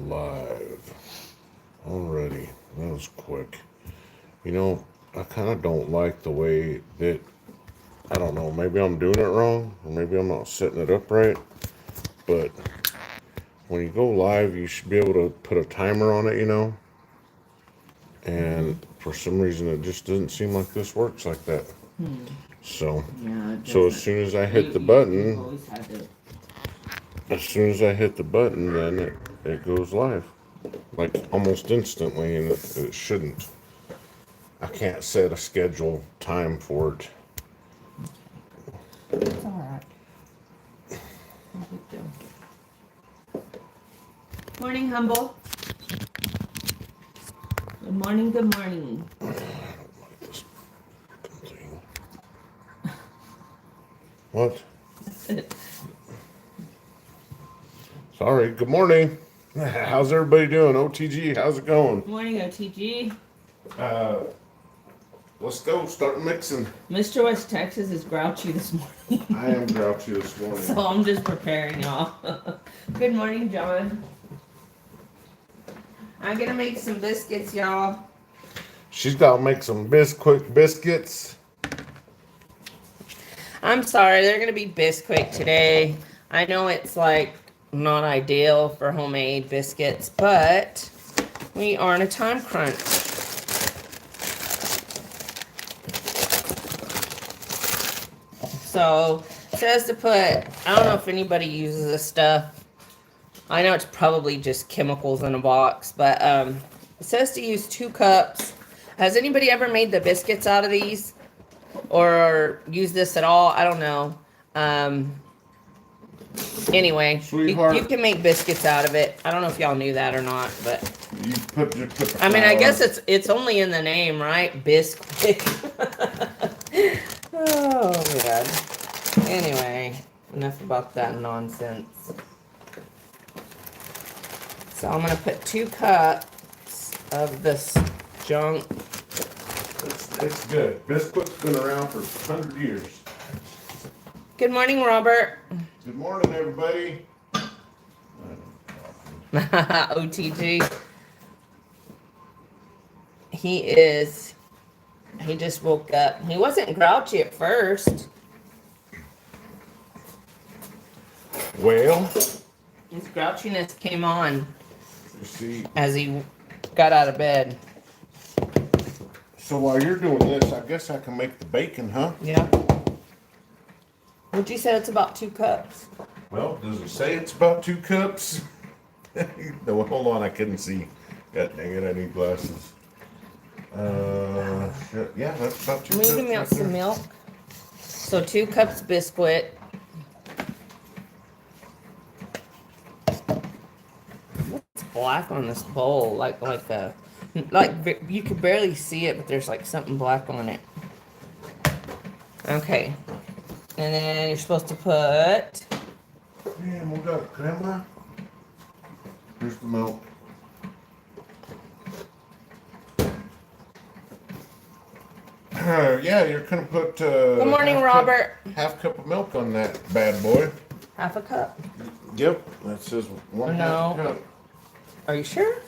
live already. That was quick. You know, I kind of don't like the way that, I don't know, maybe I'm doing it wrong, or maybe I'm not setting it up right, but when you go live, you should be able to put a timer on it, you know, and for some reason it just doesn't seem like this works like that. So, Yeah, so as soon as I hit the button, then it goes live, like almost instantly, and it shouldn't. I can't set a schedule time for it. It's alright. No big deal. Morning, Humble. Good morning, good morning. I don't like this thing. What? Sorry, good morning. How's everybody doing? OTG, how's it going? Morning, OTG. Let's go, start mixing. Mr. West Texas is grouchy this morning. I am grouchy this morning. So I'm just preparing y'all. Good morning, John. I'm gonna make some biscuits, y'all. She's gotta make some quick biscuits. I'm sorry, they're gonna be Bisquick today. I know it's like not ideal for homemade biscuits, but we are in a time crunch. So it says to put, I don't know if anybody uses this stuff. I know it's probably just chemicals in a box, but it says to use 2 cups. Has anybody ever made the biscuits out of these? Or use this at all? I don't know. Anyway, you can make biscuits out of it. I don't know if y'all knew that or not, but You put the I mean, I guess it's only in the name, right? Bisquick. Oh god. Anyway, enough about that nonsense. So I'm gonna put 2 cups of this junk. It's good. Biscuit's been around for 100 years. Good morning, Robert. Good morning, everybody. OTG. He just woke up. He wasn't grouchy at first. Well, His grouchiness came on you see, as he got out of bed. so while you're doing this, I guess I can make the bacon, huh? Yeah. Would you say it's about 2 cups? Well, does it say it's about 2 cups? No, hold on, I couldn't see. God dang it, I need glasses. Yeah, that's about 2 Can cups. you give me out right some there. milk? So 2 cups biscuit. What's black on this bowl? Like you could barely see it, but there's like something black on it. Okay. And then you're supposed to put. Man, we got crema. Here's the milk. Yeah, you're gonna put. Good morning, Robert. Half cup of milk on that bad boy. Half a cup. Yep, that says 1/2 No. cup. Are you sure?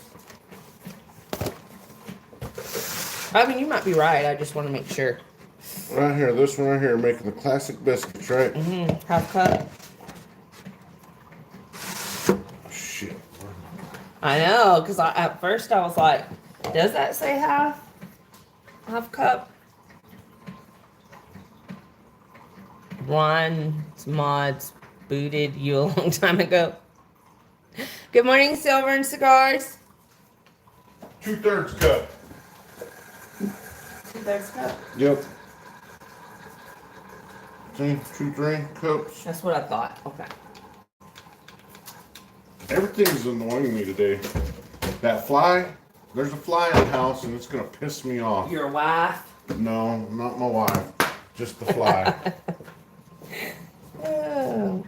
I mean, you might be right. I just want to make sure. Right here, this one right here, making the classic biscuits, right? Half cup. Shit. I know, because at first I was like, does that say half cup? Juan's mods booted you a long time ago. Good morning, Silver and Cigars. 2/3 cup. 2/3 cup. Yep. See, 2-3 cups. That's what I thought. Okay. Everything's annoying me today. That fly, there's a fly in the house and it's gonna piss me off. Your wife. No, not my wife. Just the fly. Oh.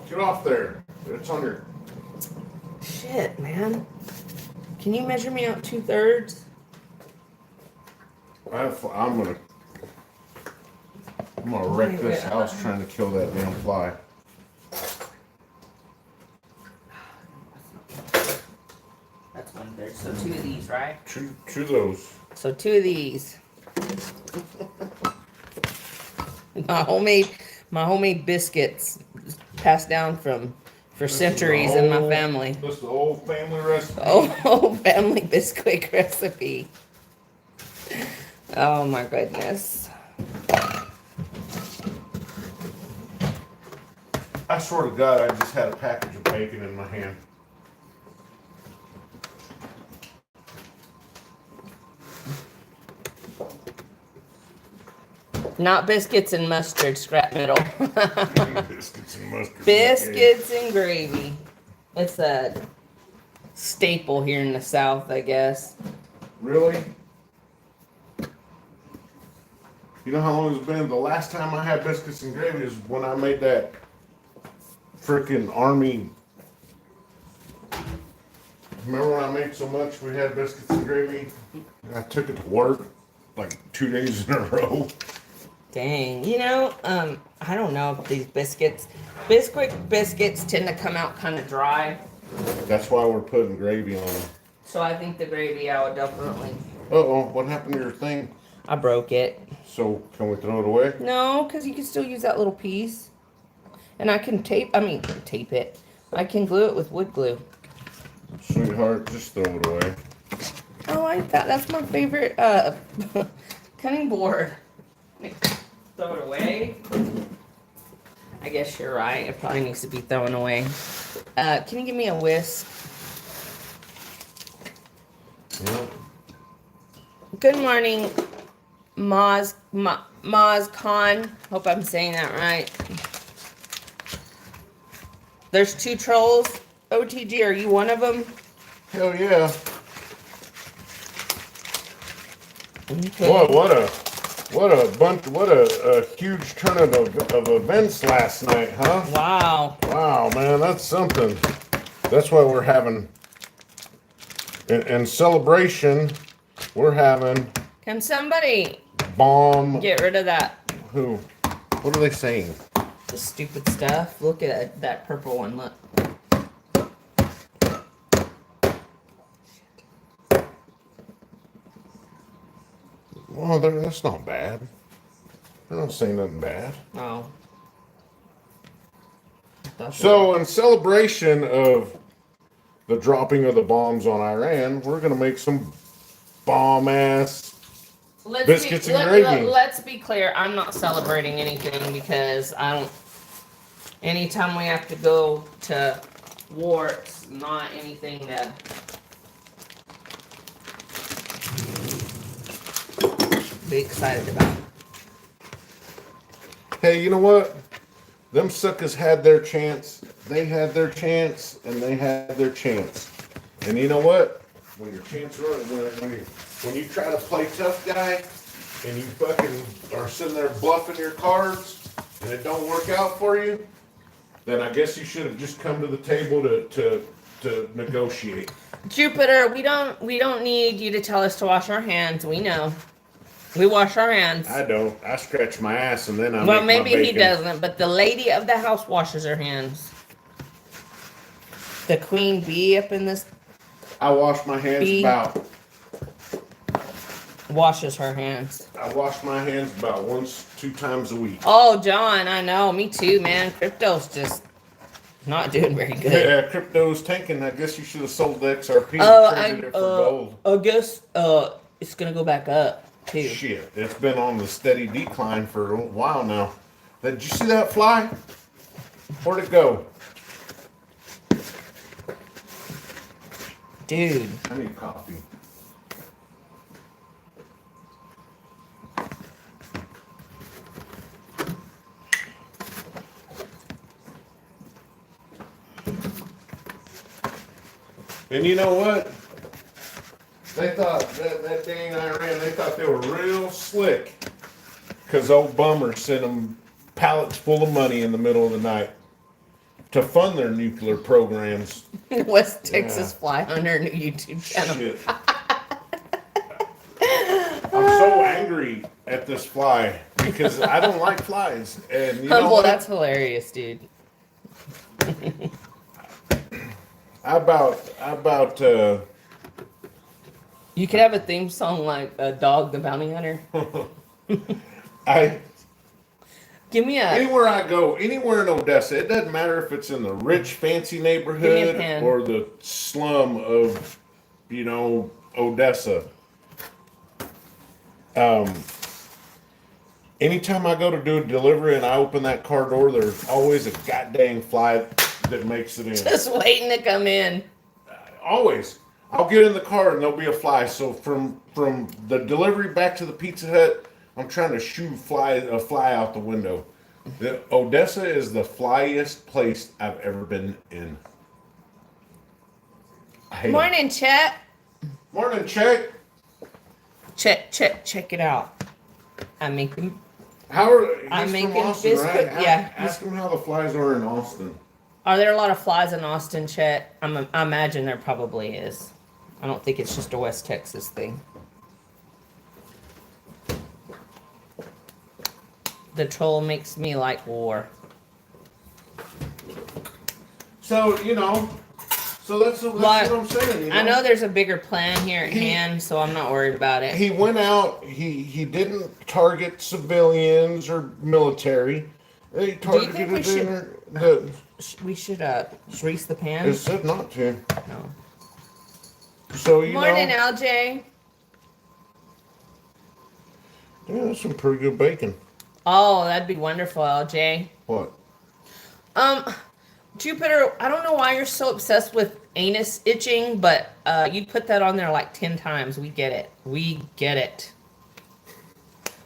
Get off there. It's on your. Shit, man. Can you measure me out 2/3? I'm gonna wreck this house trying to kill that damn fly. So 2 of these, right? Chew those. So 2 of these. My homemade biscuits passed down for centuries in my family. That's the old family recipe. Old family biscuit recipe. Oh my goodness. I swear to God, I just had a package of bacon in my hand. Not biscuits and mustard, scrap metal. Biscuits and mustard. Biscuits and gravy. It's a staple here in the South, I guess. Really? You know how long it's been? The last time I had biscuits and gravy is when I made that freaking army. Remember when I made so much we had biscuits and gravy? I took it to work like 2 days in a row. Dang. You know, I don't know if these biscuits tend to come out kind of dry. That's why we're putting gravy on them. So I think the gravy I would definitely. Uh-oh, what happened to your thing? I broke it. So, can we throw it away? No, because you can still use that little piece. And I can tape it. I can glue it with wood glue. Sweetheart, just throw it away. Oh, I thought that's my favorite cutting board. Throw it away. I guess you're right. It probably needs to be thrown away. Can you give me a whisk? Yep. Good morning, Maz Khan. Hope I'm saying that right. There's 2 trolls. OTG, are you one of them? Hell yeah. Okay. What a huge turn of events last night, huh? Wow. Wow, man, that's something. That's why we're having, in celebration, we're having. Can somebody Bomb. get rid of that? Who? What are they saying? The stupid stuff. Look at that purple one. Look. Well, that's not bad. They're not saying nothing bad. Oh. So, in celebration of the dropping of the bombs on Iran, we're going to make some bomb-ass biscuits and gravy. Let's be clear. I'm not celebrating anything because I don't. Anytime we have to go to war, it's not anything to be excited about. Hey, you know what? Them suckers had their chance. They had their chance, and they had their chance. And you know what? When your chance runs, when you try to play tough guy, and you fucking are sitting there bluffing your cards, and it don't work out for you, then I guess you should have just come to the table to negotiate. Jupiter, we don't need you to tell us to wash our hands. We know. We wash our hands. I don't. I scratch my ass and then I Well, make maybe my he doesn't, but the lady of the house washes her hands. The queen bee up in this I wash my hands washes her hands. I wash my hands about 2 times a week. Oh, John, I know. Me too, man. Crypto's just not doing very good. Yeah, crypto's tanking. I guess you should have sold the XRP Oh, and traded it for gold. I guess it's gonna go back up too. Shit, it's been on the steady decline for a while now. Did you see that fly? Where'd it go? Dude. I need coffee. And you know what? They thought that dang Iran, they thought they were real slick. Because old Bummer sent them pallets full of money in the middle of the night to fund their nuclear programs. West Texas Fly on her new YouTube channel. Shit. I'm so angry at this fly because I don't like flies. And you know Well, what? that's hilarious, dude. I about You could have a theme song like Dog the Bounty Hunter. I Give me a Anywhere I go, anywhere in Odessa, it doesn't matter if it's in the rich, fancy neighborhood pen. or the slum of, Odessa. Anytime I go to do a delivery and I open that car door, there's always a goddamn fly that makes it in. just waiting to come in. Always. I'll get in the car and there'll be a fly. So from the delivery back to the Pizza Hut, I'm trying to shoot a fly out the window. Odessa is the flyiest place I've ever been in. Morning, Chet. Morning, Chet. Check it out. I'm making. I'm making from Austin, biscuit. right? Yeah. Ask him how the flies are in Austin. Are there a lot of flies in Austin, Chet? I imagine there probably is. I don't think it's just a West Texas thing. The troll makes me like war. So, that's what I'm saying. I know there's a bigger plan here at hand, so I'm not worried about it. He went out, he didn't target civilians or military. He targeted we should grease the pan? It said not to. No. So, Morning, LJ. Yeah, that's some pretty good bacon. Oh, that'd be wonderful, LJ. What? Jupiter, I don't know why you're so obsessed with anus itching, but you put that on there like 10 times. We get it. We get it.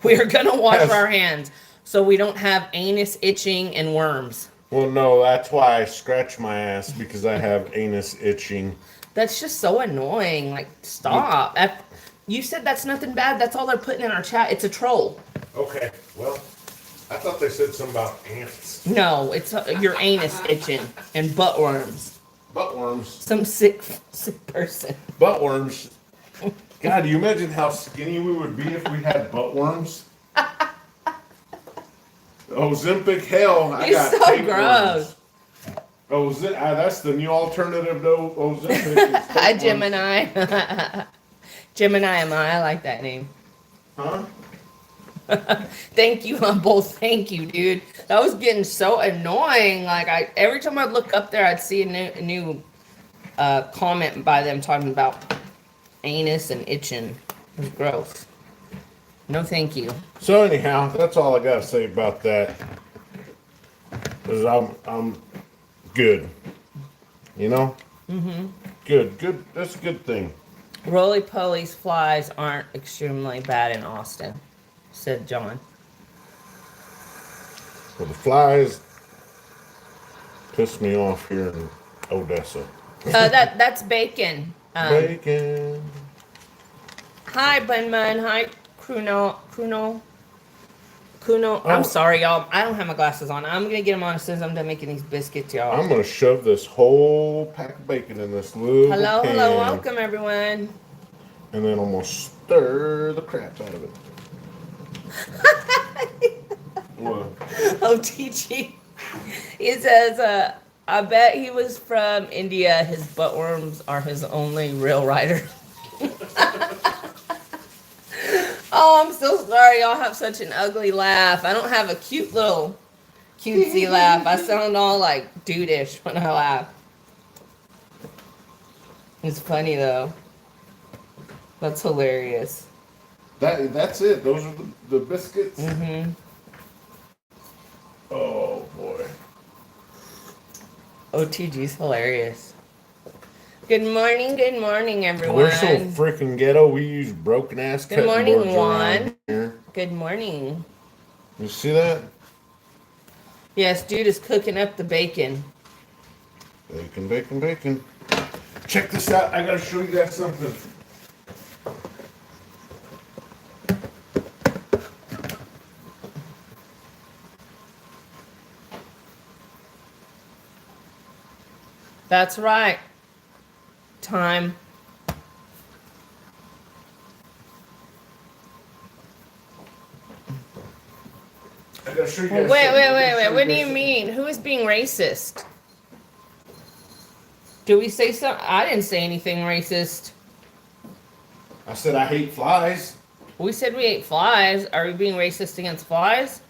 We are going to wash our hands so we don't have anus itching and worms. Well, no, that's why I scratch my ass, because I have anus itching. That's just so annoying. Like, stop. You said that's nothing bad. That's all they're putting in our chat. It's a troll. Okay, well, I thought they said something about ants. No, it's your anus itching and butt worms. Butt worms. Some sick person. Butt worms. God, do you imagine how skinny we would be if we had butt worms? Ozempic, hell, I got so gross. Worms. That's the new alternative to Ozempic. Hi, Gemini. Gemini am I like that name. Huh? Thank you, Humble. Thank you, dude. That was getting so annoying. Like every time I'd look up there, I'd see a new comment by them talking about anus and itching. It was gross. No, thank you. So anyhow, that's all I gotta say about that. Cause I'm good. Good. That's a good thing. Roly-poly's flies aren't extremely bad in Austin, said John. Well, the flies piss me off here in Odessa. That's bacon. Bacon. Hi, Bunman. Hi, Kuno. Oh. I'm sorry, y'all. I don't have my glasses on. I'm gonna get them on as soon as I'm done making these biscuits, y'all. I'm gonna shove this whole pack of bacon in this little Hello, pan, welcome everyone. and then I'm gonna stir the crap out of it. What? OTG. He says, I bet he was from India. His butt worms are his only real rider. Oh, I'm so sorry. Y'all have such an ugly laugh. I don't have a cute little cutesy laugh. I sound all like dudeish when I laugh. It's funny though. That's hilarious. That's it. Those are the biscuits. Mm-hmm. Oh boy. OTG's hilarious. Good morning, everyone. We're so freaking ghetto. We use broken ass Good cutting morning, boards around Juan. here. Good morning. You see that? Yes, dude is cooking up the bacon. Bacon. Check this out. I gotta show you guys something. That's right. Time. I gotta show you guys Wait. something. What do you mean? Who is being racist? Do we say something? I didn't say anything racist. I said I hate flies. We said we ate flies. Are we being racist against flies?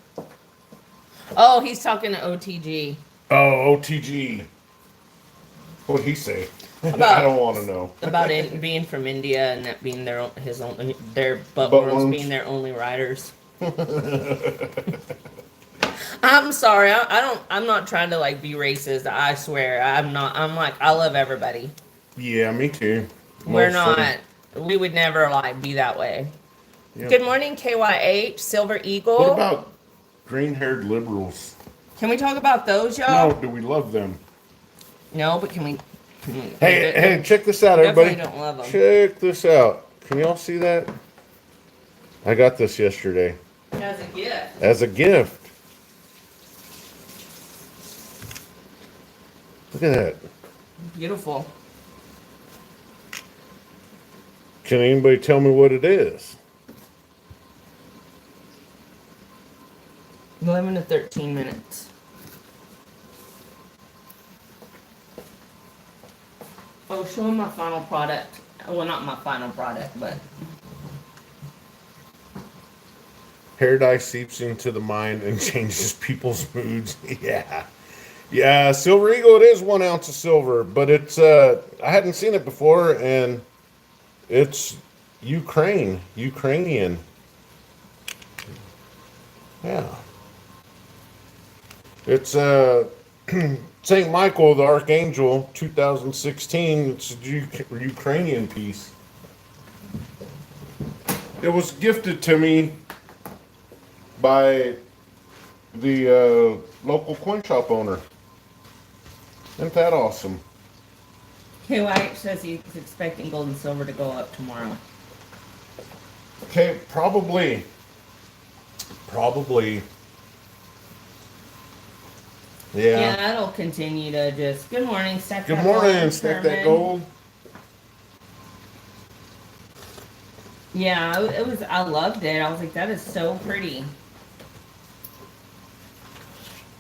Oh, he's talking to OTG. Oh, OTG. What'd he say? About, I don't want to know. About it being from India and that being their Butt worms worms. being their only riders. I'm sorry. I'm not trying to like be racist. I swear. I'm not. I'm like, I love everybody. Yeah, me too. We're Mostly. not. We would never like be that way. Yeah. Good morning, KYH, Silver Eagle. What about green-haired liberals? Can we talk about those, y'all? No, do we love them? No, but can we? Hey, check this out, everybody. Definitely don't love them. Check this out. Can y'all see that? I got this yesterday. As a gift. As a gift. Look at that. Beautiful. Can anybody tell me what it is? 11 to 13 minutes. Oh, show him my final product. Well, not my final product, but Paradise seeps into the mind and changes people's moods. Yeah. Yeah, Silver Eagle, it is 1 ounce of silver, but it's, I hadn't seen it before, and it's Ukrainian. Yeah. It's, St. Michael the Archangel, 2016. It's a Ukrainian piece. It was gifted to me by the local coin shop owner. Isn't that awesome? KYH says he's expecting gold and silver to go up tomorrow. Okay, probably. Yeah. It'll continue to just. Good morning, stack. Good that morning, gold, stack that Herman. gold. Yeah, it was. I loved it. I was like, that is so pretty.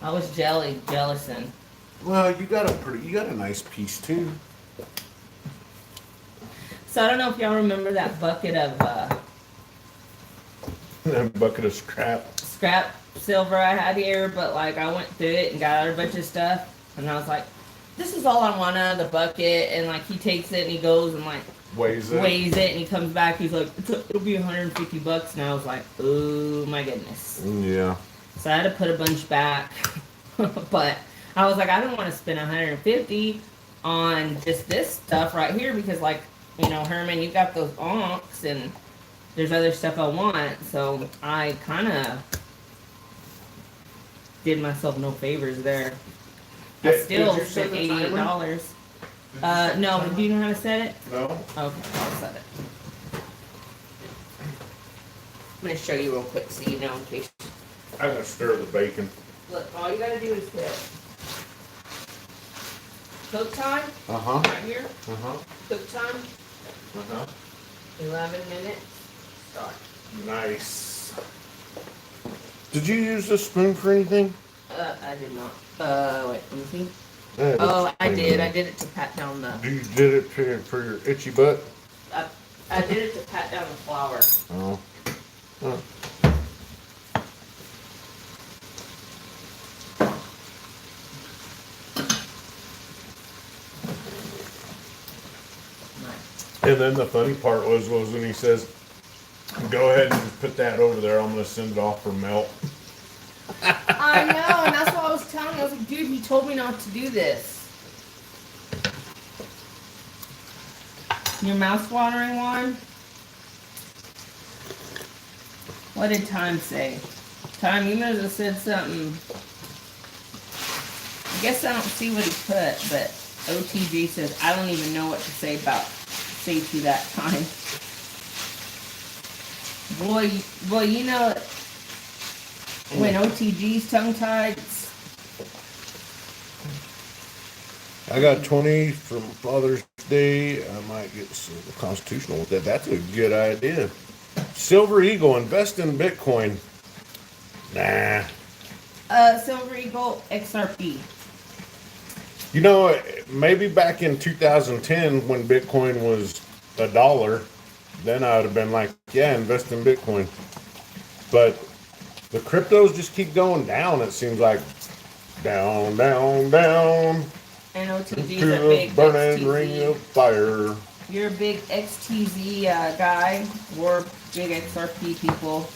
I was jealous. Well, you got a nice piece too. So I don't know if y'all remember that bucket of That bucket of scrap silver I had here, but like I went through it and got out a bunch of stuff, and I was like, this is all I want out of the bucket, and like he takes it and he goes and like weighs it, and he comes back, he's like, it'll be $150, and I was like, oh my goodness. Yeah. So I had to put a bunch back, but I was like, I don't want to spend $150 on just this stuff right here, because like, you know, Herman, you got those onks, and there's other stuff I want, so I kind of did myself no favors there. I still spent $88. No, do you know how to set it? No. Okay, I'll set it. I'm going to show you real quick so you know in case. I'm gonna stir the bacon. Look, all you got to do is hit cook time. Uh-huh. Right here. Uh-huh. Cook time. Uh-huh. 11 minutes. Start. Nice. Did you use this spoon for anything? I did not. Wait, let me see. Yeah, Oh, I did. I did it to pat down the. You did it for your itchy butt? I did it to pat down the flour. Oh. Huh. And then the funny part was when he says, go ahead and put that over there. I'm going to send it off for melt. I know, and that's what I was telling you. I was like, dude, he told me not to do this. Your mouth watering one? What did Time say? Time, you might have said something. I guess I don't see what he put, but OTG says, I don't even know what to say to that Time. Boy, you know, when OTG's tongue-tied, I got 20 from Father's Day. I might get some constitutional with that. That's a good idea. Silver Eagle, invest in Bitcoin. Nah. Silver Eagle XRP. You know, maybe back in 2010 when Bitcoin was $1, then I would have been like, yeah, invest in Bitcoin. But the cryptos just keep going down. It seems like down, down, down And OTG's to a the big burning ring XTZ. of fire. You're a big XTZ guy. We're big XRP people.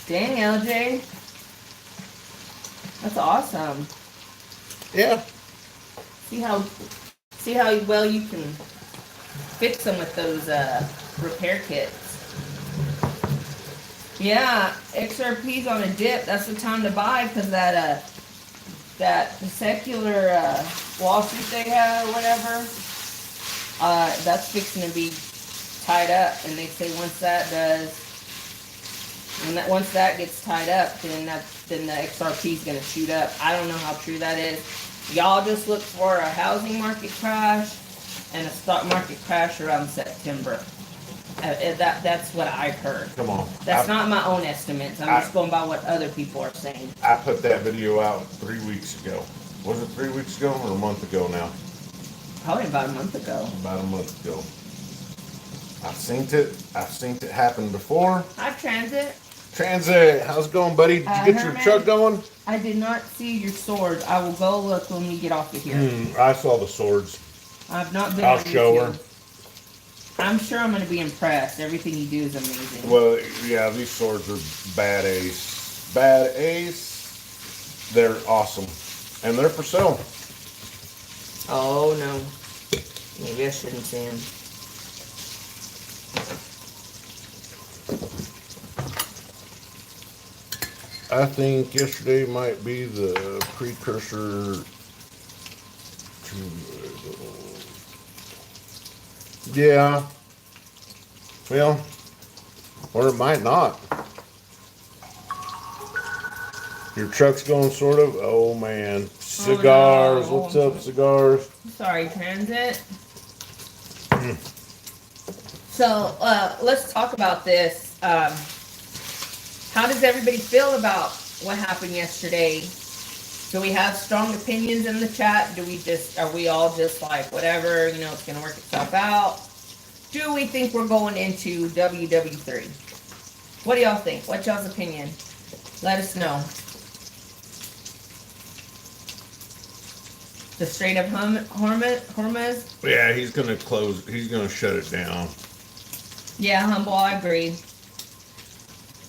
Dang, LJ. That's awesome. Yeah. See how well you can fix them with those repair kits. Yeah, XRP's on a dip. That's the time to buy because that secular lawsuit they had or whatever, that's fixing to be tied up. And they say once that gets tied up, then the XRP is gonna shoot up. I don't know how true that is. Y'all just look for a housing market crash and a stock market crash around September. That's what I've heard. Come on. That's not my own estimates. I'm just going by what other people are saying. I put that video out 3 weeks ago. Was it 3 weeks ago or a month ago now? Probably about a month ago. About a month ago. I've seen it happen before. Hi, Transit. Transit, how's it going, buddy? Did you get your truck going? I did not see your sword. I will go look when we get off of here. I saw the swords. I've not been. I'll show her. I'm sure I'm going to be impressed. Everything you do is amazing. Well, yeah, these swords are bad ace. Bad ace. They're awesome. And they're for sale. Oh, no. Maybe I shouldn't say them. I think yesterday might be the precursor to... Yeah. Well, or it might not. Your truck's going sort of. Oh man, cigars. Oh, no. What's up, cigars? Sorry, Transit. So let's talk about this. How does everybody feel about what happened yesterday? Do we have strong opinions in the chat? Are we all just like, whatever, it's going to work itself out? Do we think we're going into WW3? What do y'all think? What's y'all's opinion? Let us know. The Strait of Hormuz? Yeah, he's gonna close. He's gonna shut it down. Yeah, Humble, I agree.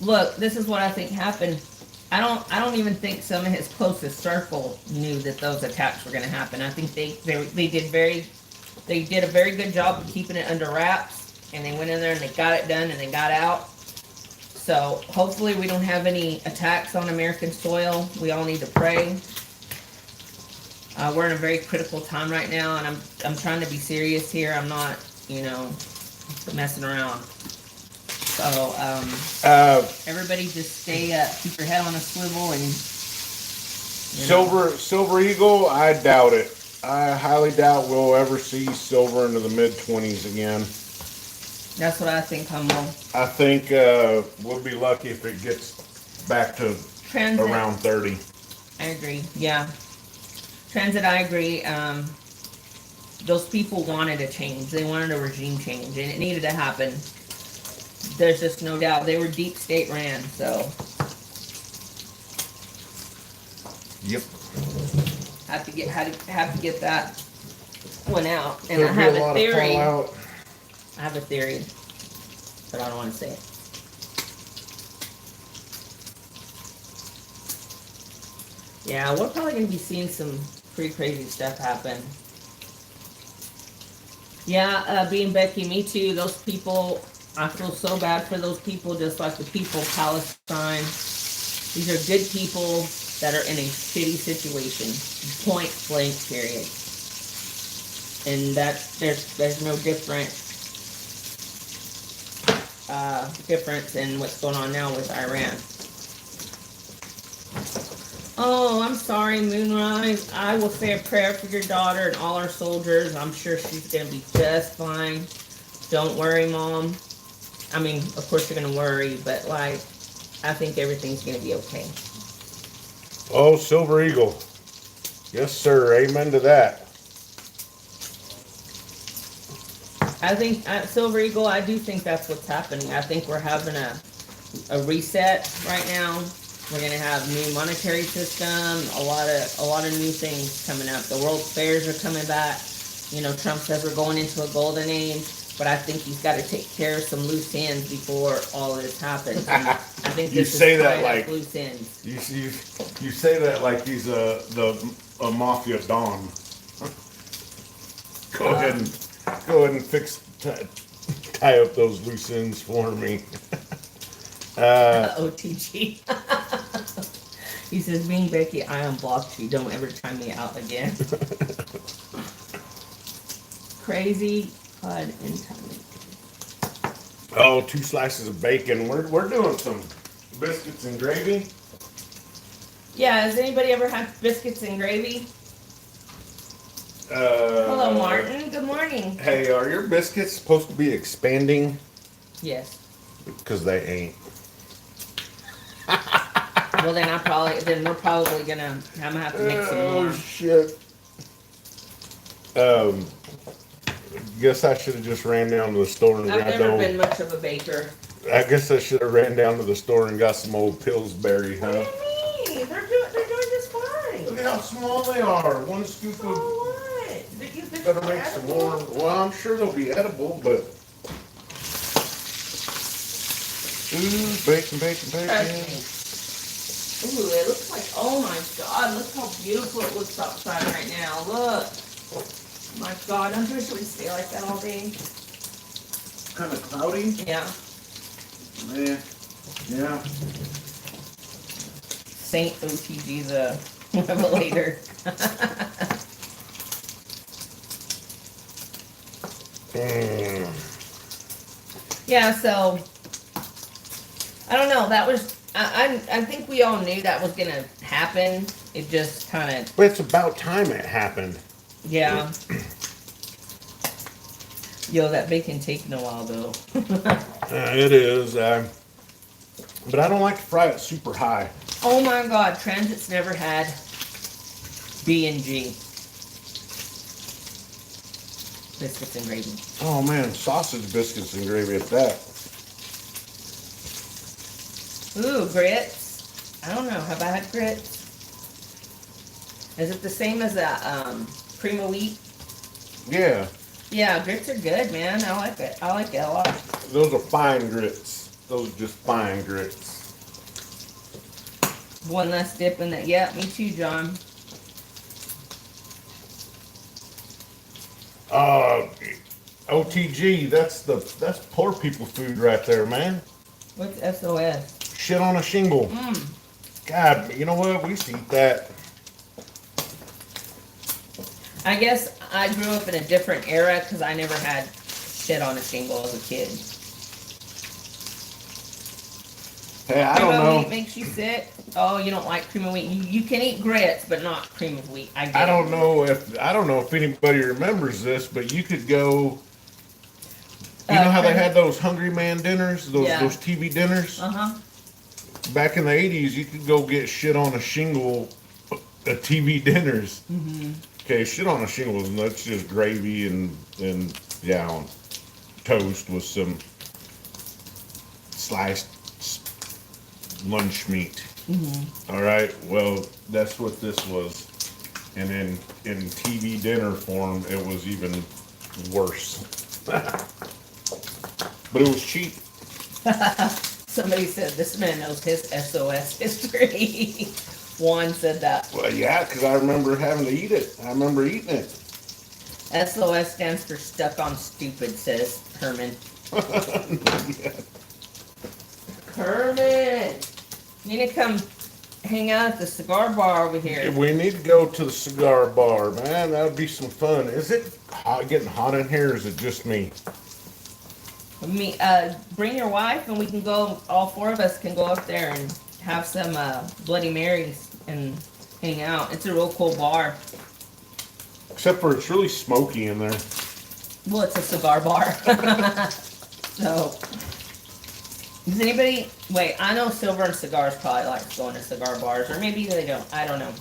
Look, this is what I think happened. I don't even think some of his closest circle knew that those attacks were going to happen. I think they did a very good job of keeping it under wraps, and they went in there and they got it done and they got out. So hopefully we don't have any attacks on American soil. We all need to pray. We're in a very critical time right now, and I'm trying to be serious here. I'm not, messing around. So, everybody just keep your head on a swivel and... Silver Eagle, I doubt it. I highly doubt we'll ever see silver into the mid-20s again. That's what I think, Humble. I think we'll be lucky if it gets back to around 30. I agree, yeah. Transit, I agree. Those people wanted a change. They wanted a regime change, and it needed to happen. There's just no doubt. They were deep state ran, so. Yep. Have to get that one out. And I have a theory. I have a theory, but I don't want to say it. Yeah, we're probably going to be seeing some pretty crazy stuff happen. Yeah, being Becky, me too. Those people, I feel so bad for those people, just like the people of Palestine. These are good people that are in a shitty situation. Point blank, period. And there's no difference in what's going on now with Iran. Oh, I'm sorry, Moonrise. I will say a prayer for your daughter and all our soldiers. I'm sure she's going to be just fine. Don't worry, Mom. I mean, of course you're going to worry, but, like, I think everything's going to be okay. Oh, Silver Eagle. Yes, sir. Amen to that. I think at Silver Eagle, I do think that's what's happening. I think we're having a reset right now. We're gonna have new monetary system, a lot of new things coming up. The world fairs are coming back. You know, Trump says we're going into a golden age, but I think he's got to take care of some loose ends before all this happens. And I think You this say is that tying like- up loose ends. You say that like he's a mafia don. Go ahead and tie up those loose ends for me. OTG. He says, being Becky, I unblocked you. Don't ever time me out again. Crazy HUD and timing. Oh, 2 slices of bacon. We're doing some biscuits and gravy. Yeah, has anybody ever had biscuits and gravy? Hello, Martin. Good morning. Hey, are your biscuits supposed to be expanding? Yes. Because they ain't. Well, then they're probably gonna. I'm gonna have to make some more. Oh shit. Guess I should have just ran down to the store and I've grabbed never been much of a baker. I guess I should have ran down to the store and got some old Pillsbury, huh? What do you mean? They're doing just fine. Look at how small they are. 1 scoop So of. what? Gotta make some more. Well, I'm sure they'll be edible, but. Ooh, bacon. Ooh, it looks like, oh my god, look how beautiful it looks outside right now. Look. My god, I'm pretty sure we stay like that all day. Kind of cloudy. Yeah. Man. Yeah. Saint OTG's a revelator. Yeah, so I don't know. That was I think we all knew that was gonna happen. It just kind of, But it's about time it happened. yeah. Yo, that bacon taking a while though. It is. But I don't like to fry it super high. Oh my god, Transit's never had B&G. Biscuits and gravy. Oh man, sausage biscuits and gravy at that. Ooh, grits. I don't know. Have I had grits? Is it the same as a cream of wheat? Yeah, Yeah, grits are good, man. I like it. I like it a lot. those are fine grits. Those are just fine grits. One less dip in that. Yeah, me too, John. OTG, that's poor people food right there, man. What's SOS? Shit on a shingle. God, you know what? We used to eat that. I guess I grew up in a different era because I never had shit on a shingle as a kid. Hey, I Cream don't of know. wheat makes you sick. Oh, you don't like cream of wheat. You can eat grits, but not cream of wheat. I get I don't it. know if anybody remembers this, but you could go. You know how they had those Hungry Man dinners, those Yeah. those TV dinners. Uh-huh. Back in the 80s, you could go get shit on a shingle at TV dinners. Okay, shit on a shingle, and that's just gravy and yeah, on toast with some sliced lunch meat. All right, well, that's what this was, and in TV dinner form, it was even worse. But it was cheap. Somebody said this man knows his SOS history. Juan said that. Well, yeah, because I remember having to eat it. I remember eating it. SOS stands for stuck on stupid, says Herman. Yeah. Herman! You need to come hang out at the cigar bar over here. We need to go to the cigar bar, man. That would be some fun. Is it getting hot in here, or is it just me? Bring your wife and we can go, all four of us can go up there and have some Bloody Marys and hang out. It's a real cool bar. Except for it's really smoky in there. Well, it's a cigar bar. So, does anybody, wait, I know Silver and Cigars probably likes going to cigar bars, or maybe they don't, I don't know.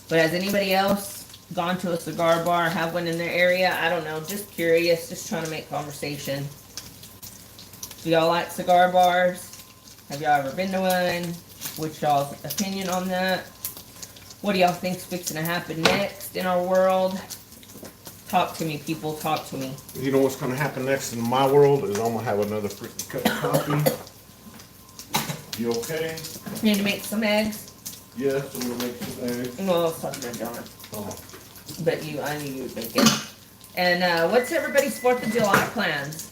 But has anybody else gone to a cigar bar, have one in their area. I don't know, just curious, just trying to make conversation. Do y'all like cigar bars? Have y'all ever been to one? What's y'all's opinion on that? What do y'all think's fixing to happen next in our world? Talk to me, people. Talk to me. You know what's going to happen next in my world is I'm going to have another freaking cup of coffee. You okay? Need to make some eggs. Yes, I'm going to make some eggs. Well, let's talk about John. Oh. But I knew you would make it. And what's everybody's 4th of July plans?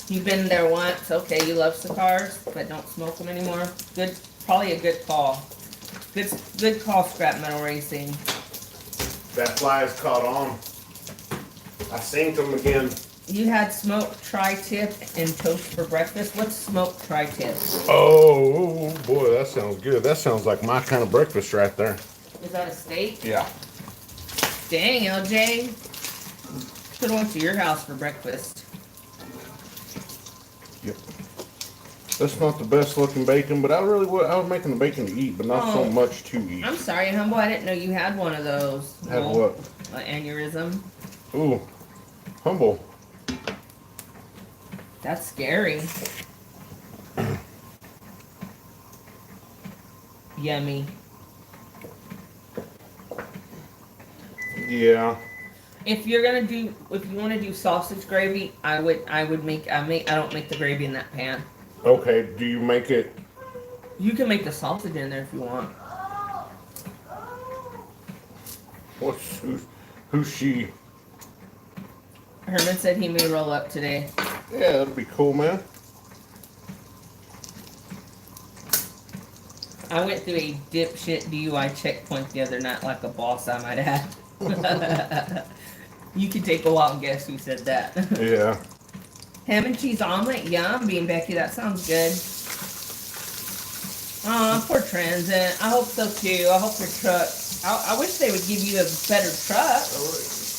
You've been there once. Okay, you love cigars, but don't smoke them anymore. Good, probably a good call. Good call, scrap metal racing. That fly is caught on. I synced them again. You had smoked tri-tip and toast for breakfast. What's smoked tri-tip? Oh, boy, that sounds good. That sounds like my kind of breakfast right there. Is that a steak? Yeah. Dang, LJ. Could have went to your house for breakfast. Yep. That's not the best looking bacon, but I was making the bacon to eat, but not so much to eat. I'm sorry, Humble. I didn't know you had one of those. Had what? An aneurysm. Ooh, Humble. That's scary. Yummy. Yeah. If you want to do sausage gravy, I don't make the gravy in that pan. Okay, do you make it? You can make the sausage in there if you want. Who's she? Herman said he may roll up today. Yeah, that'd be cool, man. I went through a dipshit DUI checkpoint the other night like a boss, I might add. You can take a wild guess who said that. Yeah. Ham and cheese omelet, yum. Bean Becky, that sounds good. Aw, poor Transit. I hope so too. I hope your truck. I wish they would give you a better truck.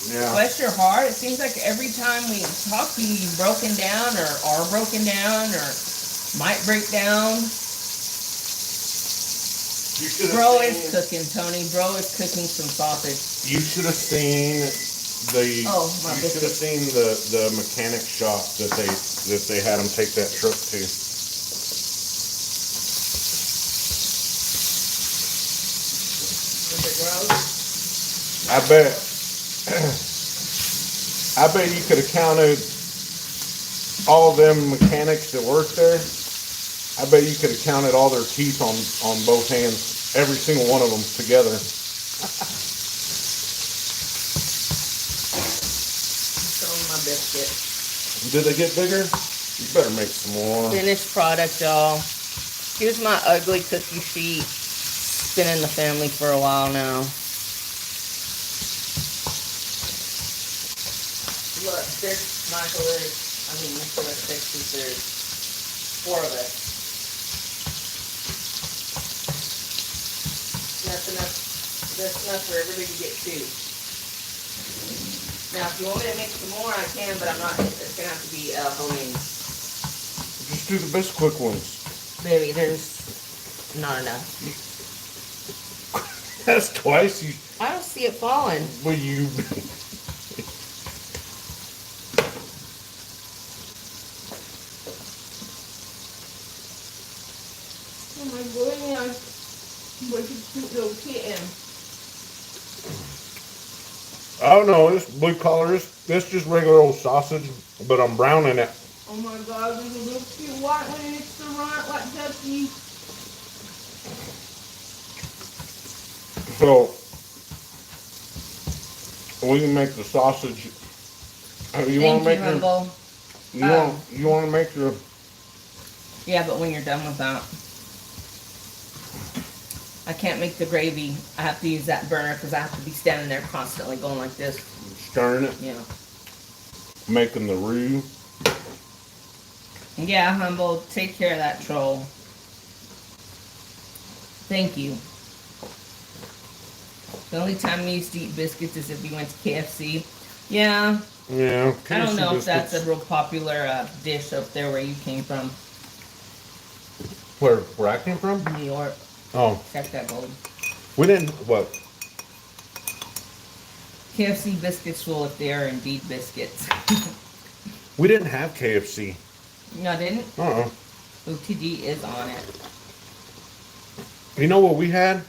Yeah. Bless your heart. It seems like every time we talk to you, you've broken down or are broken down or might break down. Bro is cooking, Tony. Bro is cooking some sausage. You should have seen the. Oh, my You should have seen the mechanic shop that they had them take that truck to. Is it gross? I bet. I bet you could have counted all them mechanics that work there. I bet you could have counted all their teeth on both hands, every single one of them together. Show 'em my biscuit. Did they get bigger? You better make some more. Finished product, y'all. Here's my ugly cookie sheet. It's been in the family for a while now. Look, there's Nicholas, Texas, there's 4 of us. That's enough for everybody to get 2. Now, if you want me to make some more, I can, but I'm not. It's gonna have to be homemade. Just do the best quick ones. Baby, there's not enough. That's twice. I don't see it falling. Well, you. Oh my goodness. What you cute little kitten. Oh no, this blue collar is just regular old sausage, but I'm browning it. Oh my god, there's a little cute white one and it's the runt like Ducky. So we can make the sausage. You want to make your? Humble. You want to make your? Yeah, but when you're done with that, I can't make the gravy. I have to use that burner because I have to be standing there constantly going like this. Stirring it. Yeah. Making the roux. Yeah, Humble, take care of that troll. Thank you. The only time we used to eat biscuits is if we went to KFC. Yeah. Yeah. I don't know if biscuits. that's a real popular dish up there where you came from. Where I came from? New York. Oh. Check that gold. We didn't, what? KFC biscuits will if they are indeed biscuits. We didn't have KFC. No, I didn't? Uh-uh. OTG is on it. You know what we had?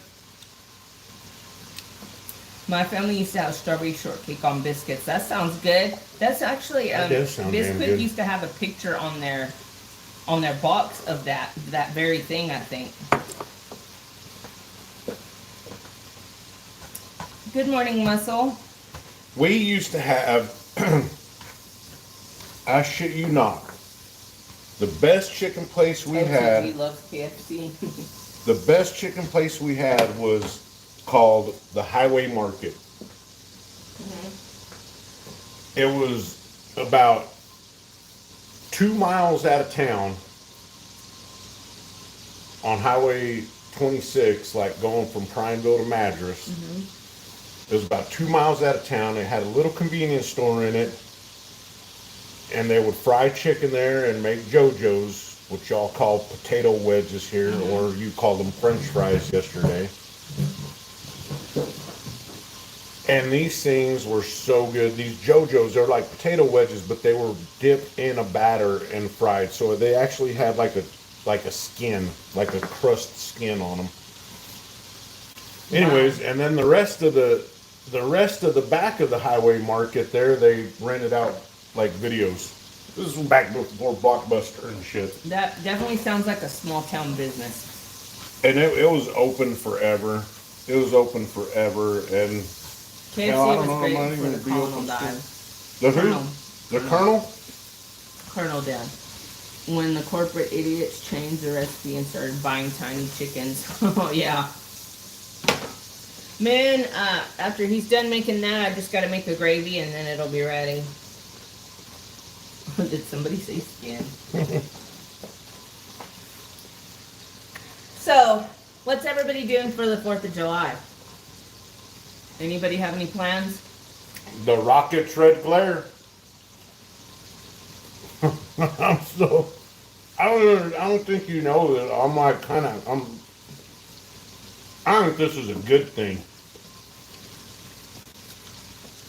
My family used to have strawberry shortcake on biscuits. That sounds good. That's actually That does sound damn Biscuit good. used to have a picture on their box of that very thing, I think. Good morning, Muscle. We used to have, I shit you not, the best chicken place we OTG had, loves KFC. the best chicken place we had was called the Highway Market. It was about 2 miles out of town on Highway 26, like going from Prineville to Madras. It was about 2 miles out of town. It had a little convenience store in it. And they would fry chicken there and make JoJo's, which y'all call potato wedges here, or you called them French fries yesterday. And these things were so good. These JoJo's, they're like potato wedges, but they were dipped in a batter and fried. So they actually had like a skin, like a crust skin on them. Anyways, and then the rest of the back of the Highway Market there, they rented out like videos. This was back before Blockbuster and shit. That definitely sounds like a small town business. And it was open forever. It was open forever, and KFC hell, I was don't know, great it might before even the be Colonel open died. the who? Colonel. The Colonel? Colonel died. When the corporate idiots changed the recipe and started buying tiny chickens. Oh, yeah. Man, after he's done making that, I just got to make the gravy and then it'll be ready. Did somebody say skin? So, what's everybody doing for the 4th of July? Anybody have any plans? The rocket's red glare. I don't think you know that I'm like I think this is a good thing.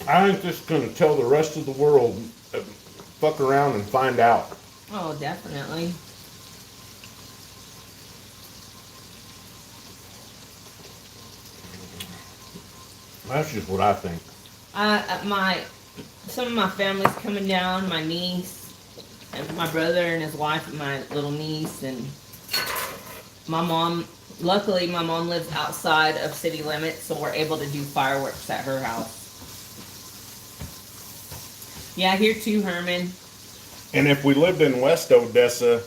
I think this is going to tell the rest of the world, fuck around and find out. Oh, definitely. That's just what I think. Some of my family's coming down, my niece, and my brother and his wife, and my little niece, and my mom. Luckily, my mom lives outside of city limits, so we're able to do fireworks at her house. Yeah, here too, Herman. And if we lived in West Odessa,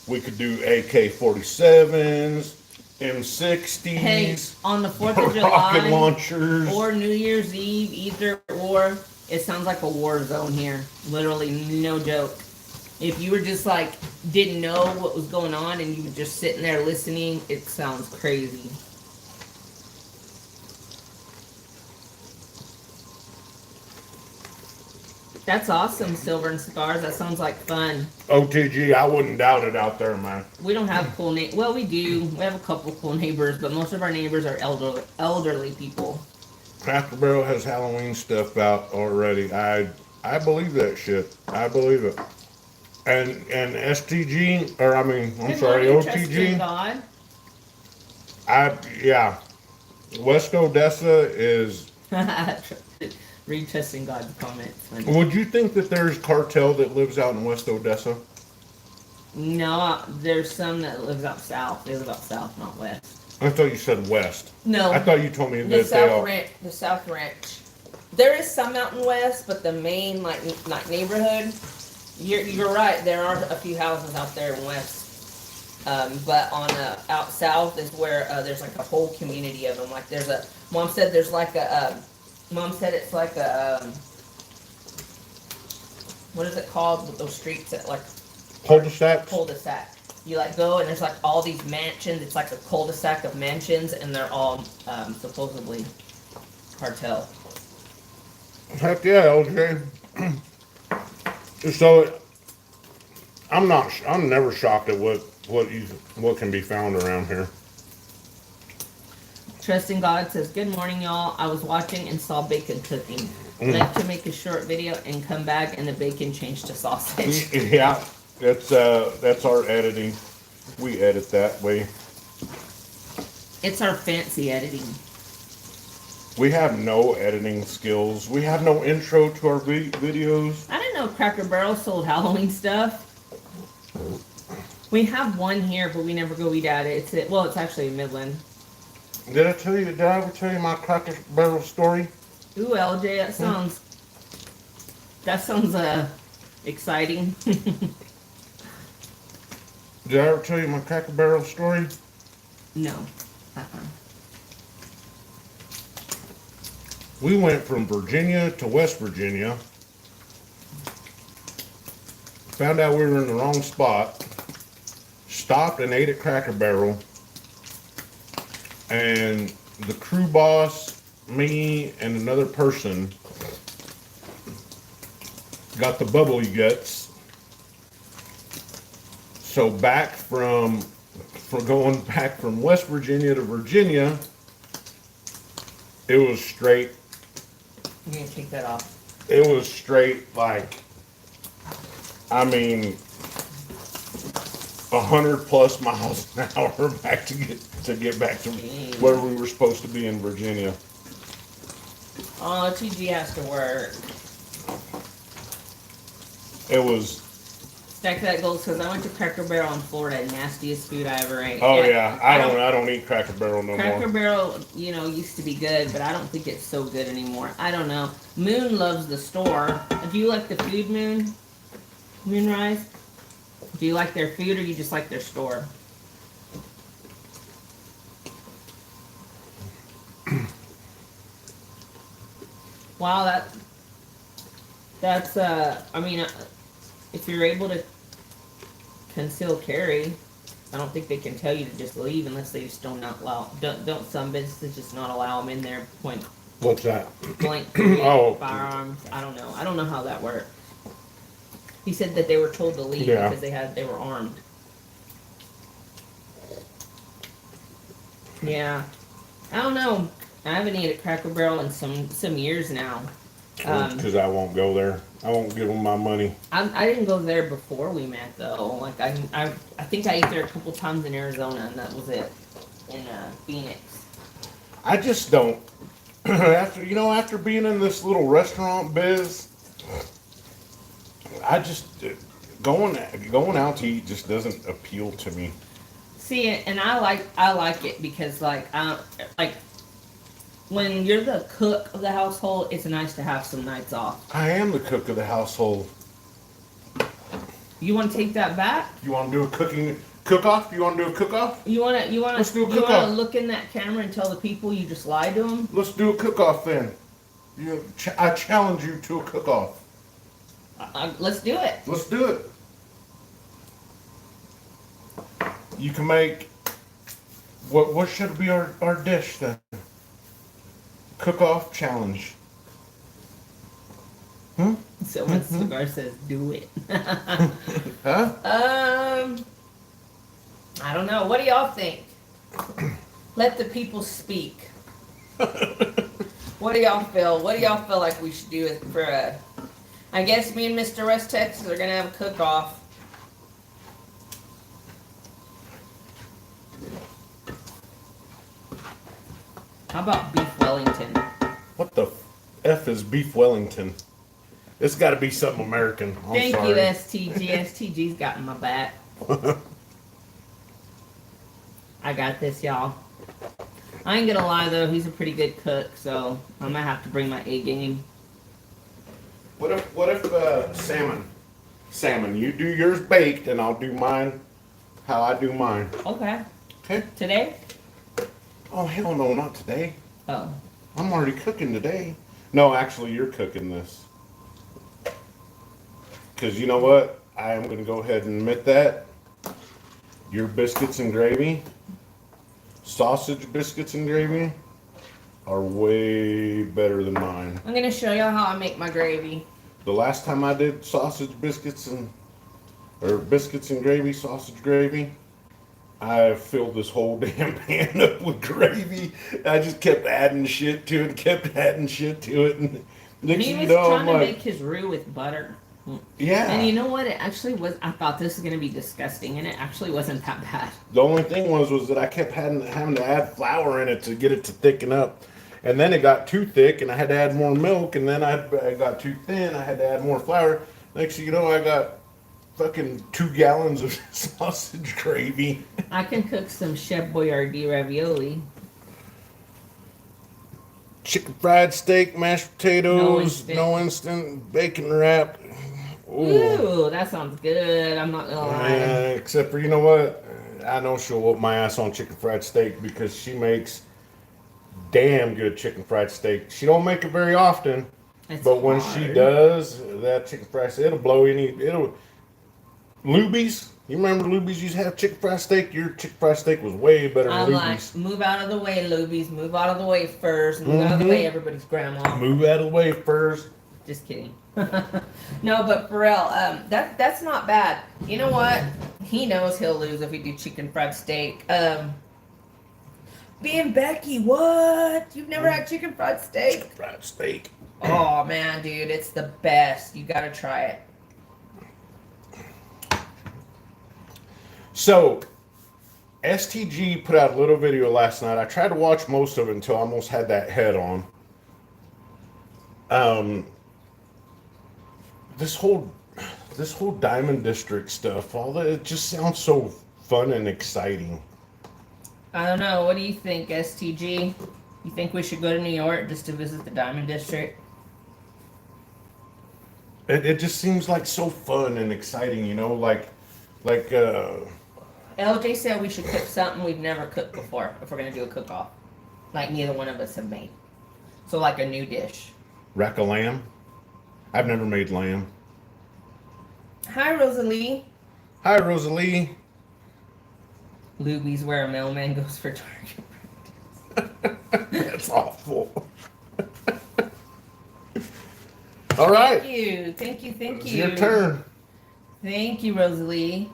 we could do AK-47s, M60s, Hey, on the 4th of July, rocket launchers. or New Year's Eve, either or, it sounds like a war zone here. Literally, no joke. If you were just like, didn't know what was going on and you were just sitting there listening, it sounds crazy. That's awesome, Silver and Cigars. That sounds like fun. OTG, I wouldn't doubt it out there, man. We don't have cool neighbors. Well, we do. We have a couple cool neighbors, but most of our neighbors are elderly people. Craft Barrel has Halloween stuff out already. I believe that shit. I believe it. And STG, or I mean, I'm Good sorry, morning, trusting OTG. God. Yeah. West Odessa is. Read Trusting God's comments. Would you think that there's cartel that lives out in West Odessa? No, there's some that lives out south. They live out south, not west. I thought you said west. No. I thought you told me The that they all. the South Ranch. There is some out in west, but the main like neighborhood. You're right. There are a few houses out there in west. But on out south is where there's like a whole community of them. Like there's a mom said there's like a mom said it's like a what is it called with those streets that like Cul-de-sacs? cul-de-sac. You like go and there's like all these mansions. It's like a cul-de-sac of mansions, and they're all supposedly cartel. Heck yeah, LJ. So I'm never shocked at what can be found around here. Trust in God says, good morning, y'all. I was watching and saw bacon cooking. Left to make a short video and come back and the bacon changed to sausage. Yeah, that's our editing. We edit that way. It's our fancy editing. We have no editing skills. We have no intro to our videos. I didn't know Cracker Barrel sold Halloween stuff. We have one here, but we never go eat at it. It's actually in Midland. Did I ever tell you my Cracker Barrel story? Ooh, LJ, that sounds exciting. Did I ever tell you my Cracker Barrel story? No. We went from Virginia to West Virginia. Found out we were in the wrong spot. Stopped and ate at Cracker Barrel. And the crew boss, me, and another person got the bubbly guts. So going back from West Virginia to Virginia, it was straight. I'm gonna take that off. It was straight, like, I mean, 100+ miles an hour back to get back to where we were supposed to be in Virginia. Oh, TG has to work. It was. Stack that gold says I went to Cracker Barrel in Florida, nastiest food I ever ate. Oh yeah, I don't eat Cracker Barrel no more. Cracker Barrel, used to be good, but I don't think it's so good anymore. I don't know. Moon loves the store. Do you like the food, Moonrise? Do you like their food, or do you just like their store? Wow, that's I mean, if you're able to conceal carry, I don't think they can tell you to just leave unless they just don't some businesses just not allow them in there. What's that? Blank Oh. firearms. I don't know how that works. He said that they were told to leave because they were armed. Yeah, I don't know. I haven't eaten at Cracker Barrel in some years now. Because I won't go there. I won't give them my money. I didn't go there before we met though. Like I think I ate there a couple times in Arizona, and that was it. In Phoenix. I just don't. After being in this little restaurant biz, I just going out to eat just doesn't appeal to me. See, and I like it because like when you're the cook of the household, it's nice to have some nights off. I am the cook of the household. You want to take that back? You want to do a cook-off? You want to do a cook-off? Let's do a cook-off. You want to look in that camera and tell the people you just lied to them? Let's do a cook-off then. I challenge you to a cook-off. Let's do it. Let's do it. You can make what should be our dish then? Cook-off challenge. So when Cigar says do it. Huh? I don't know. What do y'all think? Let the people speak. What do y'all feel? What do y'all feel like we should do for a... I guess me and Mr. West Texas are going to have a cook-off. How about beef Wellington? What the F is beef Wellington? It's got to be something American. Thank you, STG. STG's got my back. I got this, y'all. I ain't gonna lie, though. He's a pretty good cook, so I might have to bring my A game. What if salmon? Salmon. You do yours baked, and I'll do mine how I do mine. Okay. Okay? Today? Oh, hell no, not today. Oh. I'm already cooking today. No, actually, you're cooking this. Because you know what? I am going to go ahead and admit that. Your biscuits and gravy, sausage biscuits and gravy, are way better than mine. I'm gonna show y'all how I make my gravy. The last time I did biscuits and gravy, sausage gravy, I filled this whole damn pan up with gravy. I just kept adding shit to it, kept adding shit to it, and next He thing you was know, trying I'm to like, make his roux with butter. yeah. And you know what? It actually was. I thought this was going to be disgusting, and it actually wasn't that bad. The only thing was that I kept having to add flour in it to get it to thicken up. And then it got too thick, and I had to add more milk. And then I got too thin, I had to add more flour. Next thing you know, I got fucking 2 gallons of sausage gravy. I can cook some Chef Boyardee ravioli. Chicken fried steak, mashed potatoes, instant. no instant, bacon wrap. Ooh, that sounds good. I'm not gonna lie. Except for, you know what? I know she'll whoop my ass on chicken fried steak because she makes damn good chicken fried steak. She don't make it very often, It's but when hard. she does, that chicken fried steak, it'll blow any. Luby's. You remember Luby's used to have chicken fried steak? Your chicken fried steak was way better than I'm Luby's. like, move out of the way, Lubies. Move out of the way first. Move out of the way, everybody's grandma. Move out of the way first. Just kidding. No, but for real, that's not bad. You know what? He knows he'll lose if we do chicken fried steak. Being Becky, what? You've never had chicken fried steak? Chicken fried steak. Oh man, dude, it's the best. You gotta try it. So, STG put out a little video last night. I tried to watch most of it until I almost had that head on. This whole Diamond District stuff, all that, it just sounds so fun and exciting. I don't know. What do you think, STG? You think we should go to New York just to visit the Diamond District? It just seems like so fun and exciting, you know, like LJ said we should cook something we've never cooked before if we're gonna do a cook-off. Like neither one of us have made. So like a new dish. rack of lamb. I've never made lamb. Hi, Rosalie. Hi, Rosalie. Luby's where a mailman goes for target. That's awful. All right. Thank you. Thank you. Thank It's you. your turn. Thank you, Rosalie.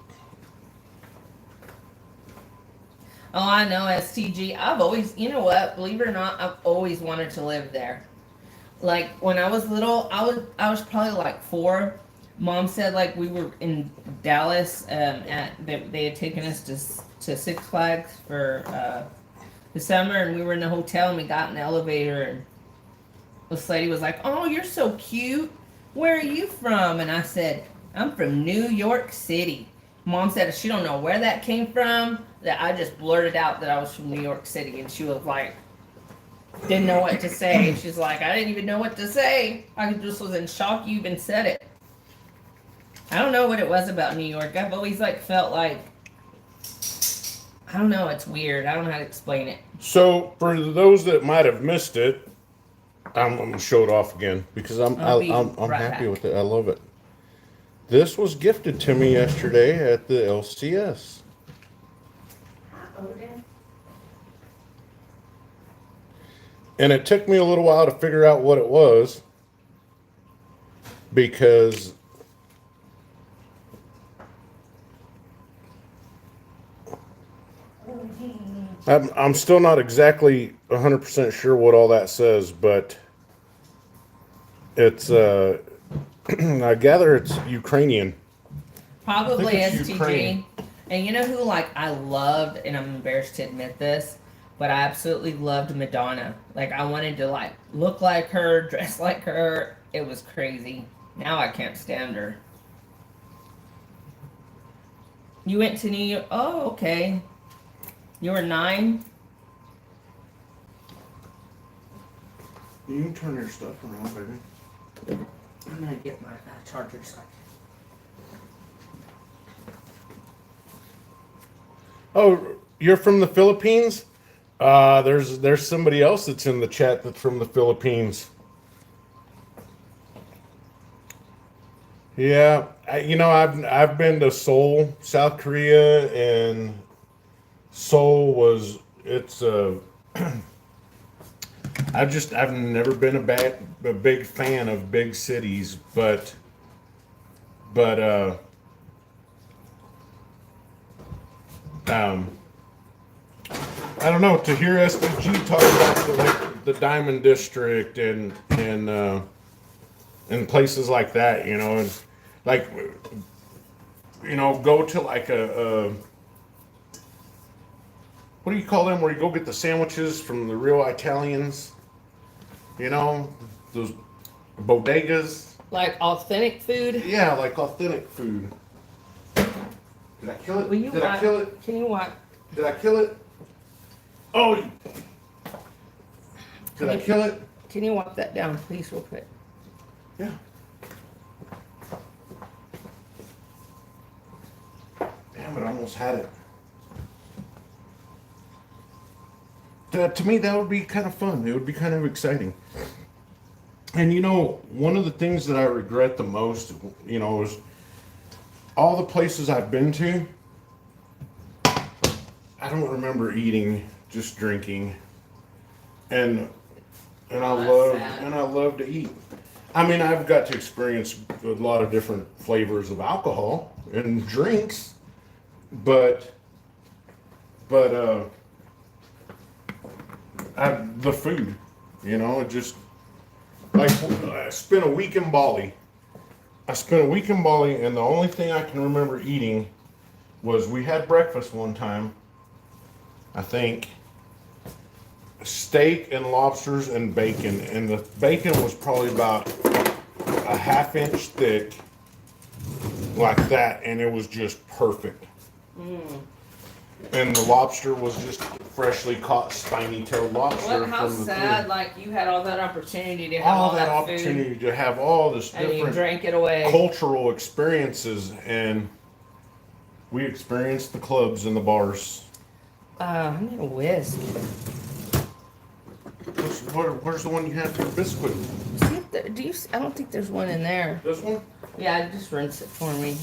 Oh, I know, STG. I've always, you know what? Believe it or not, I've always wanted to live there. Like when I was little, I was probably like 4. Mom said like we were in Dallas. They had taken us to Six Flags for the summer, and we were in the hotel, and we got in the elevator, and this lady was like, "Oh, you're so cute. Where are you from?" And I said, "I'm from New York City." Mom said she don't know where that came from. That I just blurted out that I was from New York City, and she was like, didn't know what to say. She's like, I didn't even know what to say. I just was in shock you even said it. I don't know what it was about New York. I've always like felt like, I don't know, it's weird. I don't know how to explain it. So, for those that might have missed it, I'm gonna show it off again because I'm right happy back. with it. I love it. This was gifted to me yesterday at the LCS. And it took me a little while to figure out what it was because I'm still not exactly 100% sure what all that says, but it's I gather it's Ukrainian. Probably I think it's STG. Ukraine. And you know who like I loved, and I'm embarrassed to admit this, but I absolutely loved Madonna. Like I wanted to like look like her, dress like her. It was crazy. Now I can't stand her. You went to New York. Oh, okay. You were 9. You can turn your stuff around, baby. I'm gonna get my charger. Oh, you're from the Philippines? There's somebody else that's in the chat that's from the Philippines. Yeah, I've been to Seoul, South Korea, and Seoul was I've never been a big fan of big cities, but Um, I don't know, to hear SPG talk about the Diamond District and places like that, and like, go to like a what do you call them, where you go get the sandwiches from the real Italians, those bodegas. Like authentic food. Yeah, like authentic food. Did I kill it? Will you Did I kill it? Can you what? Did I kill it? Oh! Did I kill it? Can you wipe that down, please, real quick? Yeah. Damn it, I almost had it. To me, that would be kind of fun. It would be kind of exciting. And one of the things that I regret the most, is all the places I've been to, I don't remember eating, just drinking. And I love to eat. I mean, I've got to experience a lot of different flavors of alcohol and drinks, but the food, it just, like, I spent a week in Bali. And the only thing I can remember eating was, we had breakfast one time, I think, steak and lobsters and bacon, and the bacon was probably about a half-inch thick, like that, and it was just perfect. And the lobster was just freshly caught spiny-tailed lobster. How from the sad! field. Like, you had all that opportunity to have all that opportunity food, to have all this and you different drank it away. cultural experiences, and we experienced the clubs and the bars. I need a whisk. Where's the one you had for the biscuit? See if I don't think there's one in there. This one? Yeah, just rinse it for me.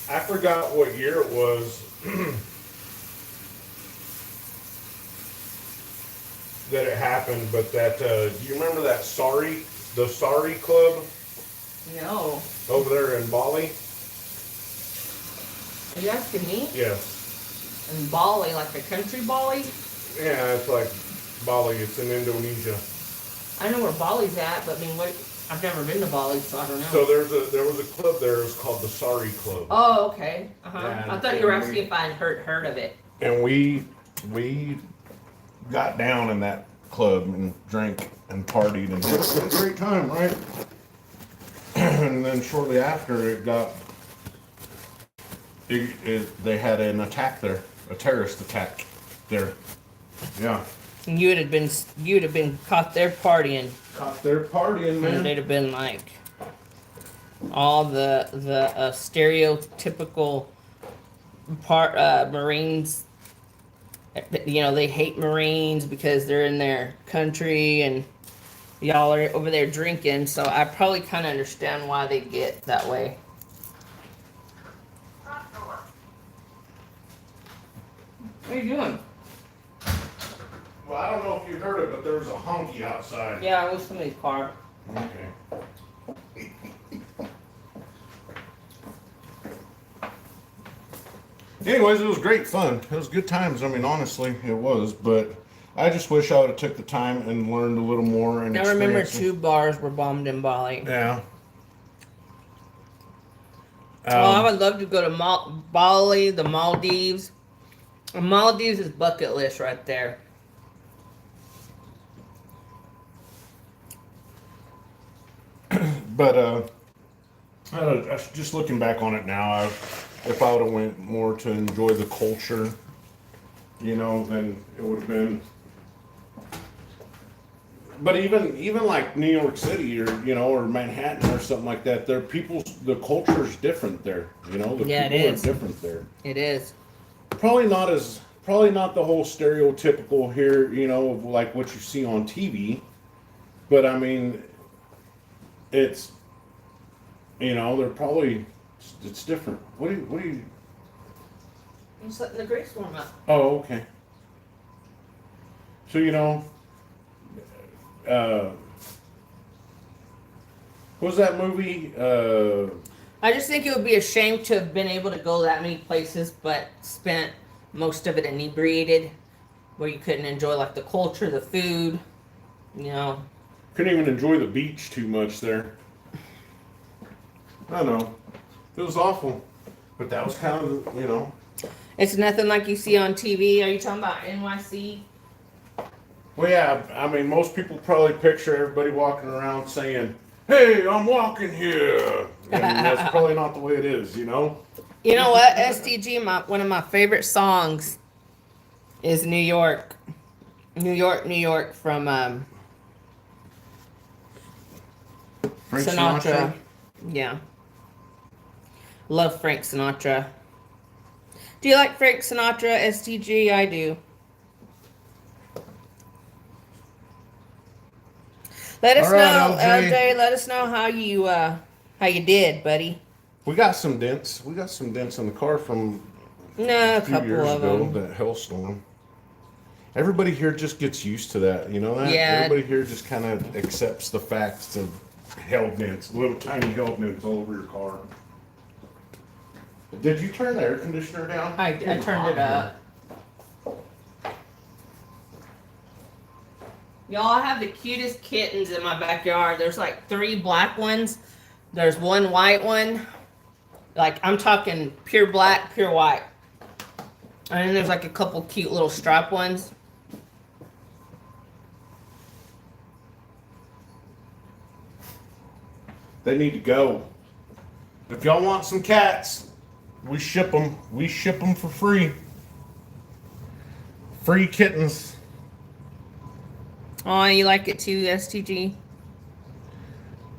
I forgot what year it was that it happened, but do you remember the Sari Club? No. Over there in Bali? Are you asking me? Yes. In Bali, like the country Bali? Yeah, it's like Bali. It's in Indonesia. I know where Bali's at, but I mean, I've never been to Bali, so I don't know. So there was a club there. It was called the Sari Club. Oh, okay. Yeah, I thought you were asking if I'd heard of it. And we got down in that club and drank and partied and had a great time, right? And then shortly after, they had an attack there, a terrorist attack there. Yeah. And you'd have been caught there partying. Caught there partying, man. And they'd have been like all the stereotypical Marines. They hate Marines because they're in their country, and y'all are over there drinking. So I probably kind of understand why they get that way. What are you doing? Well, I don't know if you heard it, but there was a honky outside. Yeah, it was somebody's car. Okay. Anyways, it was great fun. It was good times. I mean, honestly, it was. But I just wish I would have took the time and learned a little more. And I remember 2 bars were bombed in Bali. Yeah. I would love to go to Bali, the Maldives. The Maldives is bucket list right there. But just looking back on it now, if I would have went more to enjoy the culture, then it would have been. But even like New York City or or Manhattan or something like that, the culture is different there. The people it is are different there. It is. Probably not the whole stereotypical here, of like what you see on TV. But I mean, it's they're probably it's different. What do you? I'm just letting the grapes warm up. Oh, okay. So, what was that movie? I just think it would be a shame to have been able to go that many places, but spent most of it inebriated, where you couldn't enjoy like the culture, the food, you know. Couldn't even enjoy the beach too much there. I know. It was awful. But that was kind of, It's nothing like you see on TV. Are you talking about NYC? Well, yeah, I mean, most people probably picture everybody walking around saying, "Hey, I'm walking here." And that's probably not the way it is, You know what? STG, one of my favorite songs is New York. New York, New York from Frank Sinatra. Yeah. Love Frank Sinatra. Do you like Frank Sinatra, STG? I do. Let us know, LJ. Let us know how you did, buddy. We got some dents. We got some dents in the car from a few couple years of ago, them. that hailstorm. Everybody here just gets used to that, you know that? Yeah. Everybody here just kind of accepts the facts of hail dents, little tiny hail dents all over your car. Did you turn the air conditioner down? I turned it up. Y'all, I have the cutest kittens in my backyard. There's like 3 black ones. There's 1 white one. Like, I'm talking pure black, pure white. And then there's like a couple cute little striped ones. They need to go. If y'all want some cats, we ship them. We ship them for free. Free kittens. Oh, you like it too, STG?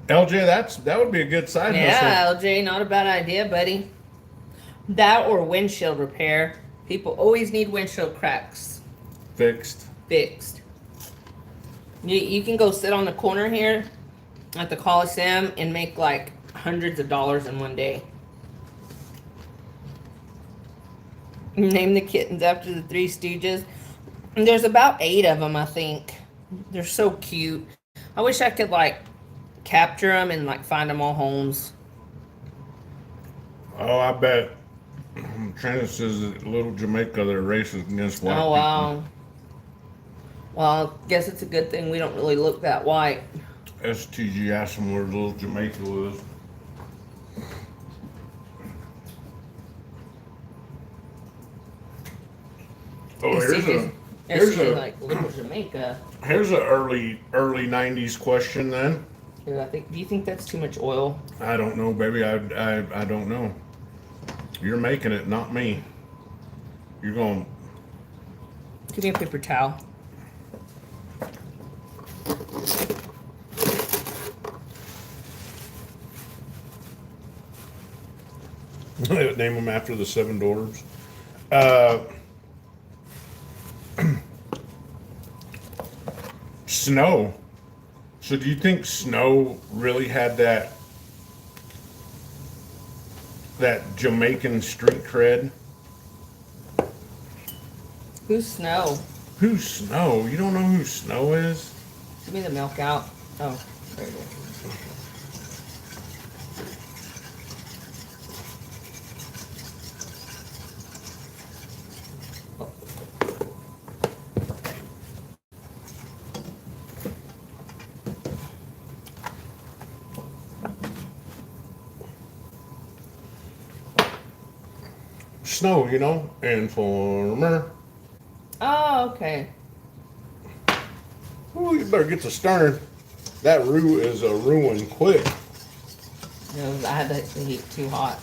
LJ, that would be a good side hustle. Yeah, LJ, not a bad idea, buddy. That or windshield repair. People always need windshield cracks Fixed. You can go sit on the corner here at the Coliseum and make like hundreds of dollars in one day. Name the kittens after the 3 Stooges. And there's about 8 of them, I think. They're so cute. I wish I could like capture them and like find them all homes. Oh, I bet. Trina says that little Jamaica, they're racist against white people. Wow. Well, I guess it's a good thing we don't really look that white. STG asked him where little Jamaica was. Oh, here's a like little Jamaica. Here's an early 90s question then. Yeah, do you think that's too much oil? I don't know, baby. I don't know. You're making it, not me. You're going. Give me a paper towel. Name them after the 7 dwarves. Snow. So do you think Snow really had that Jamaican street cred? Who's Snow? Who's Snow? You don't know who Snow is? Give me the milk out. Oh, there it is. Snow, Informer. Oh, okay. Ooh, you better get to stirring. That roux is a ruin quick. I had the heat too hot.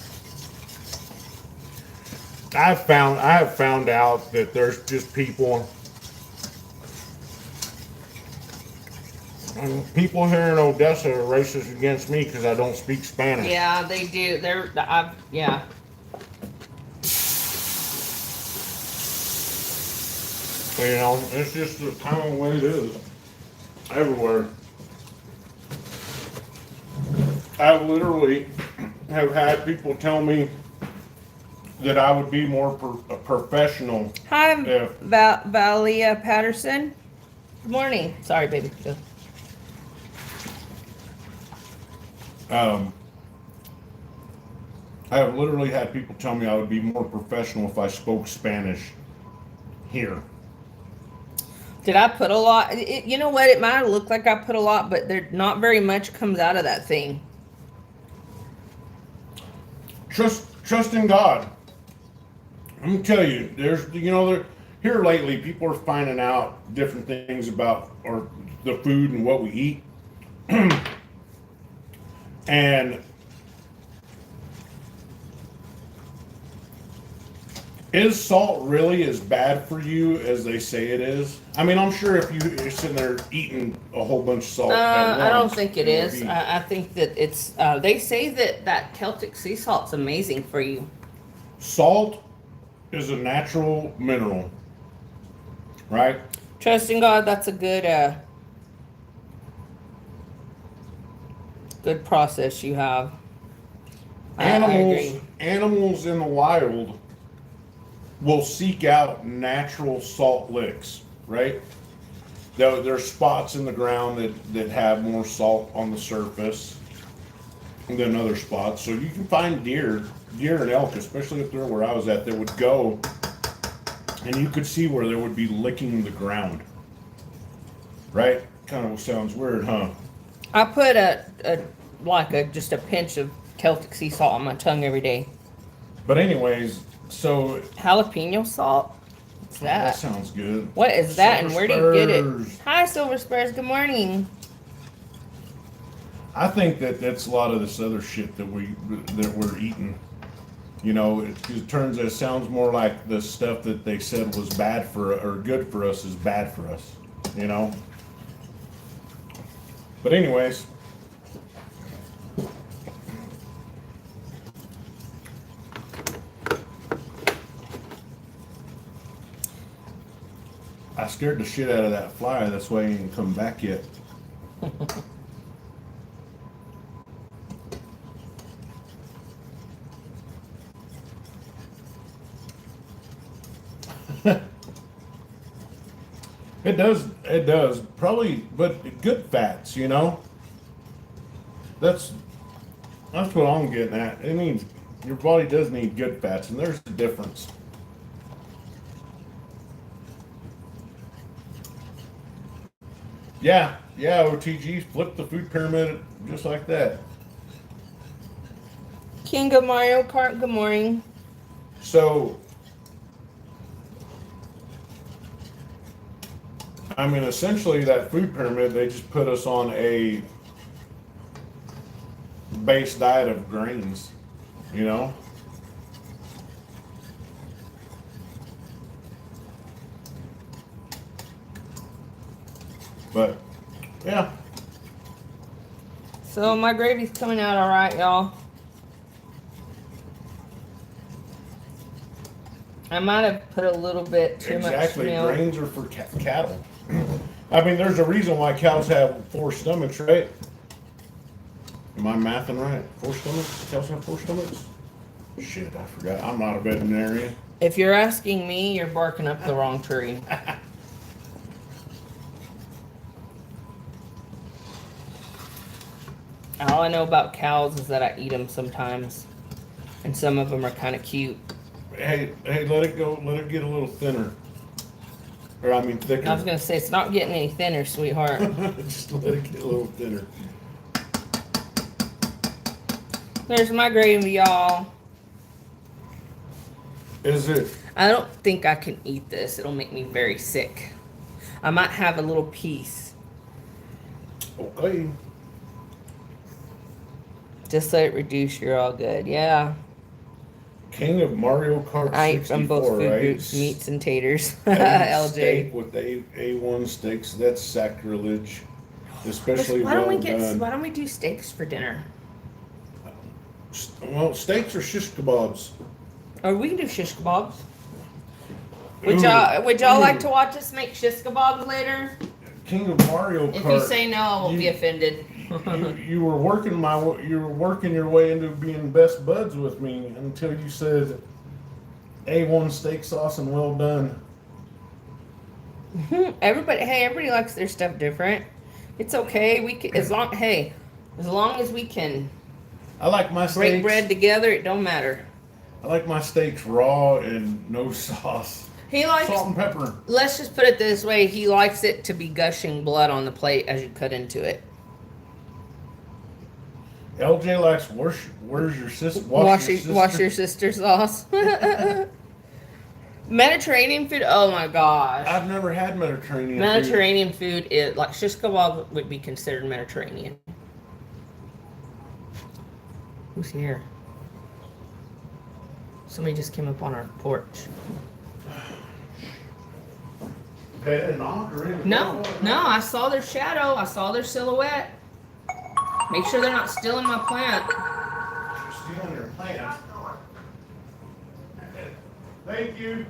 I have found out that there's just people here in Odessa are racist against me because I don't speak Spanish. Yeah, they do. Yeah. It's just the kind of way it is everywhere. I literally have had people tell me that I would be more professional. Hi, Valia Patterson. Good morning. Sorry, baby. I have literally had people tell me I would be more professional if I spoke Spanish here. Did I put a lot? You know what? It might have looked like I put a lot, but there not very much comes out of that thing. Trust in God. I'm gonna tell you, here lately people are finding out different things about the food and what we eat, and is salt really as bad for you as they say it is? I mean, I'm sure if you're sitting there eating a whole bunch of salt at once, I don't think it is. I think that it's. They say that Celtic sea salt's amazing for you. Salt is a natural mineral, right? Trust in God. That's a good process you have. I agree. Animals in the wild will seek out natural salt licks, right? There's spots in the ground that have more salt on the surface than other spots. So you can find deer and elk, especially up there where I was at, that would go and you could see where they would be licking the ground. Right? Kind of sounds weird, huh? I put just a pinch of Celtic sea salt on my tongue every day. But anyways, so jalapeno salt. What's that? That sounds good. What is that, and where do you get it? Spurs. Hi, Silver Spurs. Good morning. I think that's a lot of this other shit that we're eating. You know, it sounds more like the stuff that they said was bad for or good for us is bad for us. You know. But anyways. I scared the shit out of that fly. That's why he ain't come back yet. It does. Probably, but good fats, you know? That's what I'm getting at. It means your body does need good fats, and there's the difference. Yeah, OTG flipped the food pyramid just like that. King of Mario Kart, good morning. So, I mean, essentially that food pyramid, they just put us on a base diet of grains, you know? But, yeah. So my gravy's coming out all right, y'all. I might have put a little bit too much milk. Exactly, grains are for cattle. I mean, there's a reason why cows have 4 stomachs, right? Am I mathing right? 4 stomachs? Cows have 4 stomachs? Shit, I forgot. I'm not a veterinarian. If you're asking me, you're barking up the wrong tree. All I know about cows is that I eat them sometimes, and some of them are kind of cute. Hey, let it go. Let it get a little thinner. Or, I mean, thicker. I was going to say, it's not getting any thinner, sweetheart. Just let it get a little thinner. There's my gravy, y'all. Is it? I don't think I can eat this. It'll make me very sick. I might have a little piece. Okay. Just let it reduce, you're all good. Yeah. King of Mario Kart 64, I eat from both food right? groups, meats and taters. LJ. Steak LJ. with A1 steaks, that's sacrilege. Especially Why well done. don't we do steaks for dinner? Well, steaks or shish kebabs. Or we can do shish kebabs. Would y'all like to watch us make shish kebabs later? King of Mario Kart. If you say no, I won't be offended. you were working your way into being best buds with me until you said A1 steak sauce and well done. Everybody likes their stuff different. It's okay. We can, as long as we can I like my break steaks. bread together, it don't matter. I like my steaks raw and no sauce. He likes, Salt and pepper. let's just put it this way, he likes it to be gushing blood on the plate as you cut into it. LJ likes where's your sister? Wash your sister's sauce. Mediterranean food, oh my gosh. I've never had Mediterranean. Mediterranean food is like shish kebab would be considered Mediterranean. Who's here? Somebody just came up on our porch. No, I saw their shadow. I saw their silhouette. Make sure they're not stealing my plant. Stealing your plant. Thank you.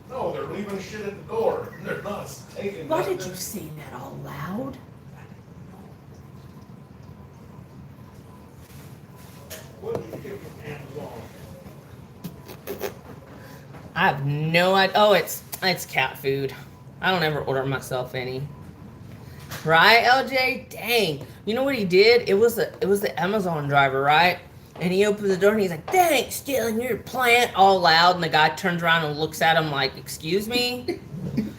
No, they're leaving shit at the door. They're not taking. Why nothing. did you say that all loud? What did you get from Amazon? I have no idea. Oh, it's cat food. I don't ever order myself any. Right, LJ? Dang. You know what he did? It was the Amazon driver, right? And he opened the door and he's like, "Thanks, stealing your plant," all loud. And the guy turns around and looks at him like, "Excuse me?"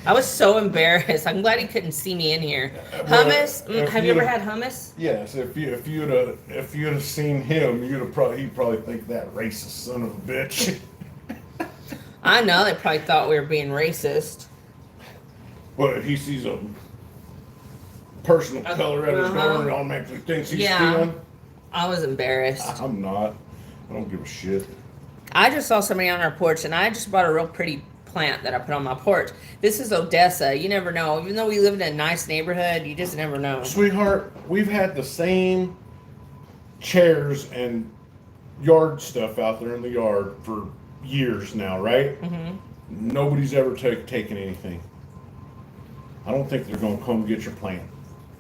I was so embarrassed. I'm glad he couldn't see me in here. Hummus? Have you ever had hummus? Yes. If you'd have seen him, he'd probably think that racist son of a bitch. I know, they probably thought we were being racist. Well, if he sees a person of color at his door and automatically thinks he's stealing. I was embarrassed. I'm not. I don't give a shit. I just saw somebody on our porch, and I just bought a real pretty plant that I put on my porch. This is Odessa. You never know. Even though we live in a nice neighborhood, you just never know. Sweetheart, we've had the same chairs and yard stuff out there in the yard for years now, right? Mm-hmm. Nobody's ever taken anything. I don't think they're going to come get your plant.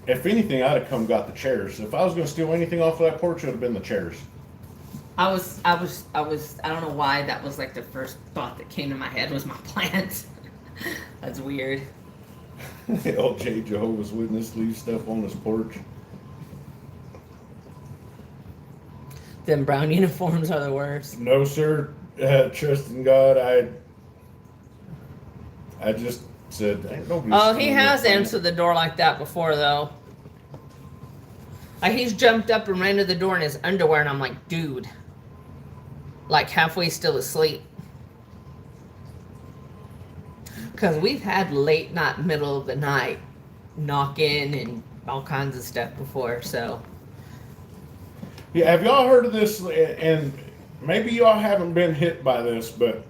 If anything, I'd have come got the chairs. If I was going to steal anything off of that porch, it would have been the chairs. I don't know why that was like the first thought that came to my head was my plant. That's weird. LJ Jehovah's Witness leaves stuff on his porch. Them brown uniforms are the worst. No, sir. Trust in God. I just said, ain't nobody. Oh, he stealing has your plant. answered the door like that before, though. Like, he's jumped up and ran to the door in his underwear, and I'm like, dude. Like, halfway still asleep. Because we've had late night, middle of the night knock-in and all kinds of stuff before, so. Yeah, have y'all heard of this? And maybe y'all haven't been hit by this, but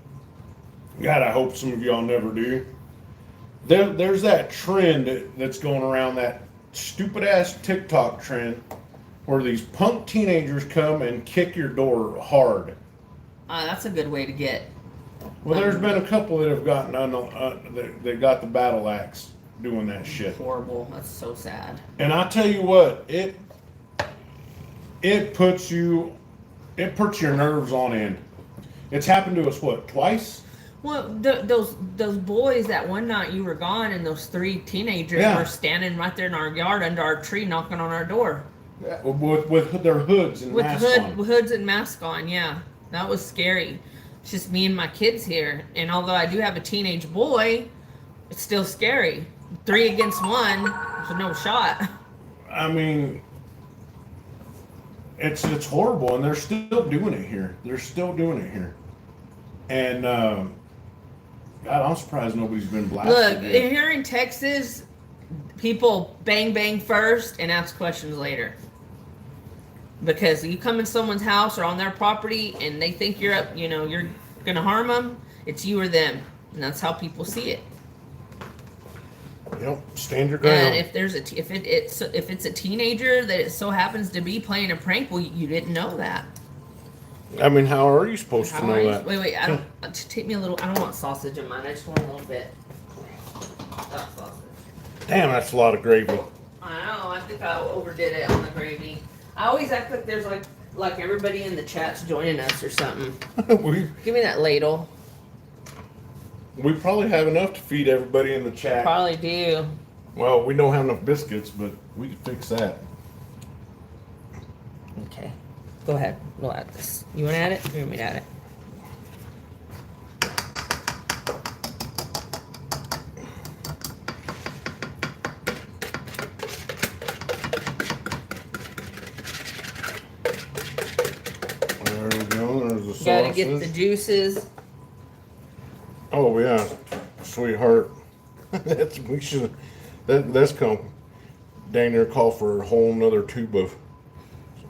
God, I hope some of y'all never do. There's that trend that's going around, that stupid ass TikTok trend, where these punk teenagers come and kick your door hard. That's a good way to get. Well, there's been a couple that have gotten that got the battle axe doing that shit. Horrible. That's so sad. And I tell you what, it puts your nerves on end. It's happened to us twice? Well, those boys that one night you were gone, and those three teenagers were standing right there in our yard under our tree, knocking on our door. Yeah, with their hoods and masks on. With hoods and masks on, yeah. That was scary. It's just me and my kids here, and although I do have a teenage boy, it's still scary. 3 against 1, there's no shot. I mean, it's horrible, and they're still doing it here. And God, I'm surprised nobody's been blasted. Look, here in Texas, people bang bang first and ask questions later. Because you come in someone's house or on their property and they think you're gonna harm them, it's you or them, and that's how people see it. Yep, stand your ground. And if it's a teenager that it so happens to be playing a prank, well, you didn't know that. I mean, how are you supposed to know that? Wait, I don't. Take me a little. I don't want sausage in mine. I just want a little bit. Not sausage. Damn, that's a lot of gravy. I know. I think I overdid it on the gravy. I always act like there's like everybody in the chat's joining us or something. Give me that ladle. We probably have enough to feed everybody in the chat. Probably do. Well, we don't have enough biscuits, but we can fix that. Okay. Go ahead. We'll add this. You want to add it? Or you want me to add it? There we go. There's the sauces. Gotta get the juices. Oh yeah, sweetheart. That's come dang near call for a whole nother tube of.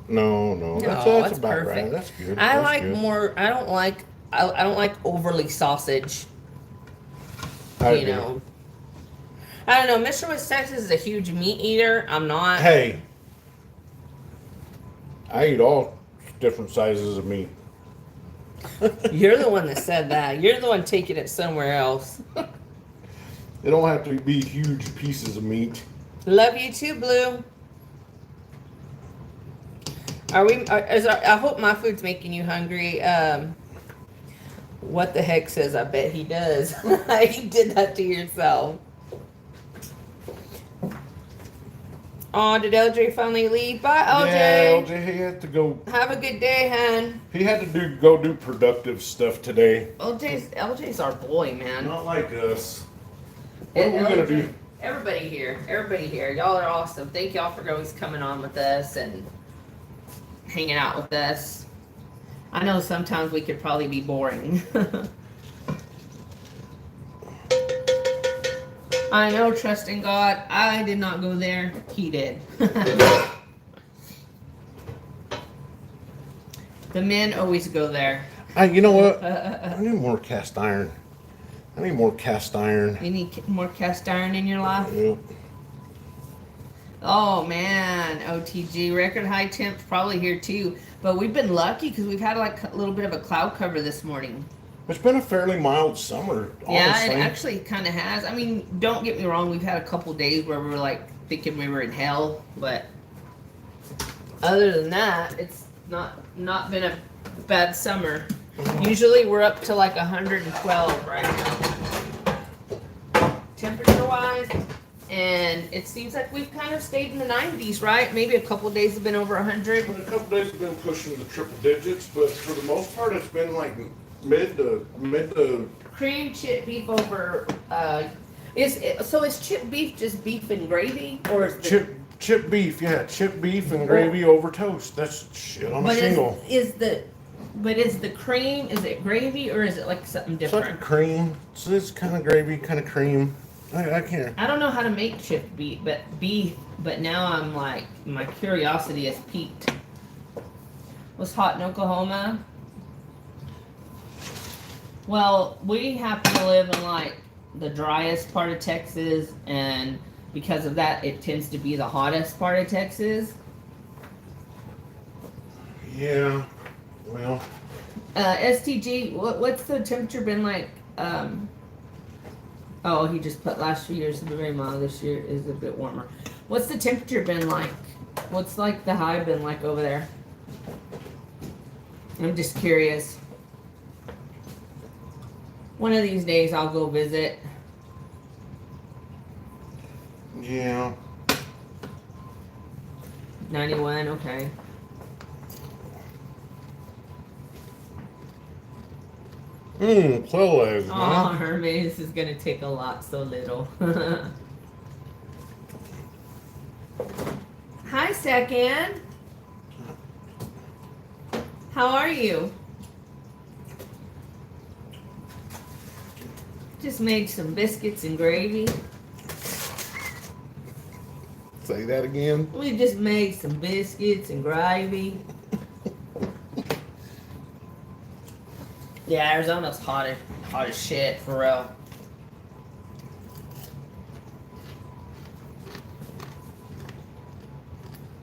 No, that's that's about perfect. right. That's good. I That's like good. more. I don't like overly sausage. I You do. know. I don't know. Mr. West Texas is a huge meat eater. I'm not. Hey, I eat all different sizes of meat. You're the one that said that. You're the one taking it somewhere else. They don't have to be huge pieces of meat. Love you too, Blue. I hope my food's making you hungry. What the heck says I bet he does. You did that to yourself. Oh, did LJ finally leave? Bye, LJ. Yeah, LJ, he had to go. Have a good day, hun. He had to go do productive stuff today. LJ's our boy, man. Not like us. What are we gonna do? Everybody here. Y'all are awesome. Thank y'all for always coming on with us and hanging out with us. I know sometimes we could probably be boring. I know, trust in God. I did not go there. He did. The men always go there. You know what? I need more cast iron. I need more cast iron. You need more cast iron in your life? Yep. Oh man, OTG record high temps probably here too. But we've been lucky because we've had like a little bit of a cloud cover this morning. It's been a fairly mild summer, Yeah, honestly. it actually kind of has. I mean, don't get me wrong. We've had a couple days where we were like thinking we were in hell, but other than that, it's not been a bad summer. Usually we're up to like 112 right now, temperature-wise, and it seems like we've kind of stayed in the 90s, right? Maybe a couple days have been over 100. A couple days have been pushing the triple digits, but for the most part, it's been like mid to. Cream chip beef over. Is chip beef just beef and gravy, or is the, Chip beef, yeah, chip beef and gravy over toast. That's shit on a shingle. Is the cream, is it gravy or is it like something It's like different? a cream. So it's kind of gravy, kind of cream. I can't. I don't know how to make chip beef, but now I'm like, my curiosity has piqued. What's hot in Oklahoma? Well, we happen to live in like the driest part of Texas, and because of that, it tends to be the hottest part of Texas. Yeah. Well. STG, what's the temperature been like? Oh, he just put last few years have been very mild. This year is a bit warmer. What's the temperature been like? What's like the high been like over there? I'm just curious. One of these days I'll go visit. Yeah. 91, okay. Close legs, Oh, man. Hermes is gonna take a lot, so little. Hi, second. How are you? Just made some biscuits and gravy. Say that again. We just made some biscuits and gravy. Yeah, Arizona's hot as shit, for real.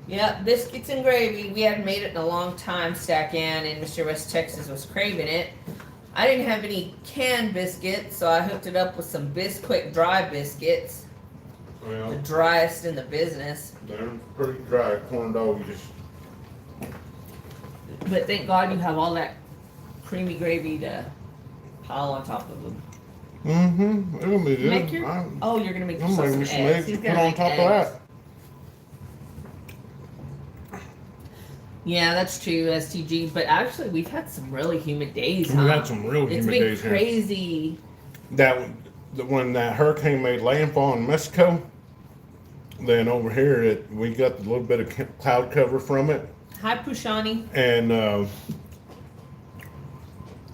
Yeah, biscuits and gravy. We hadn't made it in a long time, Stack Ann, and Mr. West Texas was craving it. I didn't have any canned biscuits, so I hooked it up with some Bisquick dry biscuits. The Well, driest in the business. they're pretty dry. Corn dog, you just. But thank God you have all that creamy gravy to pile on top of them. Mm-hmm. It'll be good. Make your. Oh, you're gonna make I'm yourself making some some eggs. eggs He's to gonna put on make top of eggs. that. Yeah, that's true, STG. But actually, we've had some really humid days. We've had some real It's humid been days here. crazy. When that hurricane made landfall in Mexico, then over here we got a little bit of cloud cover from it, Hi, Pushani. and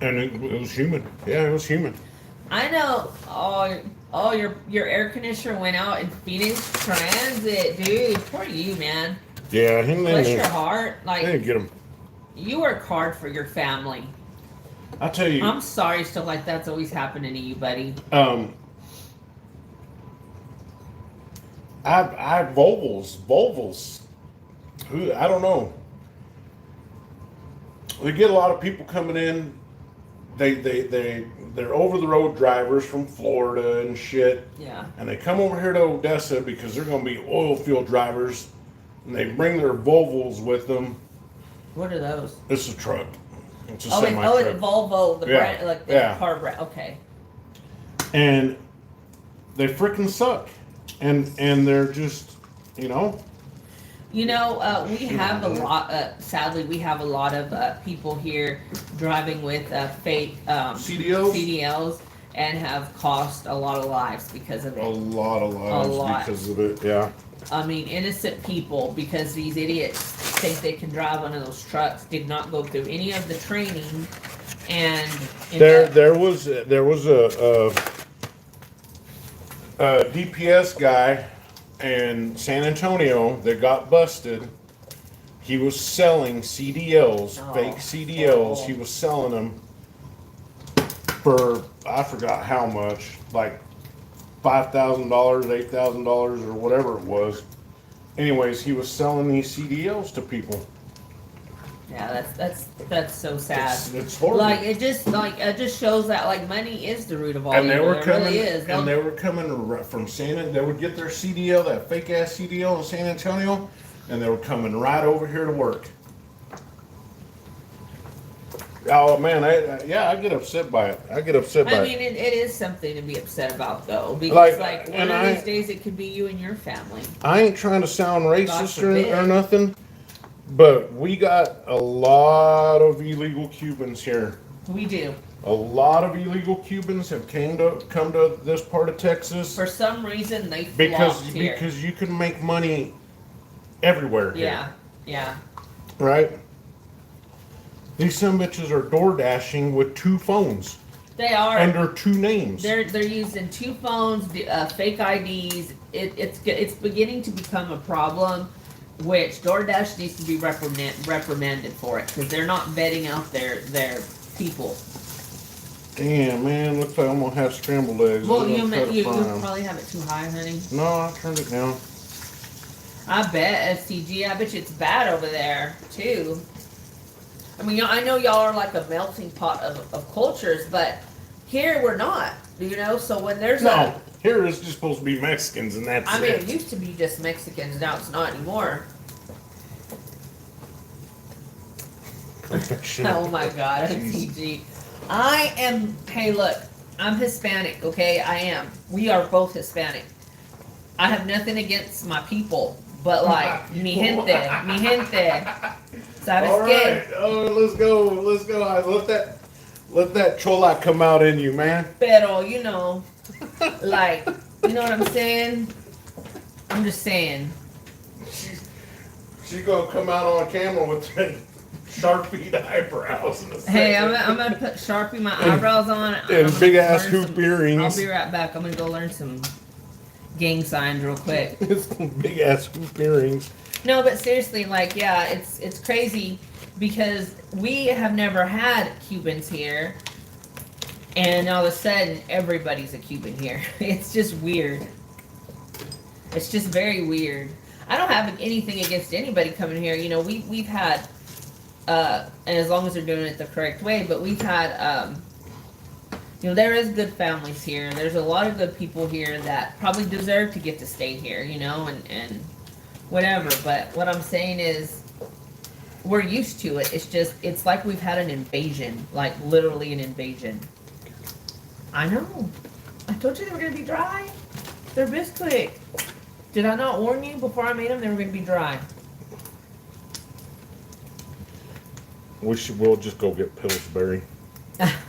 it was humid. Yeah, it was humid. I know. Oh, your air conditioner went out in Phoenix Transit, dude. Poor you, man. Yeah, Bless your heart. They Like, didn't get them. you work hard for your family. I tell you, I'm sorry stuff like that's always happening to you, buddy. I Volvos. Who I don't know. We get a lot of people coming in. They're over the road drivers from Florida and shit. Yeah. And they come over here to Odessa because they're going to be oil field drivers, and they bring their Volvos with them. What are those? It's a truck. It's a Oh, semi truck. it's Volvo, the Yeah, brand, like the yeah. car brand. Okay. And they freaking suck. And they're just, You know, we have a lot. Sadly, we have a lot of people here driving with fake CDLs and have cost a lot of lives because of it. a lot of lives A lot. because of it. Yeah. I mean, innocent people, because these idiots think they can drive one of those trucks, did not go through any of the training, and There was a DPS guy in San Antonio that got busted. He was selling CDLs, Oh. fake CDLs. He was selling them for I forgot how much, like $5,000, $8,000, or whatever it was. Anyways, he was selling these CDLs to people. yeah, that's so sad. It's horrible. Like it just shows that like money is the root of all And they evil. were It coming, really is. and they were coming from They would get their CDL, that fake ass CDL in San Antonio, and they were coming right over here to work. Oh man, I get upset by it. I get upset by I it. mean, it is something to be upset about, though, because Like, one and of I- these days it could be you and your family. I ain't trying to sound racist or forbid. nothing, but we got a lot of illegal Cubans here. We do. A lot of illegal Cubans have come to this part of Texas For some reason, they because flocked here. because you can make money everywhere here. Yeah, yeah. Right? These some bitches are door dashing with 2 phones They are. under 2 names. They're using 2 phones, fake IDs. It's beginning to become a problem, which DoorDash needs to be reprimanded for it, because they're not vetting out their people. Damn, man, looks like I'm gonna have scrambled eggs. Well, I'm you gonna try to fry 'em. probably have it too high, honey. No, I turned it down. I bet STG. I bet you it's bad over there too. I mean, I know y'all are like a melting pot of cultures, but here we're not. So when there's No, here it's just supposed to be Mexicans, and that's I mean, it. it used to be just Mexicans. Now it's not anymore. Oh my God, STG. I am. Hey, look, I'm Hispanic. Okay, I am. We are both Hispanic. I have nothing against my people, but like mi gente. ¿Sabes All qué? right, let's go. Let that chola come out in you, man. Pero, like, you know what I'm saying? I'm just saying. She's gonna come out on camera with Sharpie eyebrows. In a Hey, second. I'm gonna put Sharpie my eyebrows on. I'm And gonna big ass learn hoop some- earrings. I'll be right back. I'm gonna go learn some gang signs real quick. Some big ass hoop earrings. No, but seriously, like, yeah, it's crazy because we have never had Cubans here, and all of a sudden everybody's a Cuban here. It's just weird. It's just very weird. I don't have anything against anybody coming here. We've had, and as long as they're doing it the correct way, but we've had, there is good families here. There's a lot of good people here that probably deserve to get to stay here, and whatever. But what I'm saying is, we're used to it. It's like we've had an invasion, like literally an invasion. I know. I told you they were gonna be dry. They're Bisquick. Did I not warn you before I made them? They were gonna be dry. We'll just go get Pillsbury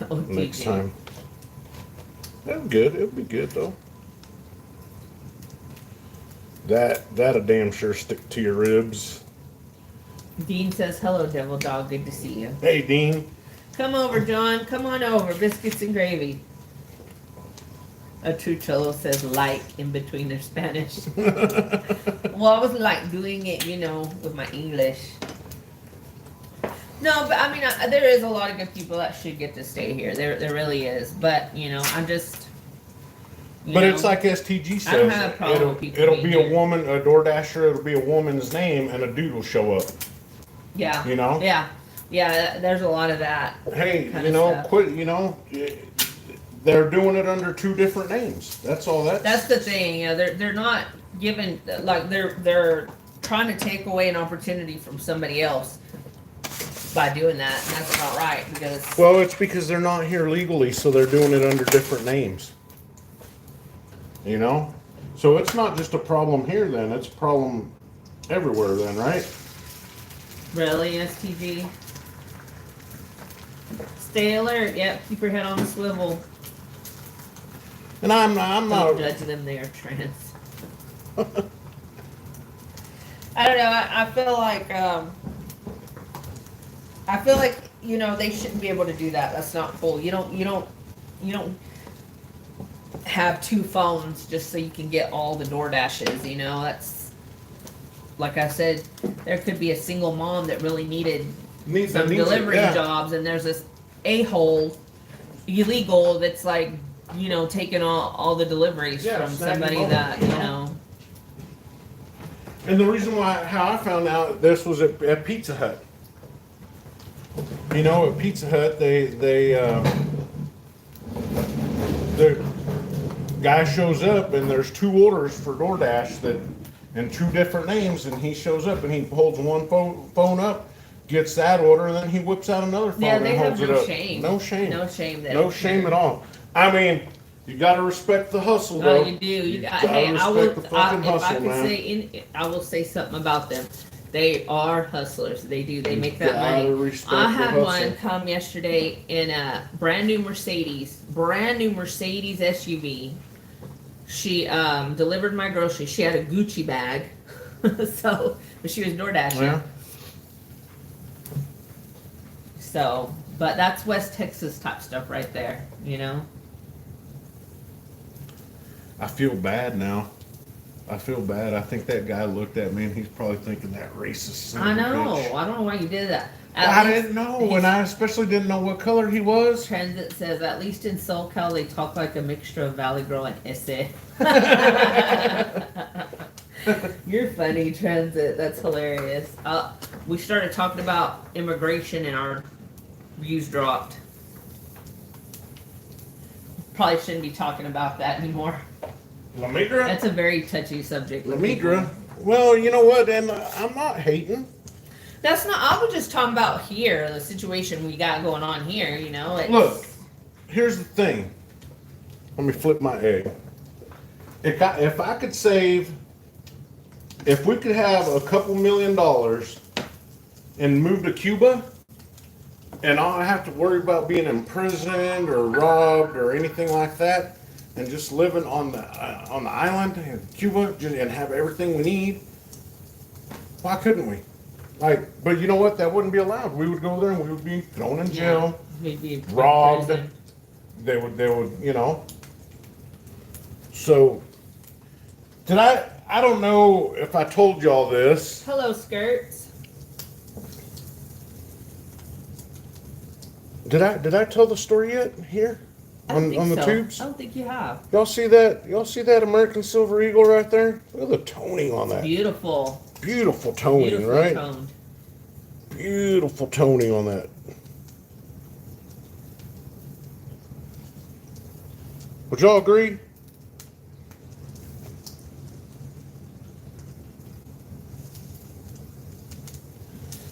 Oh, next TJ. time. That'll be good. It'll be good though. That'll damn sure stick to your ribs. Dean says, hello, Devil Dog. Good to see you. Hey, Dean. Come over, John. Come on over. Biscuits and gravy. A true cholo says like in between their Spanish. Well, I was like doing it, with my English. No, but I mean, there is a lot of good people that should get to stay here. There really is. But, I'm just. But it's like STG says. I don't have a problem with people it'll being be a here. woman, a DoorDasher. It'll be a woman's name, and a dude will show up. Yeah. You know? Yeah. Yeah, there's a lot of that. Hey, kind of stuff. quit. They're doing it under two different names. That's all. That's the thing. They're not given, like, they're trying to take away an opportunity from somebody else by doing that, and that's not right, because Well, it's because they're not here legally, so they're doing it under different names. So it's not just a problem here. Then it's a problem everywhere. Then, right? really, STG. Stay alert. Yep, keep your head on a swivel. And I'm Don't not. judge them, they are trans. I don't know, I feel like, they shouldn't be able to do that. That's not cool. You don't have two phones just so you can get all the DoorDashes, that's, like I said, there could be a single mom that really needed some delivery jobs, and there's this a-hole illegal that's like, taking all the deliveries Yeah, from snagging somebody them, that, And the reason how I found out this was at Pizza Hut. At Pizza Hut, the guy shows up and there's two orders for DoorDash and two different names, and he shows up and he holds one phone up, gets that order, and then he whips out another phone Yeah, and they have holds it no up. shame. No shame. No shame. They No don't shame care. at all. I mean, you gotta respect the hustle, No, though. you do. You got, gotta hey, I will. respect the fucking If I hustle, could man. say, I will say something about them. They are hustlers. They do. They make that gotta money. respect I the had hustle. one come yesterday in a brand new Mercedes SUV. She delivered my groceries. She had a Gucci bag, but she was DoorDashing. Yeah. So, but that's West Texas type stuff right there. I feel bad now. I feel bad. I think that guy looked at me and he's probably thinking that racist son I of a know. bitch. I don't know why you did that. I didn't know, and I especially didn't know what color he was. Transit says, at least in SoCal, they talk like a mixture of Valley Girl and Esse. You're funny, Transit. That's hilarious. We started talking about immigration and our views dropped. Probably shouldn't be talking about that anymore. La Migra? That's a very touchy subject. La with people. Migra? Well, you know what, and I'm not hating. That's not, I was just talking about here, the situation we got going on here, It's, Look, here's the thing. Let me flip my egg. If I could save, if we could have a couple $1 million and move to Cuba, and I don't have to worry about being imprisoned or robbed or anything like that, and just living on the island in Cuba and have everything we need, why couldn't we? But you know what? That wouldn't be allowed. We would go there and we would be thrown in jail, maybe robbed. prison. They would, So, I don't know if I told y'all this. Hello, skirts. Did I tell the story yet here I don't think on the so. tubes? I don't think you have. Y'all see that? Y'all see that American Silver Eagle right there? Look at the toning on that. Beautiful. Beautiful toning, Beautifully right? toned. Beautiful toning on that. Would y'all agree?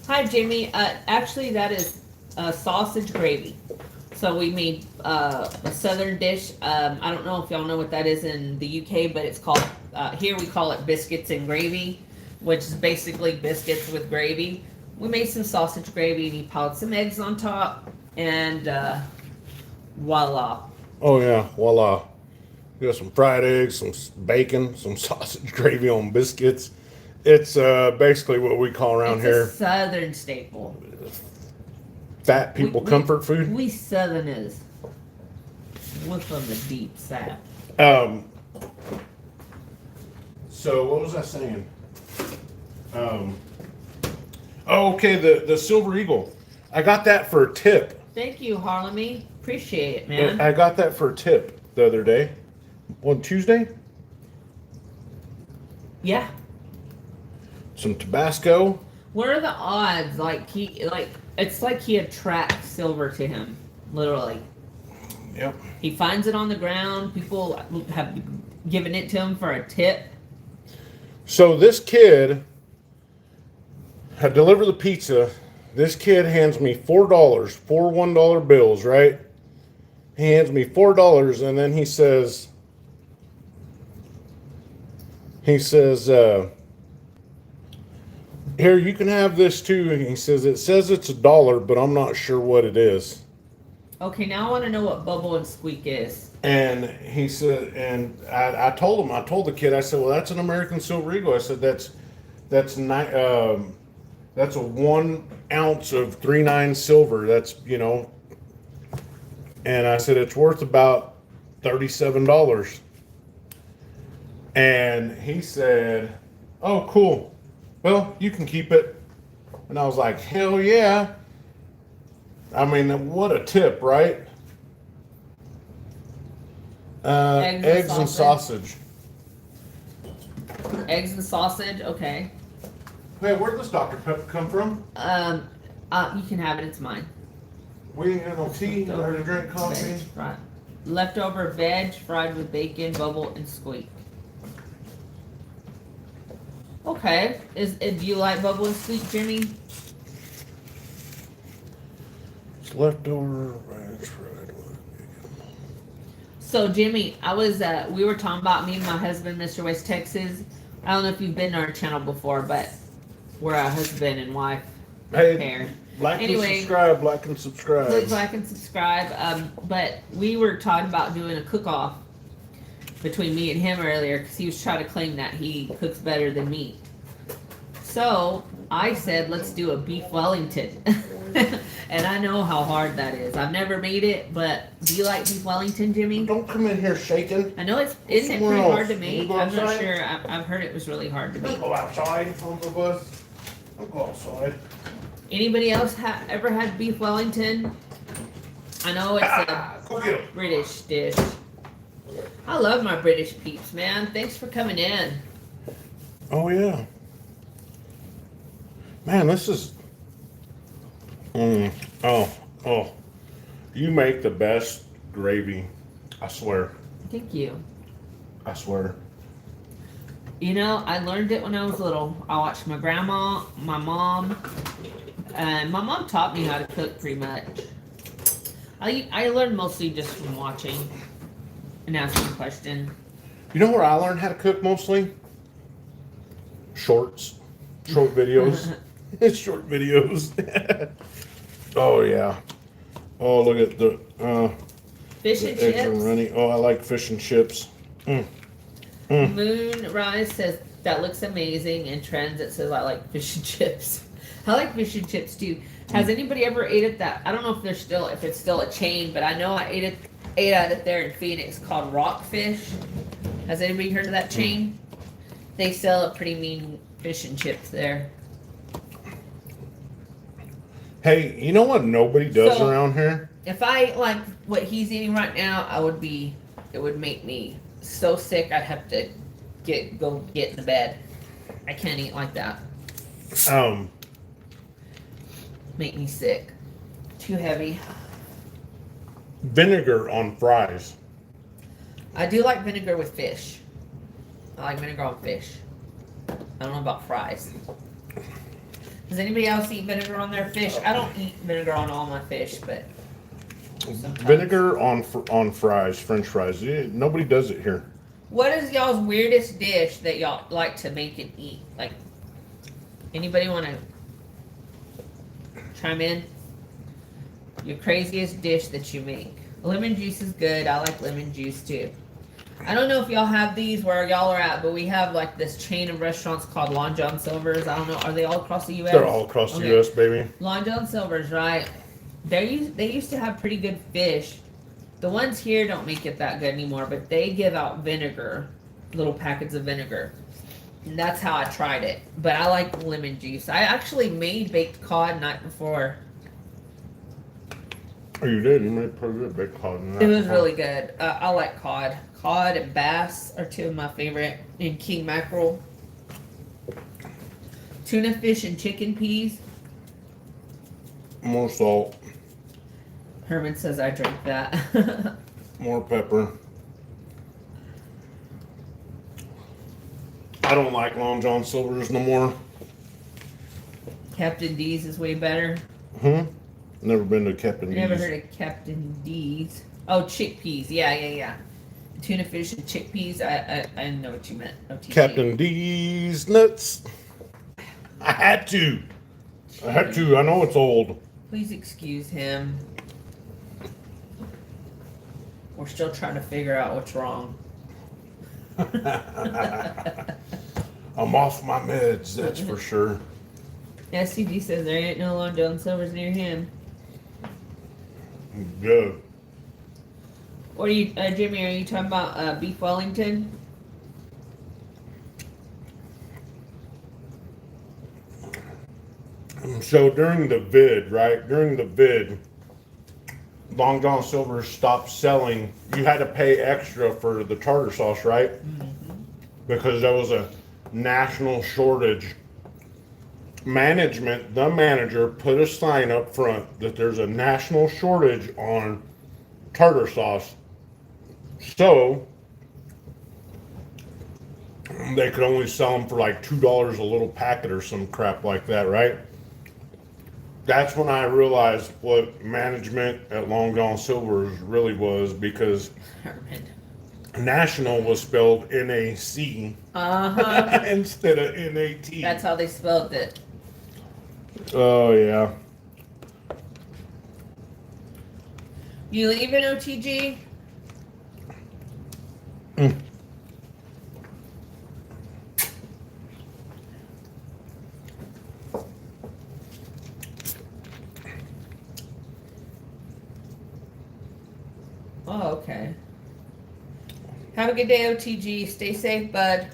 Hi, Jamie. Actually, that is sausage gravy. So we made a southern dish. I don't know if y'all know what that is in the UK, but it's called, here we call it biscuits and gravy, which is basically biscuits with gravy. We made some sausage gravy and he piled some eggs on top, and voila. Oh yeah, voila. You got some fried eggs, some bacon, some sausage gravy on biscuits. It's basically what we call around It's here a southern staple. fat people comfort food. We southerners. We're from the deep south. So what was I saying? Okay, the Silver Eagle. I got that for a tip. Thank you, Harlemy. Appreciate it, man. I got that for a tip the other day. On Tuesday? Yeah. Some Tabasco. What are the odds? It's like he attracts silver to him, literally. Yep. He finds it on the ground. People have given it to him for a tip. So this kid had delivered the pizza. This kid hands me $4, four $1 bills, right? He hands me $4, and then he says, here, you can have this too. And he says, it says it's $1, but I'm not sure what it is. Okay, now I want to know what Bubble and Squeak is. And he said, and I told him, I told the kid, I said, well, that's an American Silver Eagle. I said, that's a 1 ounce of 3/9 silver. That's, and I said, it's worth about $37. And he said, oh, cool. Well, you can keep it. And I was like, hell yeah. I mean, what a tip, right? Eggs and sausage. Eggs and sausage, okay. Hey, where did this Dr. Pepper come from? You can have it, it's mine. We ain't got no tea or to drink coffee. Veg, fried. Leftover veg fried with bacon, Bubble, and Squeak. Okay. Do you like Bubble and Squeak, Jimmy? It's leftover ranch fried with bacon. So Jimmy, we were talking about me and my husband, Mr. West Texas. I don't know if you've been to our channel before, but we're a husband and wife pair. Like Anyway, and subscribe, like and subscribe. Click like and subscribe. But we were talking about doing a cook-off between me and him earlier because he was trying to claim that he cooks better than me. So I said, let's do a beef Wellington. And I know how hard that is. I've never made it, but do you like beef Wellington, Jimmy? Don't come in here shaking. I know isn't it pretty Somewhere hard else. to You make? go I'm not outside? sure. I've heard it was really hard to Don't make. go outside on the bus. Don't go outside. Anybody else ever had beef Wellington? I know it's a Go get 'em. British dish. I love my British peeps, man. Thanks for coming in. Oh yeah. Man, this is. Oh. You make the best gravy. I swear. Thank you. I swear. You know, I learned it when I was little. I watched my grandma, my mom, and my mom taught me how to cook pretty much. I learned mostly just from watching and asking questions. You know where I learned how to cook mostly? Short videos. Short videos. Oh yeah. Oh, look at the Fish and eggs are chips. runny. Oh, I like fish and chips. Moonrise says that looks amazing, and Trends it says I like fish and chips. I like fish and chips too. Has anybody ever ate at that? I don't know if it's still a chain, but I know I ate at it there in Phoenix called Rockfish. Has anybody heard of that chain? They sell a pretty mean fish and chips there. Hey, you know what nobody does So- around here? If I like what he's eating right now, it would make me so sick I'd have to go get in the bed. I can't eat like that. Make me sick. Too heavy. Vinegar on fries. I do like vinegar with fish. I like vinegar on fish. I don't know about fries. Does anybody else eat vinegar on their fish? I don't eat vinegar on all my fish, but sometimes. Vinegar on fries, French fries. Yeah, nobody does it here. What is y'all's weirdest dish that y'all like to make and eat? Like, anybody want to chime in? Your craziest dish that you make. Lemon juice is good. I like lemon juice too. I don't know if y'all have these where y'all are at, but we have like this chain of restaurants called Long John Silver's. I don't know. Are they all across the U.S.? They're all across the U.S., baby. Long John Silver's, right? They used to have pretty good fish. The ones here don't make it that good anymore, but they give out vinegar, little packets of vinegar. And that's how I tried it. But I like lemon juice. I actually made baked cod night before. Oh, you did? You made pretty good baked cod. It was really good. I like cod. Cod and bass are two of my favorite. And king mackerel. Tuna fish and chicken peas. More salt. Herman says I drink that. More pepper. I don't like Long John Silver's no more. Captain D's is way better. Never been to Captain D's. Never heard of Captain D's. Oh, chickpeas. Yeah. Tuna fish and chickpeas. I know what you meant. OTG. Captain D's nuts. I had to. I know it's old. Please excuse him. We're still trying to figure out what's wrong. I'm off my meds, that's for sure. SCG says there ain't no Long John Silver's near him. Good. What are you, Jimmy? Are you talking about beef Wellington? So during the vid, right? During the vid, Long John Silver stopped selling. You had to pay extra for the tartar sauce, right? Because there was a national shortage. Management, the manager, put a sign up front that there's a national shortage on tartar sauce. So they could only sell them for like $2 a little packet or some crap like that, right? That's when I realized what management at Long John Silver's really was, because national was spelled N-A-C instead of N-A-T. That's how they spelled it. Oh, yeah. You leaving, OTG? Oh, okay. Have a good day, OTG. Stay safe, bud.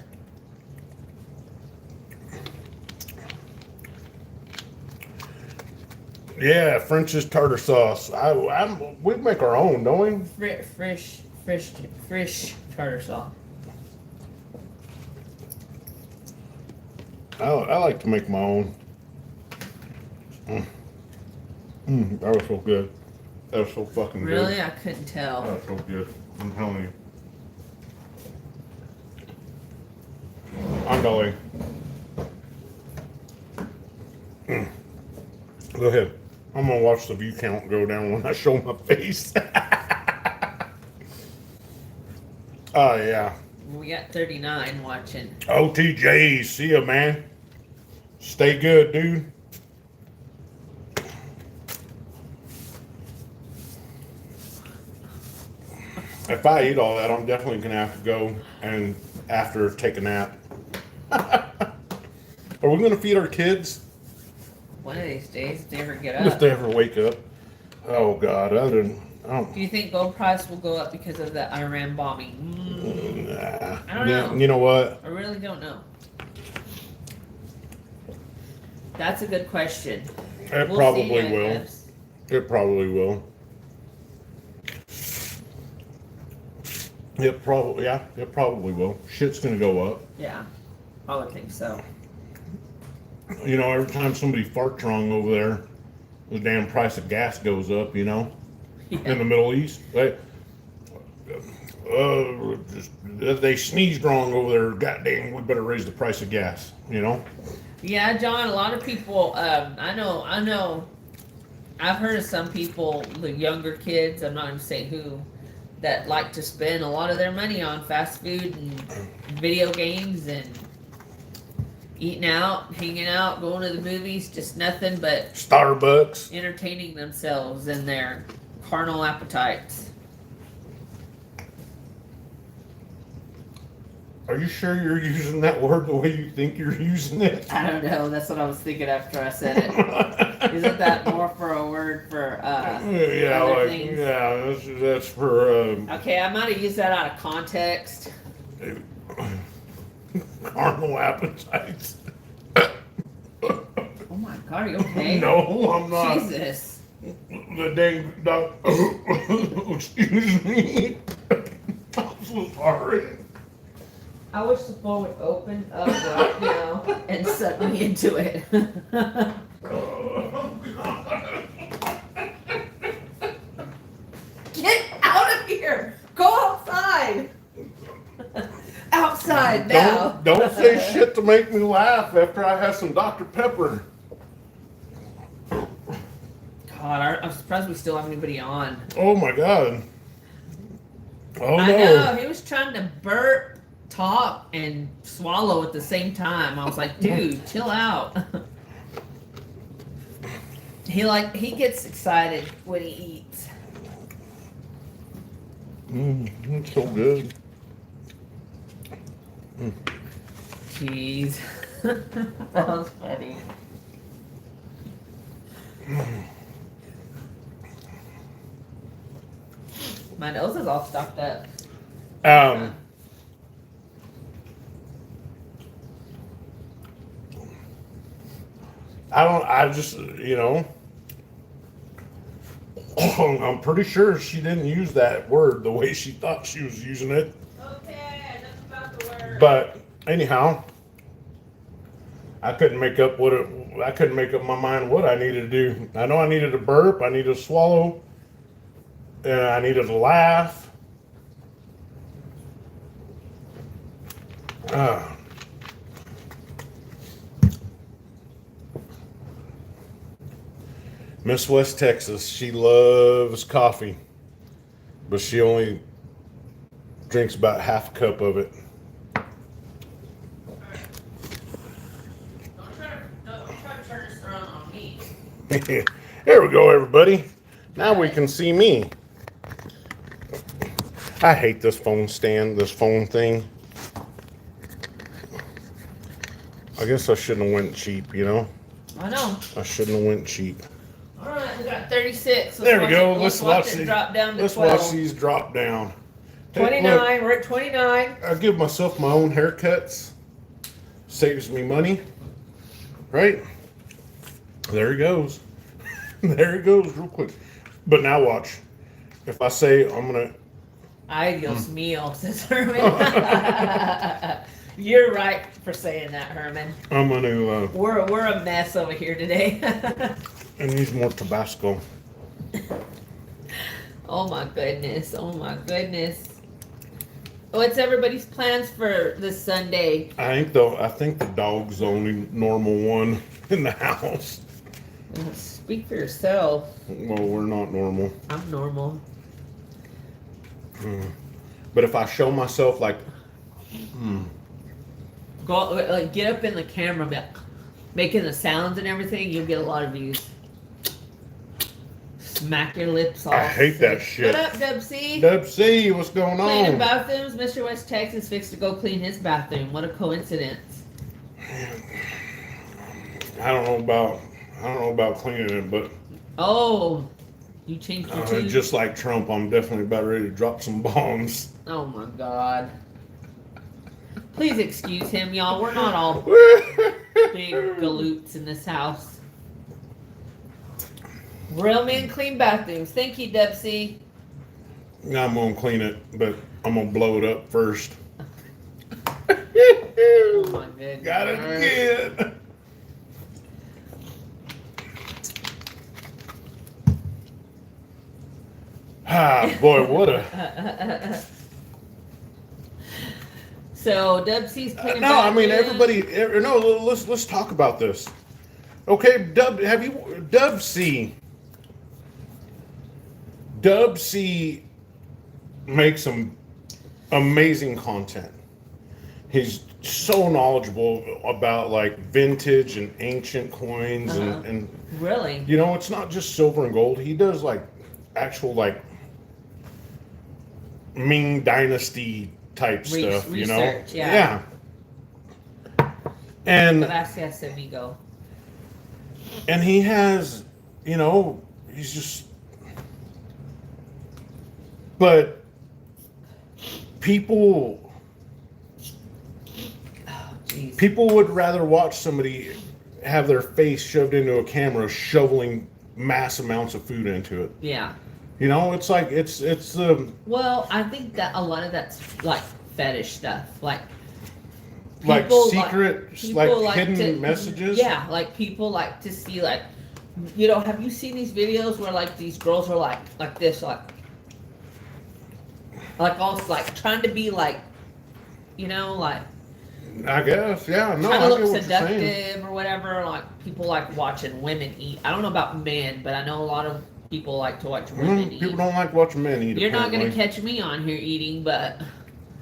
Yeah, French's tartar sauce. We make our own, don't we? Fresh tartar sauce. I like to make my own. That was so good. That was so fucking good. Really? I couldn't tell. That was so good. I'm telling you. Andale. Go ahead. I'm gonna watch the view count go down when I show my face. Oh yeah. We got 39 watching. OTJ, see ya, man. Stay good, dude. If I eat all that, I'm definitely gonna have to go and after take a nap. Are we gonna feed our kids? One of these days, if they ever get If up. they ever wake up. Oh God, I Do don't. you think gold price will go up because of the Iran bombing? Nah. I don't know. You know what? I really don't know. That's a good question. It We'll probably see, I will. guess. It probably will. It probably will. Shit's gonna go up. Yeah, I would think so. You know, every time somebody farts wrong over there, the damn price of gas goes up, you know? In the Middle East. They sneezed wrong over there, goddamn, we better raise the price of gas, you know? Yeah, John, a lot of people, I know I've heard of some people, the younger kids, I'm not going to say who, that like to spend a lot of their money on fast food and video games and eating out, hanging out, going to the movies, just nothing but Starbucks. entertaining themselves and their carnal appetites. Are you sure you're using that word the way you think you're using it? I don't know. That's what I was thinking after I said it. Isn't that more for a word for Yeah, other like things? yeah, that's for Okay, I might have used that out of context. carnal appetites. Oh my god, are you okay? No, I'm not. Jesus. The dang dog. Excuse me. I'm so sorry. I wish the phone would open up right now and suck me into it. Oh, God. Get out of here! Go outside! Outside now! Don't say shit to make me laugh after I have some Dr. Pepper. God, I'm surprised we still have anybody on. Oh my God. Oh I no. know, he was trying to burp, talk, and swallow at the same time. I was like, dude, chill out. He gets excited when he eats. It's so good. Jeez. That was funny. My nose is all stopped up. I just, I'm pretty sure she didn't use that word the way she thought she was using it. Okay, enough about the word. But anyhow, I couldn't make up my mind what I needed to do. I know I needed to burp, I needed to swallow, I needed to laugh. Miss West Texas, she loves coffee, but she only drinks about half a cup of it. Don't try to turn this around on me. There we go, everybody. Now we can see me. I hate this phone stand, this phone thing. I guess I shouldn't have went cheap, I know. I shouldn't have went cheap. All right, we got 36. There we go. Let's watch it these. drop down to Let's 12. watch these drop down. 29. We're at 29. I give myself my own haircuts. Saves me money. Right? There he goes. There he goes real quick. But now watch. If I say I'm going to... Ay, Dios mío, says Herman. You're right for saying that, Herman. I'm going to... We're a mess over here today. and use more Tabasco. Oh my goodness. Oh my goodness. What's everybody's plans for this Sunday? I think the dog's the only normal one in the house. Speak for yourself. Well, we're not normal. I'm normal. But if I show myself like, Go like get up in the camera, making the sounds and everything, you'll get a lot of views. Smack your lips off. I hate that shit. What up, Dub C? Dub C, what's going Cleaning on? bathrooms. Mr. West Texas fixed to go clean his bathroom. What a coincidence. I don't know about cleaning it, but Oh, you changed your tune? just like Trump, I'm definitely about ready to drop some bombs. Oh my God. Please excuse him, y'all. We're not all big galoots in this house. Real men clean bathrooms. Thank you, Deb C. I'm gonna clean it, but I'm gonna blow it up first. Oh my goodness. Got it again. Ah, boy, what a... So, Dub C's cleaning No, I mean, bathrooms. no, let's talk about this. Okay, Dub C, Dub C makes some amazing content. He's so knowledgeable about like vintage and ancient coins and Really? you know, it's not just silver and gold. He does like actual like Ming Dynasty type stuff, you know? Research, yeah. And Gracias, amigo. and he has, you know, he's just, but people Jeez. people would rather watch somebody have their face shoved into a camera shoveling mass amounts of food into it. Yeah. You know, it's like it's Well, I think that a lot of that's like fetish stuff, like secret, people like hidden to, messages. Yeah, like people like to see, like, you know, have you seen these videos where like these girls are like this, like all like trying to be like, you know, like I guess, yeah. No, trying I to get look what you're saying. seductive or whatever. Like people like watching women eat. I don't know about men, but I know a lot of people like to watch women eat. People don't like watching men eat. You're not apparently. gonna catch me on here eating, but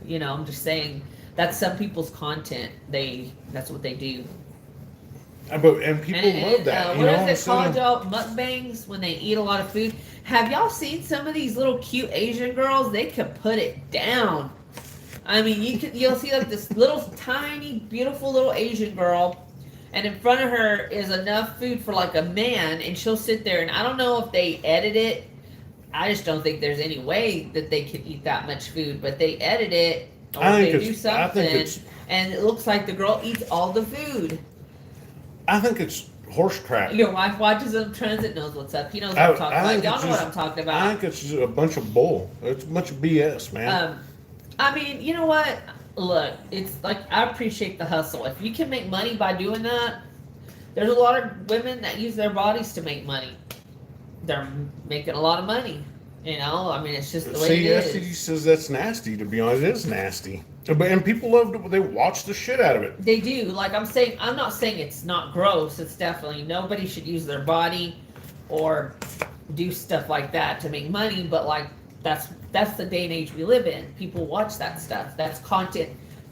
you know, I'm just saying that's some people's content. That's what they do. And people love that. What you know, is it called, of- y'all? Mukbangs, when they eat a lot of food. Have y'all seen some of these little cute Asian girls? They can put it down. I mean, you'll see like this little tiny, beautiful little Asian girl, and in front of her is enough food for like a man, and she'll sit there, and I don't know if they edit it. I just don't think there's any way that they could eat that much food, but they edit it or I think they do it's- I think something, it's- and it looks like the girl eats all the food. I think it's horse crap. Your wife watches them transit, knows what's up. He knows what I'm talking about. think Y'all it's know what just- I'm talking I about. think it's just a bunch of bull. It's a bunch of BS, man. I mean, you know what? Look, it's like I appreciate the hustle. If you can make money by doing that, there's a lot of women that use their bodies to make money. They're making a lot of money. You know, I mean, it's just the way it See, is. he says that's nasty. To be honest, it is nasty. And people love to, they watch the shit out of it. They do. Like I'm saying, I'm not saying it's not gross. It's definitely, nobody should use their body or do stuff like that to make money. But like that's the day and age we live in. People watch that stuff. That's content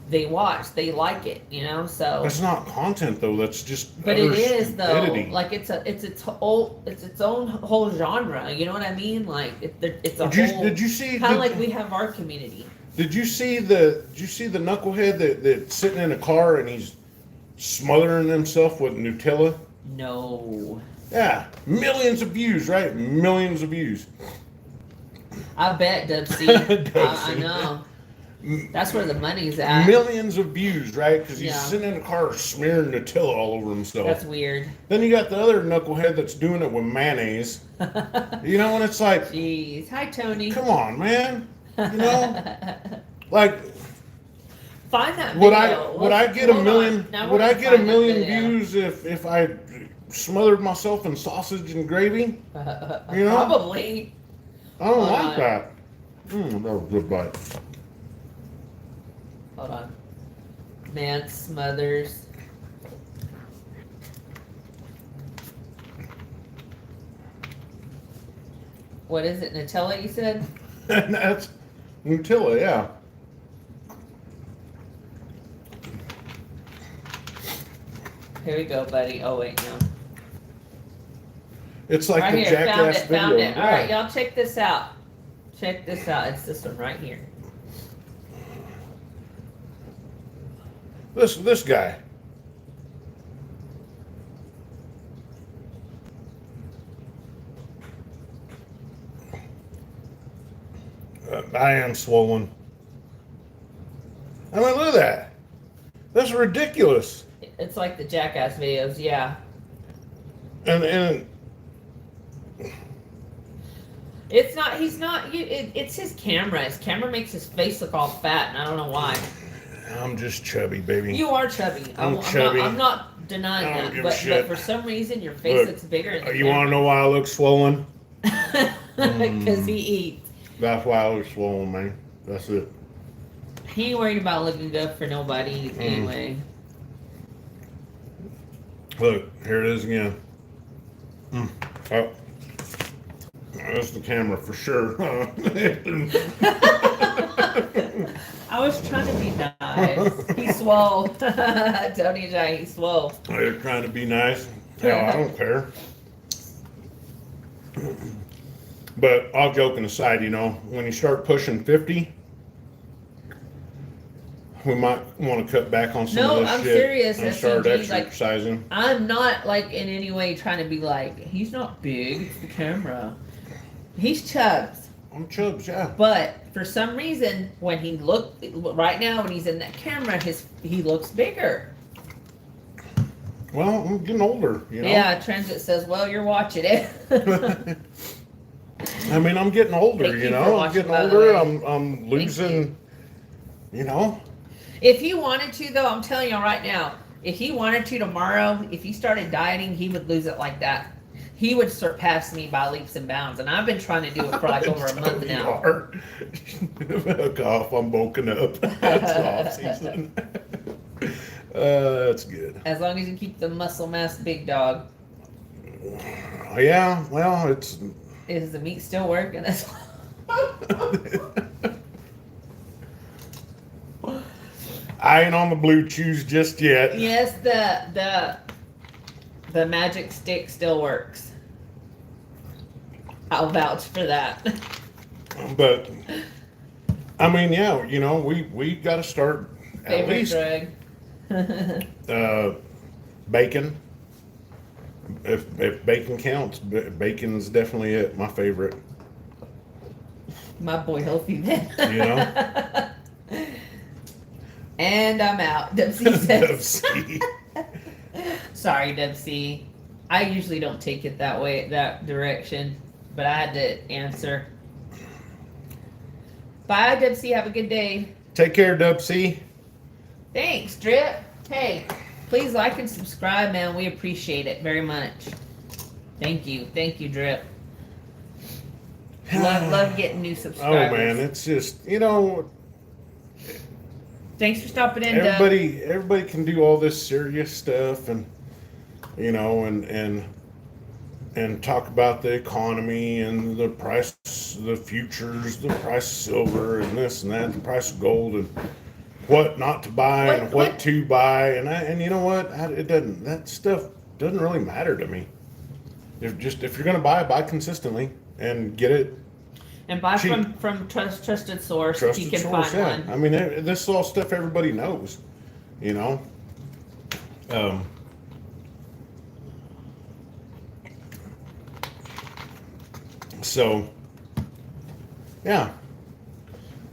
they watch. They like it. You know. So. That's not content though. That's just. But it utter is though. stupidity. Like it's its own whole genre. You know what I mean? Like it's a whole. Did you see? Kind of like we have our community. Did you see the knucklehead that's sitting in a car and he's smothering himself with Nutella? No. Yeah, millions of views, right? Millions of views. I bet, Dubsy. I know. That's where the money's at. Millions of views, right? Because he's Yeah. sitting in a car smearing Nutella all over himself. That's weird. Then you got the other knucklehead that's doing it with mayonnaise. You know, and it's like, Jeez. Hi, Tony. come on, man. You know, like, Find that video. would I get a Hold million? on. Now Would we're I gonna get a find that million video. views if I smothered myself in sausage and gravy? You know? Probably. I don't Hold like on. that. That was a good bite. Hold on. Man smothers. What is it? Nutella, you said? And that's Nutella, yeah. Here we go, buddy. Oh, wait, no. It's like Right the here. Jackass video. Found it. All right, Yeah. y'all, check this out. Check this out. It's this one right here. This guy. I am swollen. I mean, look at that. That's ridiculous. It's like the Jackass videos, yeah. And It's not, he's not, it's his camera. His camera makes his face look all fat, and I don't know why. I'm just chubby, baby. You are chubby. I'm chubby. I'm not denying I don't that. give a But shit. for some reason, your face Look, looks bigger in the you want to know why I look swollen? Because he eats. That's why I look swollen, man. That's it. He ain't worried about looking good for nobody anyway. Look, here it is again. Oh. That's the camera for sure. I was trying to be nice. He swole. Tony J, he swole. They're trying to be nice. Hell, I don't care. But all joking aside, you know, when you start pushing 50, we might want to cut back on some No, of this I'm shit serious, and start SCG, like- exercising. I'm not like in any way trying to be like, he's not big, it's the camera. He's chubs. I'm chubs, yeah. But for some reason, when he right now when he's in that camera, he looks bigger. Well, I'm getting older, you know. Yeah, Transit says, well, you're watching it. I mean, I'm getting older, Thank you you for know. I'm watching, getting by the older. way. I'm losing, you know. If he wanted to, though, I'm telling you right now, if he wanted to tomorrow, if he started dieting, he would lose it like that. He would surpass me by leaps and bounds, and I've been trying to do it for like over a month now. Fuck off, I'm woken up. It's off season. That's good. As long as you keep the muscle mass big, dog. Yeah, well, it's. Is the meat still working? I ain't on the blue chews just yet. Yes, the magic stick still works. I'll vouch for that. But I mean, yeah, you know, we got to start at Favorite least drug. bacon. If bacon counts, bacon's definitely it. My favorite. My boy healthy then. You know. And I'm out. Dubsy says. Dubsy. Sorry, Dubsy. I usually don't take it that way, that direction, but I had to answer. Bye, Dubsy. Have a good day. Take care, Dubsy. Thanks, Drip. Hey, please like and subscribe, man. We appreciate it very much. Thank you. Thank you, Drip. Love getting new subscribers. Oh man, it's just, you know, Thanks for stopping in, Dub. everybody can do all this serious stuff and you know and talk about the economy and the price, the futures, the price of silver and this and that, the price of gold and what not to buy and what to buy and you know what, that stuff doesn't really matter to me. If you're gonna buy consistently and get it. And buy cheap. from trusted source. Trusted if you can source, find yeah. one. I mean, this is all stuff everybody knows, you know. So, yeah,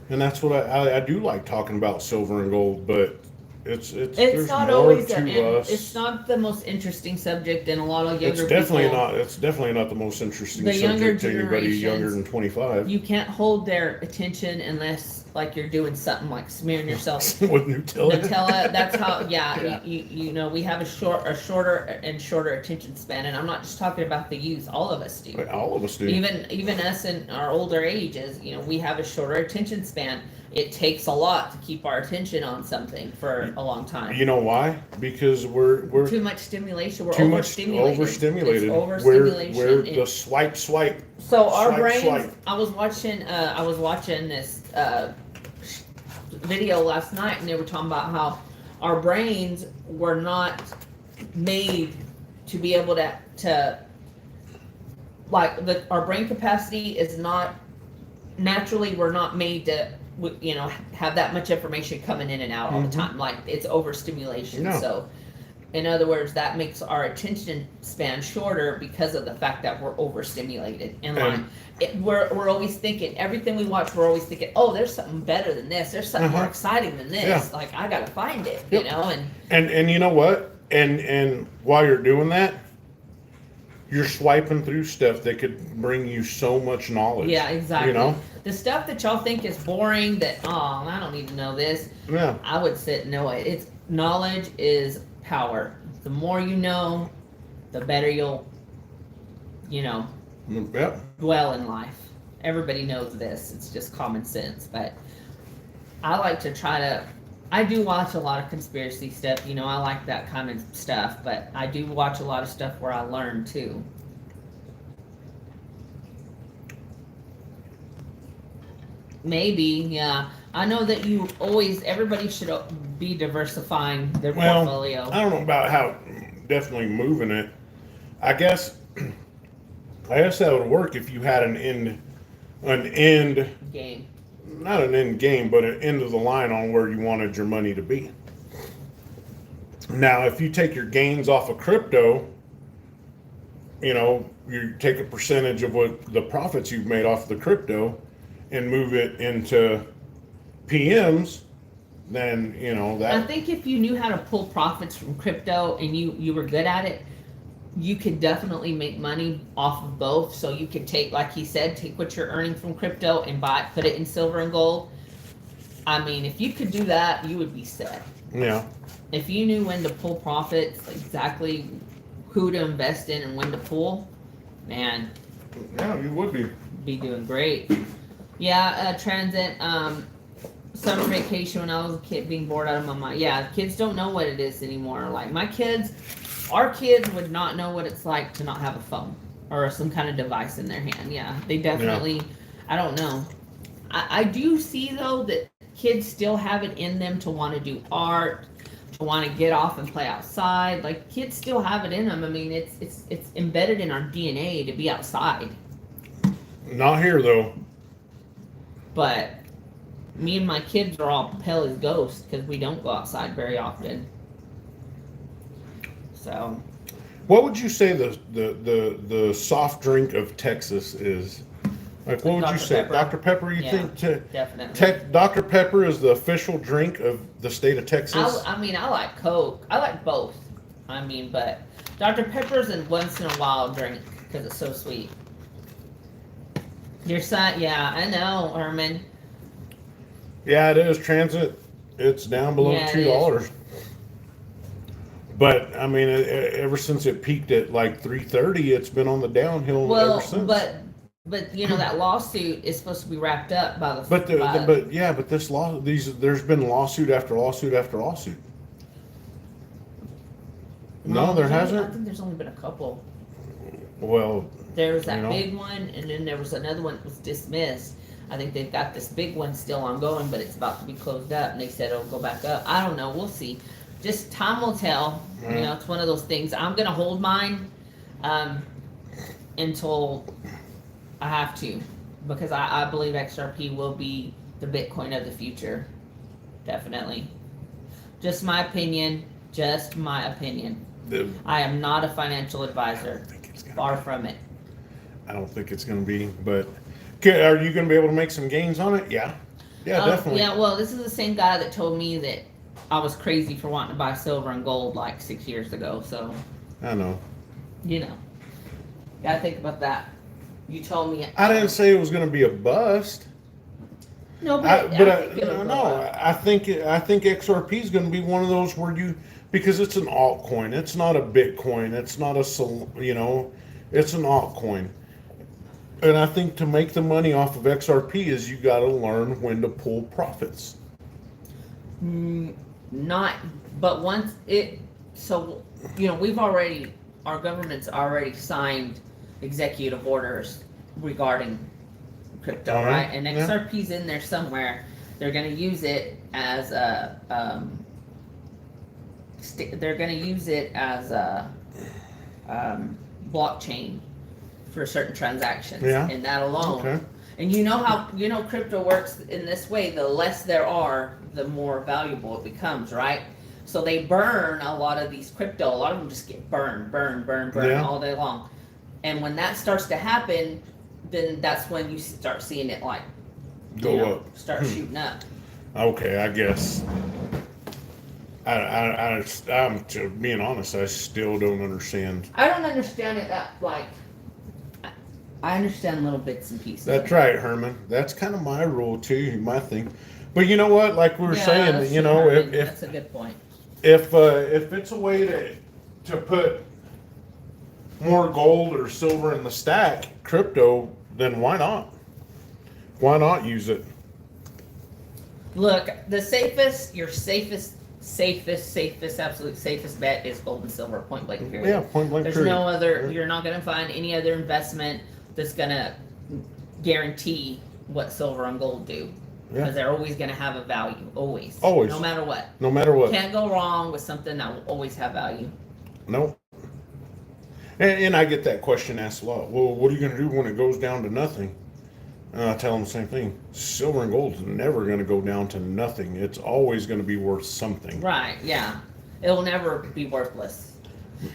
and that's what I do like talking about silver and gold, but it's It's not more always to us. it's not the most interesting subject, and a lot of younger It's definitely people, not. It's definitely not the most interesting The younger subject to anybody younger generations, than 25 you can't hold their attention unless like you're doing something like smearing yourself with Nutella. Nutella. That's how. Yeah, Yeah. You know, we have a shorter and shorter attention span, and I'm not just talking about the youth. All of us do. But all of us do. Even us in our older ages, you know, we have a shorter attention span. It takes a lot to keep our attention on something for a long time. You know why? Because we're Too much stimulation. We're too much overstimulated. overstimulated. It's overstimulation. We're And the swipe. so our swipe, brains. swipe. I was watching this video last night, and they were talking about how our brains were not made to be able to like our brain capacity is not naturally. We're not made to have that much information coming in and out all the time. Like it's overstimulation. No. So in other words, that makes our attention span shorter because of the fact that we're overstimulated. And like we're always thinking, everything we watch, we're always thinking, oh, there's something better than this. There's something more exciting than this. Yeah. Like I gotta find it, Yep. you know. And you know what? And while you're doing that, you're swiping through stuff that could bring you so much knowledge. Yeah, exactly. You know? The stuff that y'all think is boring, that I don't need to know this. Yeah. I would sit and know it. It's knowledge is power. The more you know, the better you'll, Yep. dwell in life. Everybody knows this. It's just common sense. But I like to I do watch a lot of conspiracy stuff. You know, I like that kind of stuff. But I do watch a lot of stuff where I learn too. Maybe, yeah. I know that everybody should be diversifying their Well, portfolio. I don't know about how definitely moving it. I guess that would work if you had an end, Game. not an end game, but an end of the line on where you wanted your money to be. Now, if you take your gains off of crypto, you take a percentage of what the profits you've made off the crypto and move it into PMs, then, I that. think if you knew how to pull profits from crypto and you were good at it, you could definitely make money off of both. So you could take, like he said, take what you're earning from crypto and put it in silver and gold. I mean, if you could do that, you would be set. Yeah. If you knew when to pull profits, exactly who to invest in and when to pull, man, Yeah, you would be doing great. Yeah, transit, summer vacation when I was a kid, being bored out of my mind. Yeah, kids don't know what it is anymore. Like our kids would not know what it's like to not have a phone or some kind of device in their hand. Yeah, they definitely, I don't know. I do see though that kids still have it in them to want to do art, to want to get off and play outside. Like kids still have it in them. I mean, it's embedded in our DNA to be outside. Not here though. But me and my kids are all pale as ghosts because we don't go outside very often. So, What would you say the soft drink of Texas is? Like, what would you Dr. say? Pepper. Dr. Pepper, you Yeah, think? definitely. Dr. Pepper is the official drink of the state of Texas? I mean, I like Coke. I like both. I mean, but Dr. Pepper's a once in a while drink because it's so sweet. Your son, yeah, I know, Herman. Yeah, it is. Transit, it's down below Yeah, it $2. But, I mean, ever since it peaked at like 330, it's been on the downhill Well, ever since. but that lawsuit is supposed to be wrapped up by the. But there's been lawsuit after lawsuit after lawsuit. No, there hasn't. I think there's only been a couple. Well, There was that big one, and then there was another one that was dismissed. I think they've got this big one still ongoing, but it's about to be closed up, and they said it'll go back up. I don't know. We'll see. Just time will tell. It's one of those things. I'm gonna hold mine until I have to, because I believe XRP will be the Bitcoin of the future. Definitely. Just my opinion. Just my opinion. I am not a financial advisor. Far from it. I don't think it's going to be, but are you going to be able to make some gains on it? Yeah. Yeah, definitely. Yeah, well, this is the same guy that told me that I was crazy for wanting to buy silver and gold like 6 years ago, so. I know. Gotta think about that. You told me. I didn't say it was going to be a bust. No, but I think XRP is going to be one of those where because it's an altcoin. It's not a Bitcoin. It's not it's an altcoin. And I think to make the money off of XRP is you got to learn when to pull profits. But once our government's already signed executive orders regarding crypto, right? And XRP's in there somewhere. They're going to use it as a blockchain for certain transactions, and that alone. Okay. And you know how crypto works in this way: the less there are, the more valuable it becomes, right? So they burn a lot of these crypto. A lot of them just get burned all day long. And when that starts to happen, then that's when you start seeing it like go up, start shooting up. Okay, I guess. I'm to being honest, I still don't understand. I don't understand it I understand little bits and pieces. That's right, Herman. That's kind of my rule too, my thing. But you know what? Like we were saying, if that's a good point. If it's a way to put more gold or silver in the stack, crypto, then why not? Why not use it? Look, the absolute safest bet is gold and silver, point blank period. Yeah, point blank period. There's no other, you're not going to find any other investment that's going to guarantee what silver and gold do. Yeah. Because they're always going to have a value. Always. Always. No matter what. No matter what. Can't go wrong with something that will always have value. No. And I get that question asked a lot. Well, what are you going to do when it goes down to nothing? And I tell them the same thing. Silver and gold is never going to go down to nothing. It's always going to be worth something. Right, yeah. It'll never be worthless.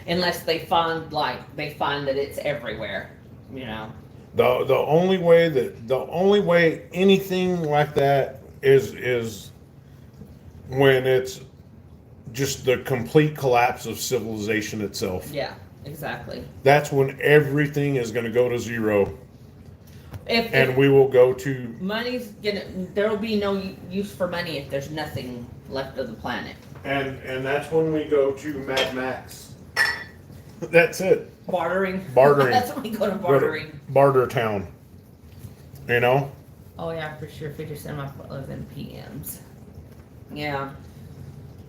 Unless they find that it's everywhere, you know. The only way anything like that is when it's just the complete collapse of civilization itself. Yeah, exactly. That's when everything is going to go to zero. If We will go to there will be no use for money if there's nothing left of the planet. and that's when we go to Mad Max. That's it. Bartering. That's when we go to bartering. Barter town. You know? Oh yeah, for sure. 50% of my live in PMs. Yeah.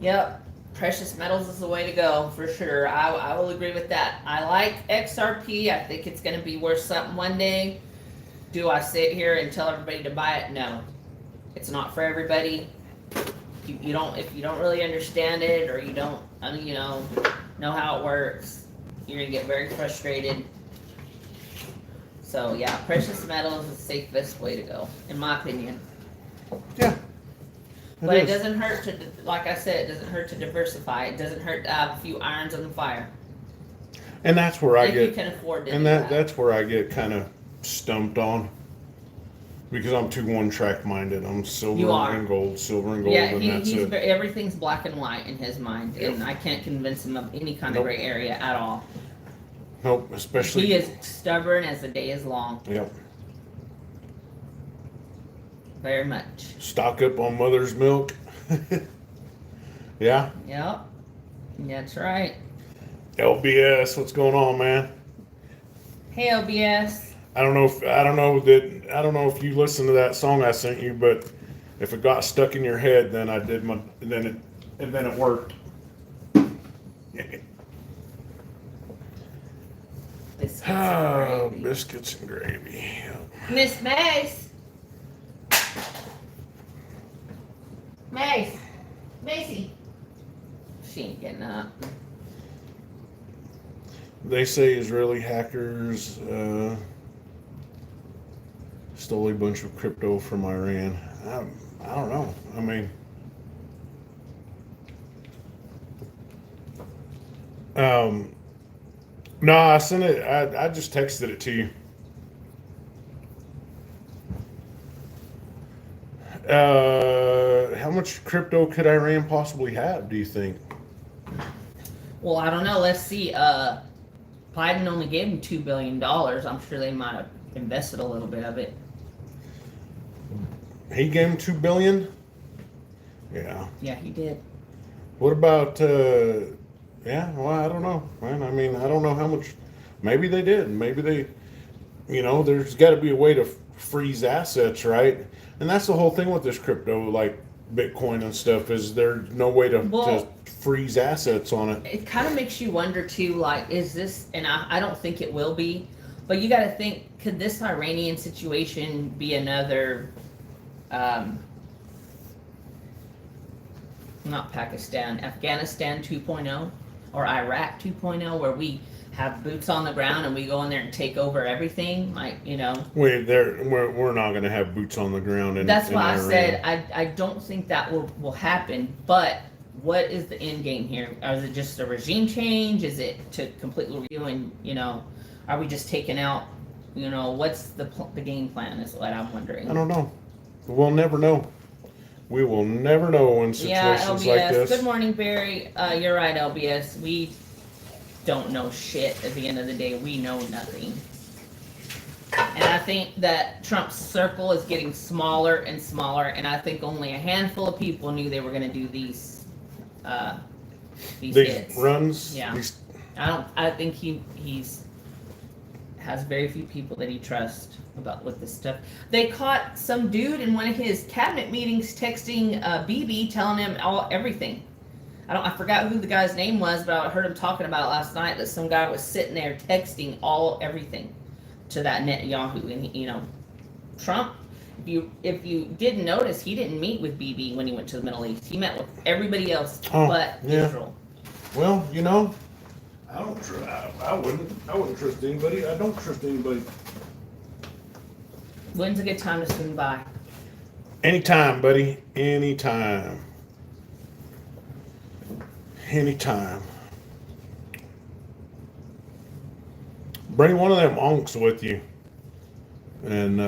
Yep. Precious metals is the way to go, for sure. I will agree with that. I like XRP. I think it's going to be worth something one day. Do I sit here and tell everybody to buy it? No. It's not for everybody. If you don't really understand it, or you don't, know how it works, you're going to get very frustrated. So yeah, precious metals is the safest way to go, in my opinion. Yeah. But it doesn't hurt to, like I said, it doesn't hurt to diversify. It doesn't hurt to have a few irons on the fire. And that's where I if get. You can afford to and do that. that's where I get kind of stumped on, because I'm too one-track minded. I'm silver and gold, Yeah, and that's it. Everything's black and white in his mind, and I can't convince him of any kind of gray area at all. Nope, especially he is stubborn as the day is long. Yep. Very much. Stock up on mother's milk. Yeah. Yep. That's right. LBS, what's going on, man? Hey, LBS. I don't know if you listened to that song I sent you, but if it got stuck in your head, then then it worked. Biscuits and gravy. Miss Mace. Macy. She ain't getting up. They say Israeli hackers stole a bunch of crypto from Iran. I don't know. I mean, no, I sent it. I just texted it to you. How much crypto could Iran possibly have, do you think? Well, I don't know. Let's see. Biden only gave him $2 billion. I'm sure they might have invested a little bit of it. He gave him $2 billion? Yeah. Yeah, he did. What about, yeah, well, I don't know, man. I mean, I don't know how much. Maybe they did. Maybe they, there's got to be a way to freeze assets, right? And that's the whole thing with this crypto, like Bitcoin and stuff, is there's no way to freeze assets on it. It kind of makes you wonder, too, like, is this, and I don't think it will be, but you got to think, could this Iranian situation be another, not Pakistan, Afghanistan 2.0 or Iraq 2.0, where we have boots on the ground and we go in there and take over everything, We're not going to have boots on the ground. That's why I Iran. said I don't think that will happen. But what is the end game here? Is it just a regime change? Is it to completely review and are we just taking out? What's the game plan? Is what I'm wondering. I don't know. We'll never know. We will never know in situations LBS. like this. Good morning, Barry. You're right, LBS. We don't know shit at the end of the day. We know nothing. And I think that Trump's circle is getting smaller and smaller, and I think only a handful of people knew they were going to do these hits. Runs. Yeah. I think he's has very few people that he trusts with this stuff. They caught some dude in one of his cabinet meetings texting BB, telling him everything. I forgot who the guy's name was, but I heard him talking about it last night, that some guy was sitting there texting everything to that Netanyahu. And Trump if you didn't notice, he didn't meet with Bibi when he went to the Middle East. He met with everybody else Oh, but yeah. Israel. Well, I don't. I wouldn't trust anybody. I don't trust anybody. When's a good time to swing by? Anytime, buddy. Anytime. Anytime. Bring one of them unks with you. And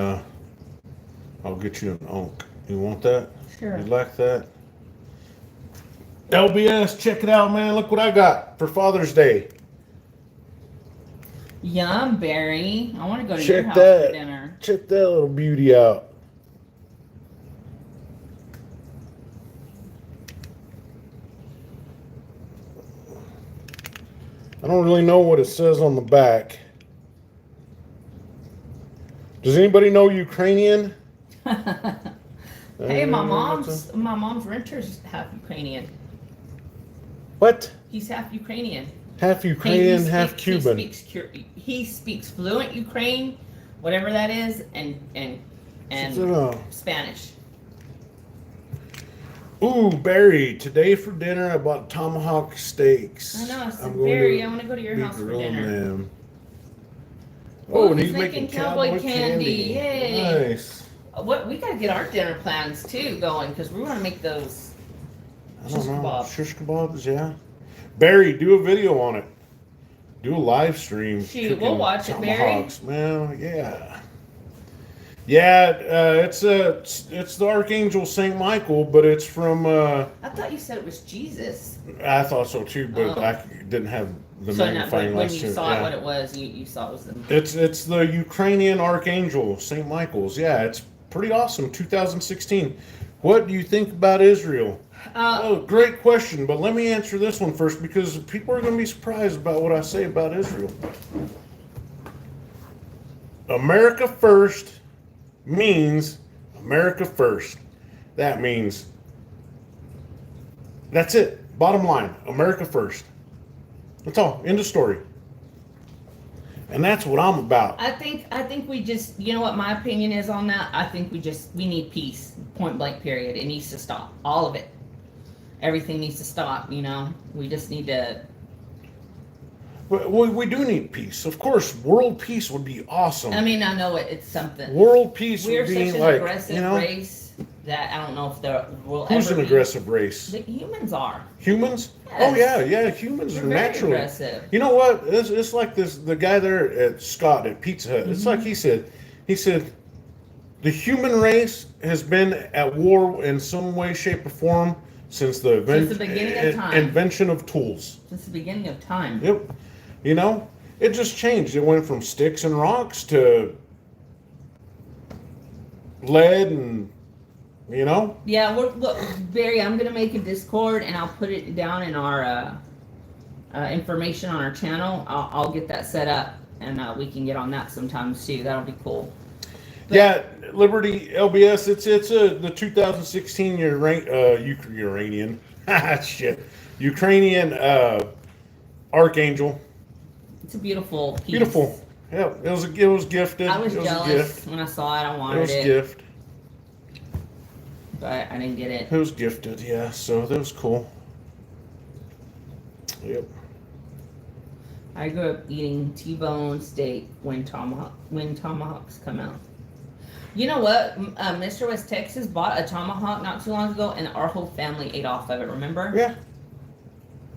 I'll get you an unk. You want that? Sure. You like that? LBS, check it out, man. Look what I got for Father's Day. Yum, Barry. I want to go to your Check house that. for dinner. Check that little beauty out. I don't really know what it says on the back. Does anybody know Ukrainian? Hey, my mom's renter's half Ukrainian. What? He's half Ukrainian. Half Ukrainian, half Cuban. He speaks fluent Ukraine, whatever that is, and Spanish. Ooh, Barry, today for dinner I bought tomahawk steaks. I know, I said, Barry, I want to go to your be house for grilling dinner. them. Oh, and he's making cowboy candy. Yay. Nice. What we gotta get our dinner plans too going because we want to make those I don't shish know. kebabs. Shish kebabs, yeah. Barry, do a video on it. Do a live stream. Shoot, we'll cooking watch it, Barry. tomahawks. Well, yeah. Yeah, it's the Archangel Saint Michael, but it's from. I thought you said it was Jesus. I thought so too, but Oh. I didn't have the So magnifying when glass. you saw what it was, you saw it was them. It's the Ukrainian Archangel Saint Michael's. Yeah, it's pretty awesome. 2016. What do you think about Israel? Oh, great question, but let me answer this one first because people are going to be surprised about what I say about Israel. America first means America first. That means that's it. Bottom line, America first. That's all. End of story. And that's what I'm about. I think we just, you know what my opinion is on that? I think we need peace. Point blank period. It needs to stop. All of it. Everything needs to stop, We just need to. We do need peace. Of course, world peace would be awesome. I mean, I know it's something. World peace We're would such be an like, aggressive race that I don't know if there will who's ever an be. aggressive race? The humans are. Humans? Yes. Oh yeah, humans We're are very naturally. aggressive. You know what? It's like the guy there at Scott at Pizza Hut. It's like he said, the human race has been at war in some way, shape, or form since the beginning of time. invention of tools. Since the beginning of time. Yep. It just changed. It went from sticks and rocks to lead and, Yeah, look, Barry, I'm gonna make a Discord and I'll put it down in our information on our channel. I'll get that set up and we can get on that sometimes too. That'll be cool. But, yeah, Liberty LBS. It's the 2016 Uranian shit Ukrainian Archangel. It's a beautiful piece. Beautiful. Yeah, it was gifted. I was it jealous a gift. when I saw it. I It wanted was it, gift. but I didn't get it. It was gifted. Yeah, so that was cool. Yep. I grew up eating T-bone steak when tomahawks come out. You know what? Mr. West Texas bought a tomahawk not too long ago, and our whole family ate off of it. Remember? Yeah.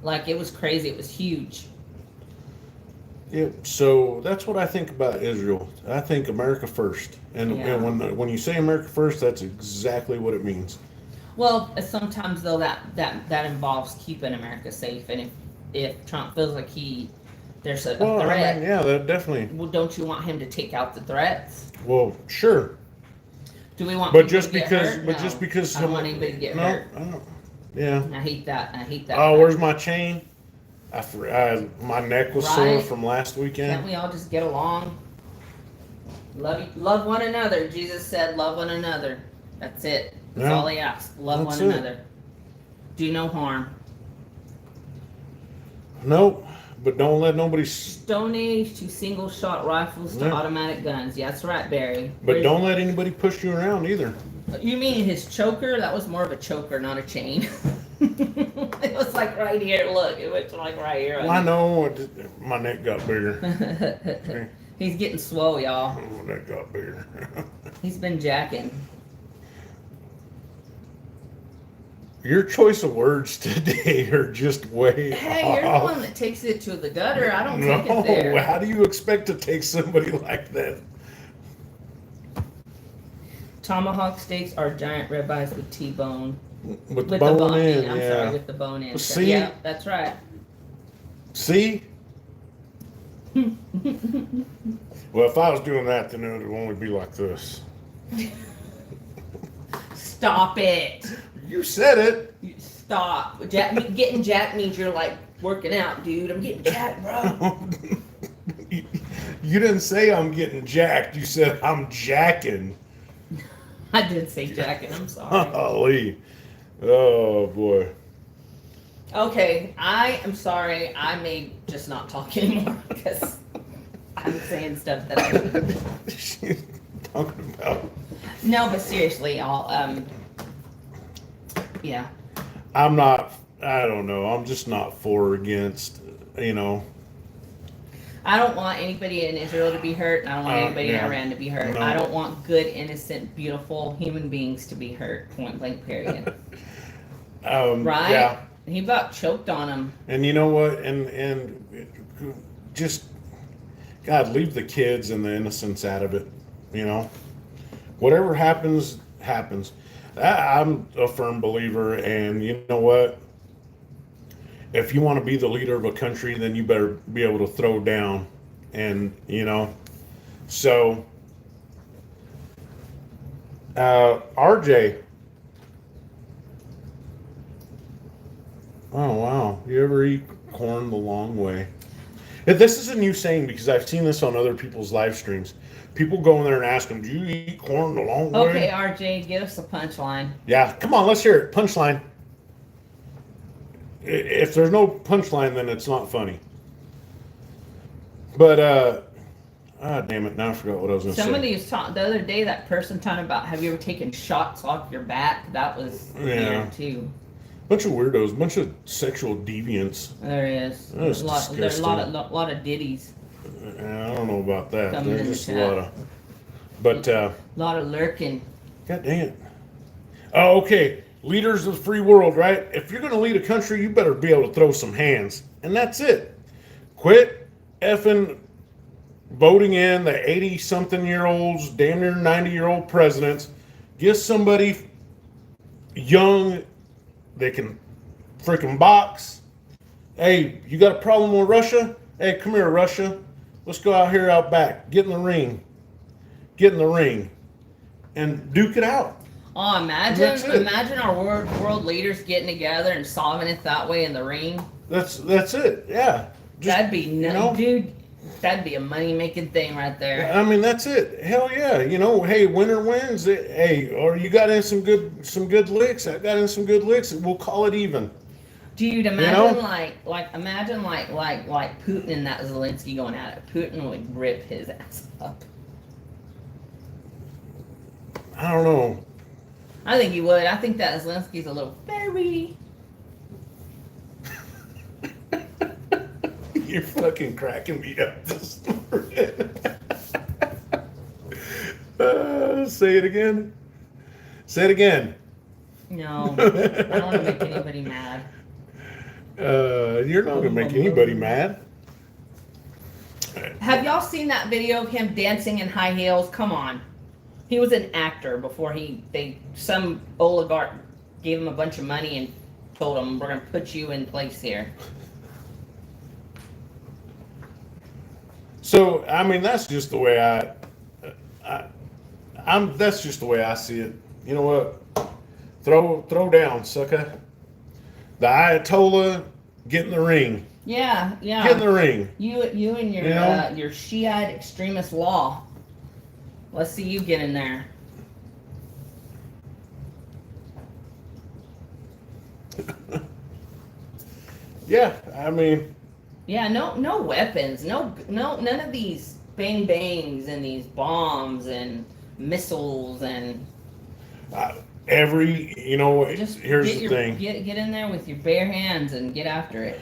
Like it was crazy. It was huge. Yep. So that's what I think about Israel. I think America first, and Yeah. when you say America first, that's exactly what it means. Well, sometimes though that involves keeping America safe, and if Trump feels like there's a Well, threat, I mean, yeah, that definitely. well, don't you want him to take out the threats? Well, sure. Do we want? But people just to get because, hurt? but No. just because, I don't want anybody to get no, hurt. I don't. Yeah. I hate that. Oh, where's my chain? My neck was sore Right. from last Can't weekend. we all just get along? Love one another. Jesus said, "Love one another." That's it. That's Yeah. all He asked. Love That's one it. another. Do no harm. Nope. But don't let nobody. Stone Age to single shot rifles to Yeah. automatic guns. Yeah, that's right, Barry. But don't let anybody push you around either. You mean his choker? That was more of a choker, not a chain. It was like right here. Look, it went like right here. Well, I know my neck got bigger. He's getting swole, y'all. My neck got bigger. He's been jacking. Your choice of words today are just way Hey, you're the off. one that takes it to the gutter. I don't take it there. No, how do you expect to take somebody like that? Tomahawk steaks are giant ribeyes with T-bone. With With bone the bone in, in. I'm yeah. sorry, with the bone in. See? Yeah, that's right. See? Well, if I was doing that, then it would only be like this. Stop it. You said it. Stop. Getting jacked means you're like working out, dude. I'm getting jacked, bro. You didn't say I'm getting jacked. You said I'm jacking. I did say jacking. I'm sorry. Golly. Oh, boy. Okay, I am sorry. I may just not talk anymore because I'm saying stuff that I She's talking about. No, but seriously, y'all. Yeah. I'm not, I don't know. I'm just not for or against, you know. I don't want anybody in Israel to be hurt, and I don't want anybody yeah. in Iran to be hurt. No. I don't want good, innocent, beautiful human beings to be hurt. Point blank. Period. Right? Yeah. He about choked on him. And you know what? And just, God, leave the kids and the innocence out of it. You know, whatever happens, happens. I'm a firm believer, and you know what? If you want to be the leader of a country, then you better be able to throw down. And, you know, so, RJ. Oh, wow. You ever eat corn the long way? This is a new saying because I've seen this on other people's live streams. People go in there and ask them, do you eat corn the long way? Okay, RJ, give us a punchline. Yeah, come on, let's hear it. Punchline. If there's no punchline, then it's not funny. But, damn it, now I forgot what I was going to say. Somebody was talking the other day, that person talking about, have you ever taken shots off your back? That was weird, too. Bunch of weirdos, bunch of sexual deviants. There is. That's There's a lot of ditties. I don't know about that. Coming There's in just the a chat. lot of. But, A lot of lurking. God dang it. Oh, okay. Leaders of the free world, right? If you're going to lead a country, you better be able to throw some hands. And that's it. Quit effing voting in the 80-something-year-olds, damn near 90-year-old presidents. Get somebody young that can freaking box. Hey, you got a problem with Russia? Hey, come here, Russia. Let's go out here out back. Get in the ring. Get in the ring. And duke it out. Oh, That's it. imagine our world leaders getting together and solving it that way in the ring. That's it. Yeah. Just, That'd be nuts, dude. That'd be a money-making thing right there. I mean, that's it. Hell yeah. You know, hey, winner wins. Hey, or you got in some good licks. I got in some good licks. We'll call it even. Dude, imagine You know? like Putin and that Zelensky going at it. Putin would rip his ass up. I don't know. I think he would. I think that Zelensky's a little fairy. You're fucking cracking me up this morning. Say it again. Say it again. No, I don't want to make anybody mad. You're not gonna make anybody mad. Have y'all seen that video of him dancing in high heels? Come on. He was an actor before some oligarch gave him a bunch of money and told him, we're going to put you in place here. So, I mean, that's just the way that's just the way I see it. You know what? Throw down, sucker. The Ayatollah, get in the ring. Yeah. Get in the ring. You and your your Shiite extremist law. Let's see you get in there. Yeah, I mean, Yeah, no weapons, none of these bang bangs and these bombs and missiles and Here's the thing. Get in there with your bare hands and get after it.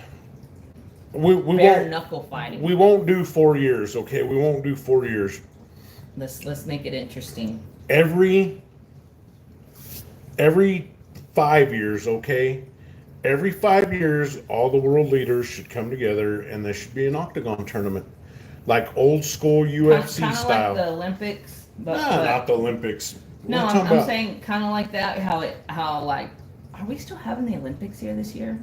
We Bare won't knuckle fighting. we won't do 4 years, okay? We won't do 4 years. Let's make it interesting. Every 5 years, okay? Every 5 years, all the world leaders should come together and there should be an octagon tournament, like old school UFC Kind of style. like the Olympics, but Not the Olympics. no, I'm saying kind of like that. How like, are we still having the Olympics here this year?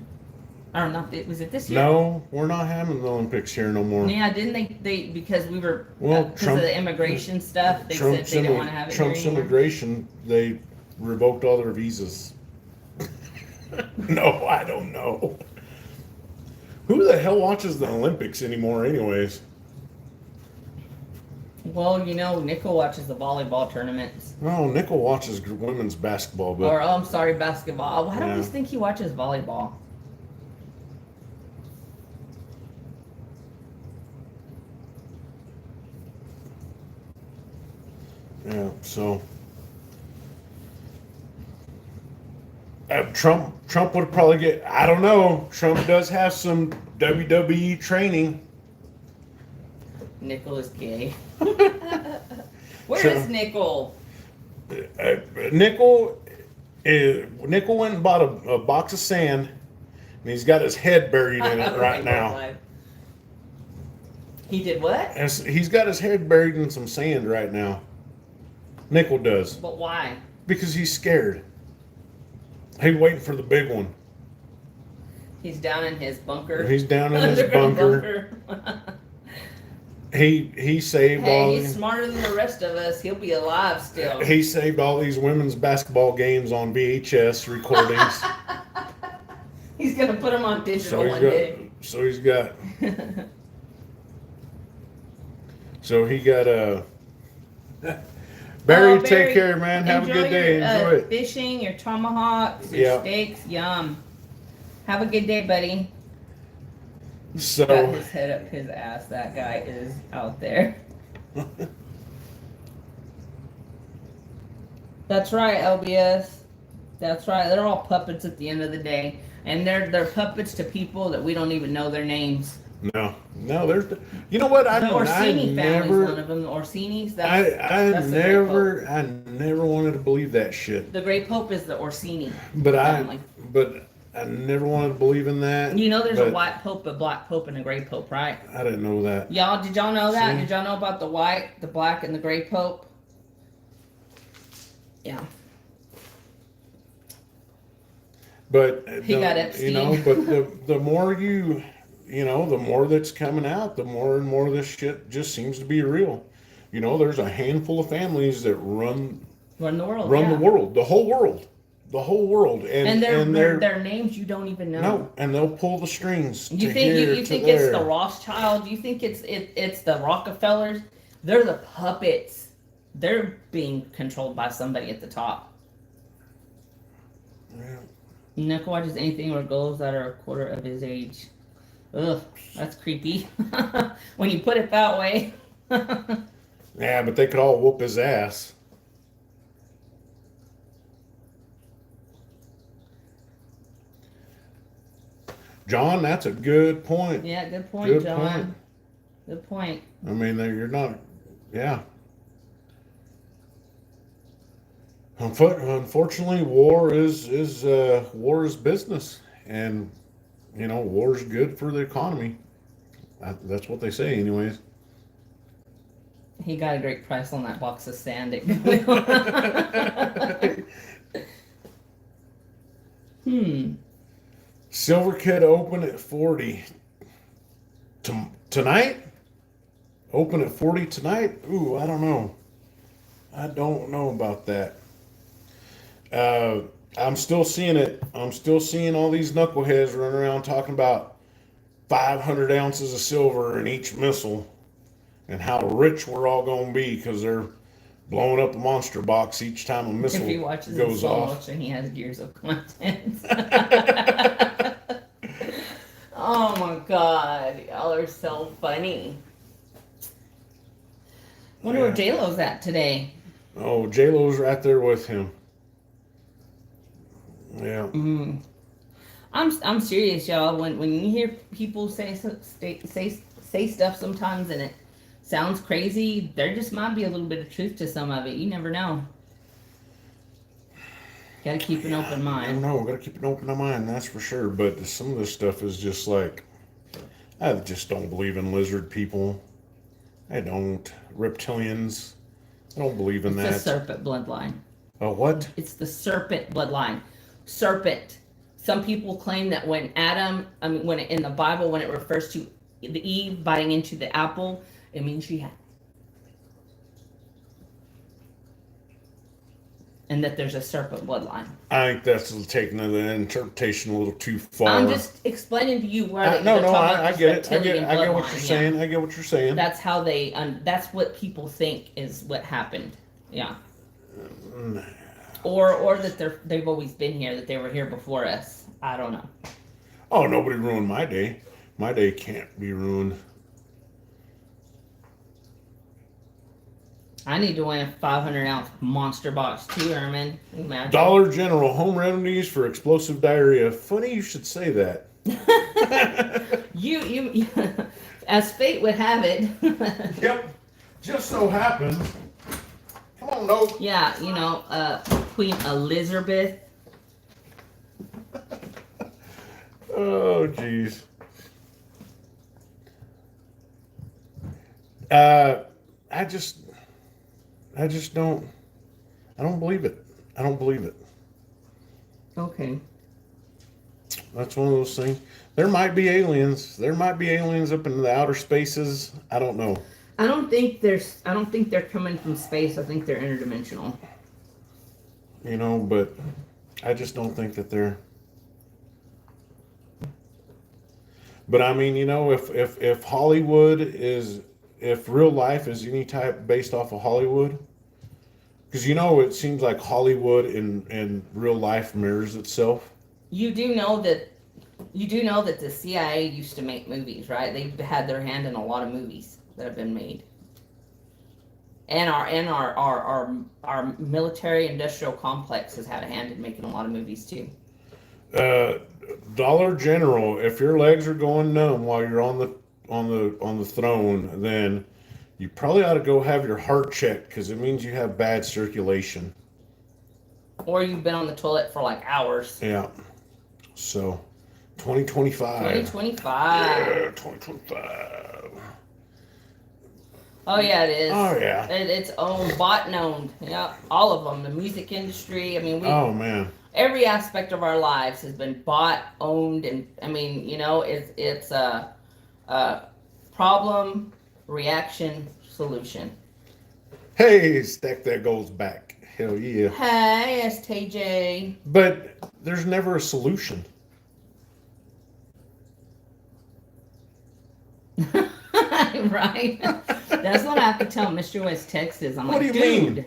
Or not? Was it this year? No, we're not having the Olympics here no more. Yeah, didn't they because we were because Trump, of the immigration stuff. They said they didn't want to have it Trump's here anymore. immigration, they revoked all their visas. No, I don't know. Who the hell watches the Olympics anymore, anyways? Well, Nickel watches the volleyball tournaments. Oh, Nickel watches women's basketball, but Or, I'm sorry, basketball. Why do I Yeah. always think he watches volleyball? yeah. So Trump would probably get. I don't know. Trump does have some WWE training. Nickel is gay. Where Sure. is Nickel? Nickel went and bought a box of sand, and he's got his head buried in it right now. He did what? And he's got his head buried in some sand right now. Nickel does. But why? Because he's scared. He's waiting for the big one. He's down in his bunker. He's down in his Underground bunker. He saved all. Hey, he's smarter than the rest of us. He'll be alive still. He saved all these women's basketball games on VHS recordings. He's gonna put them on digital one day. So he's got. So he got a. Barry, take care, man. Have a good day. Enjoy it. Fishing, your tomahawks, your steaks, yum. Have a good day, buddy. So Got his head up his ass. That guy is out there. That's right, LBS. That's right. They're all puppets at the end of the day, and they're puppets to people that we don't even know their names. No, there's. You know what? The Orsini family is one of them. The Orsinis. I never wanted to believe that shit. The Great Pope is the Orsini But family. I never wanted to believe in that. There's a white pope, a black pope, and a gray pope, right? I didn't know that. Did y'all know that? See? Did y'all know about the white, the black, and the gray pope? Yeah. But He got Epstein. but the more the more that's coming out, the more and more this shit just seems to be real. There's a handful of families that run the world. the whole world, and their names you don't even know. No, and they'll pull the strings. You think it's the Rothschild? You think it's the Rockefellers? They're the puppets. They're being controlled by somebody at the top. Yeah. Nickel watches anything where girls that are a quarter of his age. Ugh, that's creepy. When you put it that way. Yeah, but they could all whoop his ass. John, that's a good point. Yeah, good point, John. Good point. I mean, you're not. Yeah. Unfortunately, war is business, and war is good for the economy. That's what they say, anyways. He got a great price on that box of sand. Silver Kid open at 40 tonight. Open at 40 tonight. Ooh, I don't know. I don't know about that. I'm still seeing it. I'm still seeing all these knuckleheads running around talking about 500 ounces of silver in each missile and how rich we're all going to be because they're blowing up a monster box each time a missile if he watches goes in slow off. motion, he has years of content. Oh my God, y'all are so funny. Wonder where J-Lo's at today. Oh, J-Lo's right there with him. Yeah. Mm. I'm serious, y'all. When you hear people say stuff sometimes and it sounds crazy, there just might be a little bit of truth to some of it. You never know. Gotta keep an open mind. No, gotta keep an open mind, that's for sure. But some of this stuff is just like, I just don't believe in lizard people. I don't. Reptilians. I don't believe in that. It's the serpent bloodline. Oh, what? It's the serpent bloodline. Serpent. Some people claim that when when in the Bible, when it refers to the Eve biting into the apple, it means she had. And that there's a serpent bloodline. I think that's taking the interpretation a little too far. I'm just explaining to you where I get it. I get what you're saying. Yeah. I get what you're saying. That's how they. That's what people think is what happened. Yeah. Or that they've always been here. That they were here before us. I don't know. Oh, nobody ruined my day. My day can't be ruined. I need to win a 500-ounce monster box too, Herman. Imagine. Dollar General home remedies for explosive diarrhea. Funny you should say that. you, as fate would have it. Yep. Just so happened. Come on, no. Yeah, Queen Elizabeth. Oh, jeez. I just don't. I don't believe it. I don't believe it. Okay. That's one of those things. There might be aliens. There might be aliens up in the outer spaces. I don't know. I don't think they're coming from space. I think they're interdimensional. But I just don't think that they're. But I mean, if Hollywood is, if real life is any type based off of Hollywood, because it seems like Hollywood in real life mirrors itself. You do know that the CIA used to make movies, right? They've had their hand in a lot of movies that have been made. And our military industrial complex has had a hand in making a lot of movies too. Dollar General, if your legs are going numb while you're on the throne, then you probably ought to go have your heart checked, because it means you have bad circulation. Or you've been on the toilet for like hours. Yeah. So, 2025. 2025. Yeah, 2025. Oh yeah, it is. Oh yeah. It's owned, bought and owned. Yeah, all of them. The music industry. I mean, Oh man. Every aspect of our lives has been bought, owned, and I mean, it's a problem, reaction, solution. Hey, stack that goes back. Hell yeah. Hey, STJ. But there's never a solution. Right? That's what I have to tell Mr. West Texas. I'm What like, do you mean?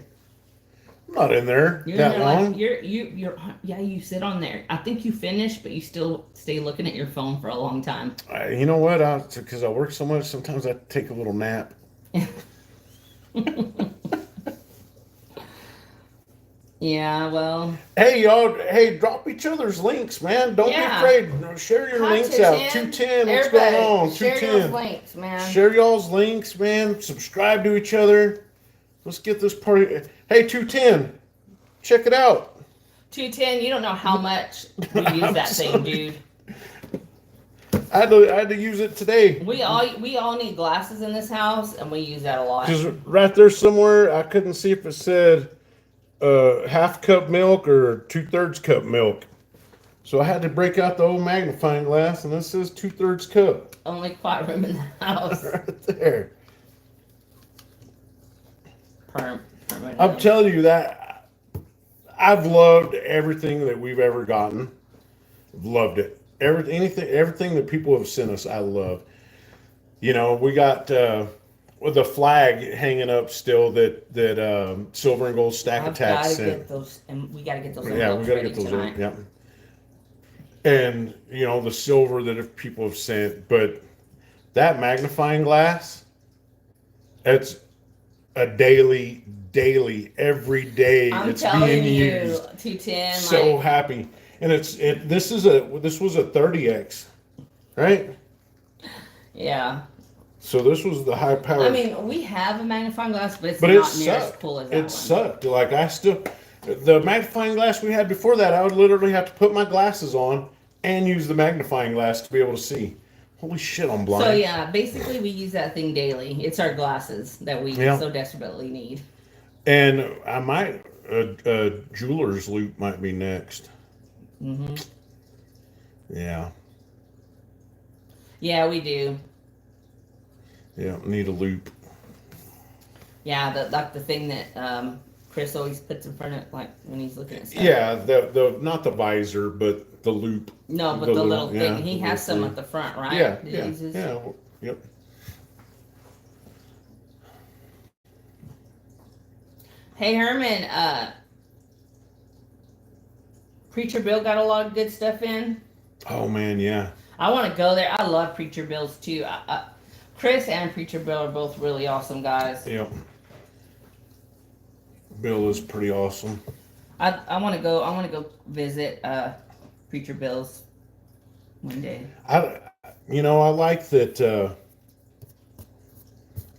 I'm not in there You're that in there long. Like, you sit on there. I think you finish, but you still stay looking at your phone for a long time. You know what? Because I work so much, sometimes I take a little nap. Yeah, well. Hey, y'all. Hey, drop each other's links, man. Don't be afraid. Share your links out. 210. What's going on? Share 210. those links, man. Share y'all's links, man. Subscribe to each other. Let's get this party. Hey, 210. Check it out. 210, you don't know how much we use that thing, dude. I had to use it today. We all need glasses in this house, and we use that a lot. Because right there somewhere, I couldn't see if it said half cup milk or 2/3 cup milk. So I had to break out the old magnifying glass, and this says 2/3 cup. Only quiet room in the house. Right there. Permanent. I'm telling you that I've loved everything that we've ever gotten. Loved it. Everything that people have sent us, I love. We got with the flag hanging up still that Silver and Gold Stack Attack sent. Get those, and we gotta get those. Yeah, we gotta get those. Tonight. Yeah. and you know the silver that if people have sent, but that magnifying glass, it's a daily, every day. I'm It's telling being you, used. 210. So Like, happy, and this was a 30x, right? yeah. So this was the high power. I mean, we have a magnifying glass, but it's but it not near as sucked. cool as that It one. sucked. Like the magnifying glass we had before that, I would literally have to put my glasses on and use the magnifying glass to be able to see. Holy shit, I'm blind. So yeah, basically we use that thing daily. It's our glasses that we Yeah. so desperately need. And I might a jeweler's loop might be next. Hmm. Yeah. Yeah, we do. Yeah, need a loop. Yeah, like the thing that Chris always puts in front of, like when he's looking at stuff. Yeah, the not the visor, but the loop. No, but the little yeah, thing. He the has little some at the front, right? Yeah, that he yeah, uses? yeah. Yep. Hey Herman, Preacher Bill got a lot of good stuff in. Oh man, yeah. I want to go there. I love Preacher Bill's too. Chris and Preacher Bill are both really awesome guys. Yep. Bill is pretty awesome. I want to go. I want to go visit Preacher Bill's one day. I like that.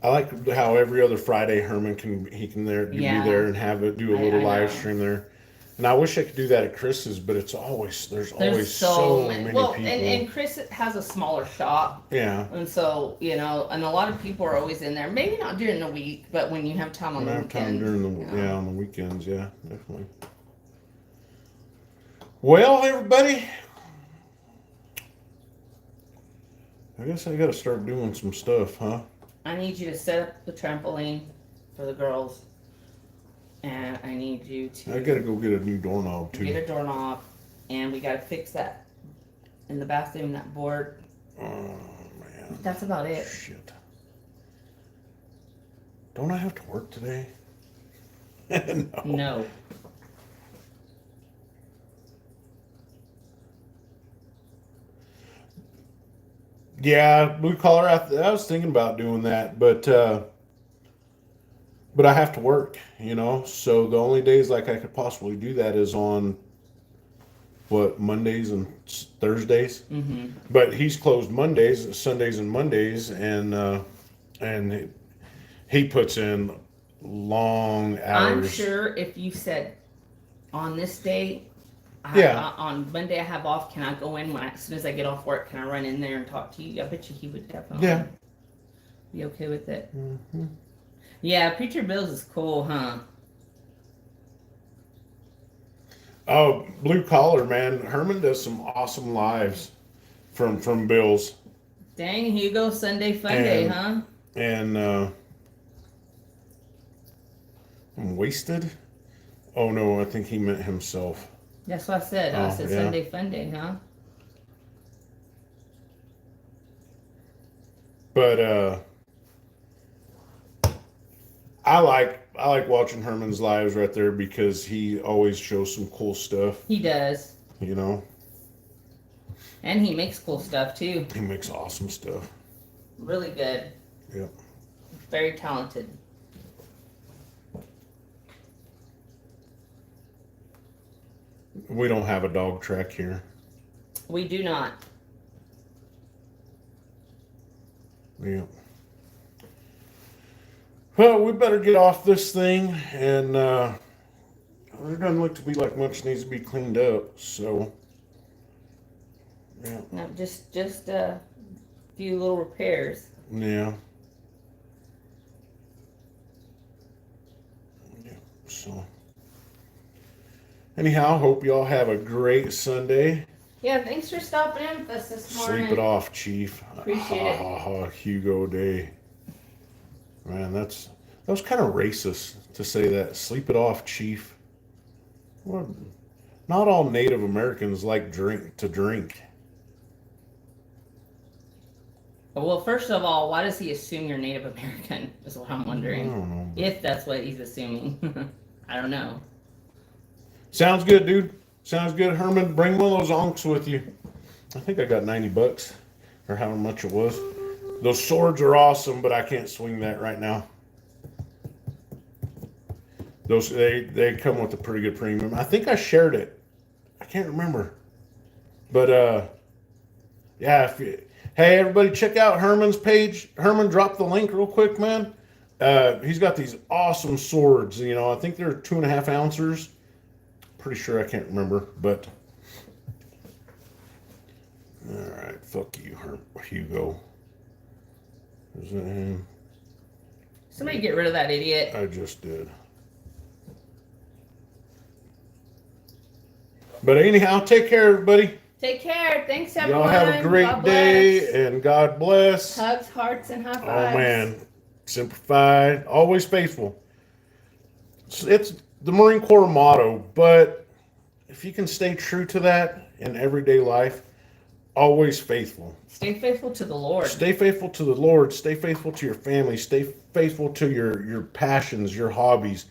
I like how every other Friday Herman can be there and do a little live stream there. And I wish I could do that at Chris's, but there's always so many people. And Chris has a smaller shop. Yeah. And so, and a lot of people are always in there. Maybe not during the week, but when you have time on the weekends. Time during on the weekends, yeah, definitely. Well, everybody, I guess I got to start doing some stuff, huh? I need you to set up the trampoline for the girls. And I need you to... I got to go get a new doorknob, too. Get a doorknob. And we got to fix that in the bathroom, that board. Oh, man. That's about it. Shit. Don't I have to work today? No. Yeah, blue collar. I was thinking about doing that, but I have to work, So the only days like I could possibly do that is on Mondays and Thursdays. Mm-hmm. But he's closed Mondays, Sundays, and Mondays, and he puts in long hours. I'm sure if you said on this day, on Monday I have off, can I go in as soon as I get off work? Can I run in there and talk to you? I bet you he would definitely be okay with it. Mm-hmm. Yeah, Preacher Bill's is cool, huh? Oh, blue collar, man. Herman does some awesome lives from Bill's. Dang, Hugo, Sunday Fun Day, huh? And I'm wasted. Oh no, I think he meant himself. That's what I said. I said yeah. Sunday Fun Day, huh? But I like watching Herman's lives right there because he always shows some cool stuff. He does. And he makes cool stuff too. He makes awesome stuff. Really good. Yep. Very talented. We don't have a dog track here. We do not. Yep. Well, we better get off this thing, and there doesn't look to be like much needs to be cleaned up. So, yeah. No, just a few little repairs. Yeah. Yeah. So, anyhow, hope y'all have a great Sunday. Yeah, thanks for stopping in with us this morning. Sleep it off, Chief. Appreciate it. Hugo Day. Man, that was kind of racist to say that. Sleep it off, Chief. Well, not all Native Americans like to drink. Well, first of all, why does he assume you're Native American? Is what I'm wondering. I don't know. If that's what he's assuming. I don't know. Sounds good, dude. Sounds good, Herman. Bring one of those onks with you. I think I got $90 or however much it was. Those swords are awesome, but I can't swing that right now. Those they come with a pretty good premium. I think I shared it. I can't remember. But yeah, hey everybody, check out Herman's page. Herman, drop the link real quick, man. He's got these awesome swords. I think they're 2.5 ounces. Pretty sure, I can't remember, but all right, fuck you, Hugo. Is that him? Somebody get rid of that idiot. I just did. But anyhow, take care, everybody. Take care. Thanks, everyone. Y'all have a great God day, bless. and God bless. Hugs, hearts, and high fives. Oh man, simplified, always faithful. It's the Marine Corps motto, but if you can stay true to that in everyday life, always faithful. Stay faithful to the Lord. Stay faithful to the Lord. Stay faithful to your family. Stay faithful to your passions, your hobbies,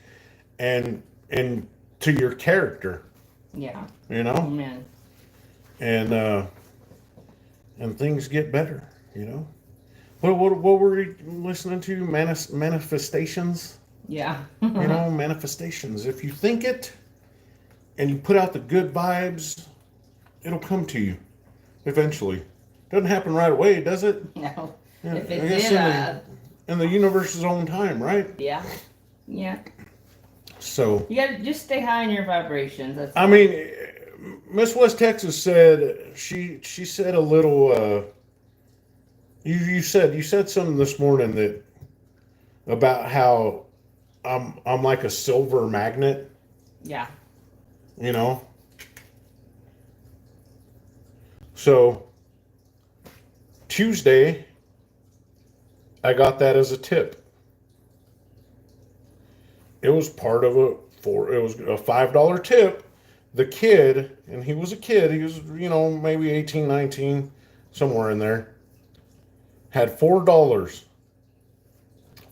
and to your character. Yeah. Amen. And things get better. What were we listening to? Manifestations. Yeah. Manifestations. If you think it and you put out the good vibes, it'll come to you eventually. Doesn't happen right away, does it? No. Yeah, If it I guess did, in the universe's own time, right? yeah. Yeah. So You gotta just stay high in your vibrations. That's I mean, Miss West Texas said she said a little. You said something this morning that about how I'm like a silver magnet. yeah. So Tuesday, I got that as a tip. It was part of it was a $5 tip. The kid, and he was a kid, he was, maybe 18, 19, somewhere in there, had $4.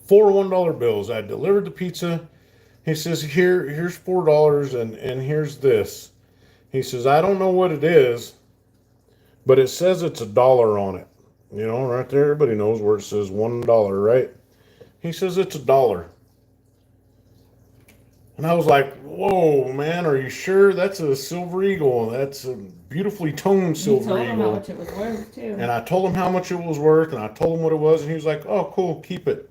4 $1 bills. I delivered the pizza. He says, here's $4 and here's this. He says, I don't know what it is, but it says it's $1 on it. Right there, everybody knows where it says $1, right? He says it's $1. And I was like, whoa, man, are you sure? That's a silver eagle. That's a beautifully toned silver You told him eagle. how much it was worth, too. And I told him how much it was worth, and I told him what it was, and he was like, oh, cool, keep it.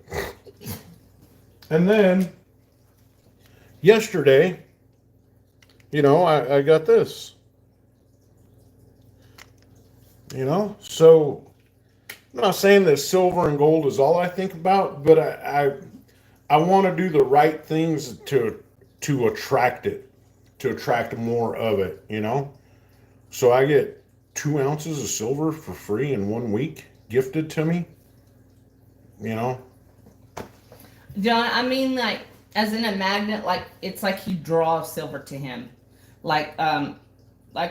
And then, yesterday, I got this. So, I'm not saying that silver and gold is all I think about, but I want to do the right things to attract it, to attract more of it, So I get 2 ounces of silver for free in 1 week gifted to me, John, I mean, like, as in a magnet, like, it's like you draw silver to him. Like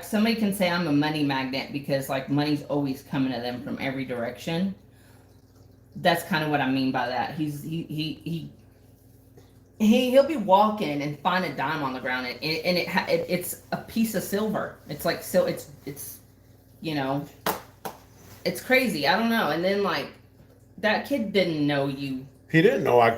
somebody can say I'm a money magnet because, like, money's always coming to them from every direction. That's kind of what I mean by that. He'll be walking and find a dime on the ground, and it's a piece of silver. It's like, so it's it's crazy. I don't know. And then, like, that kid didn't know you. He didn't know I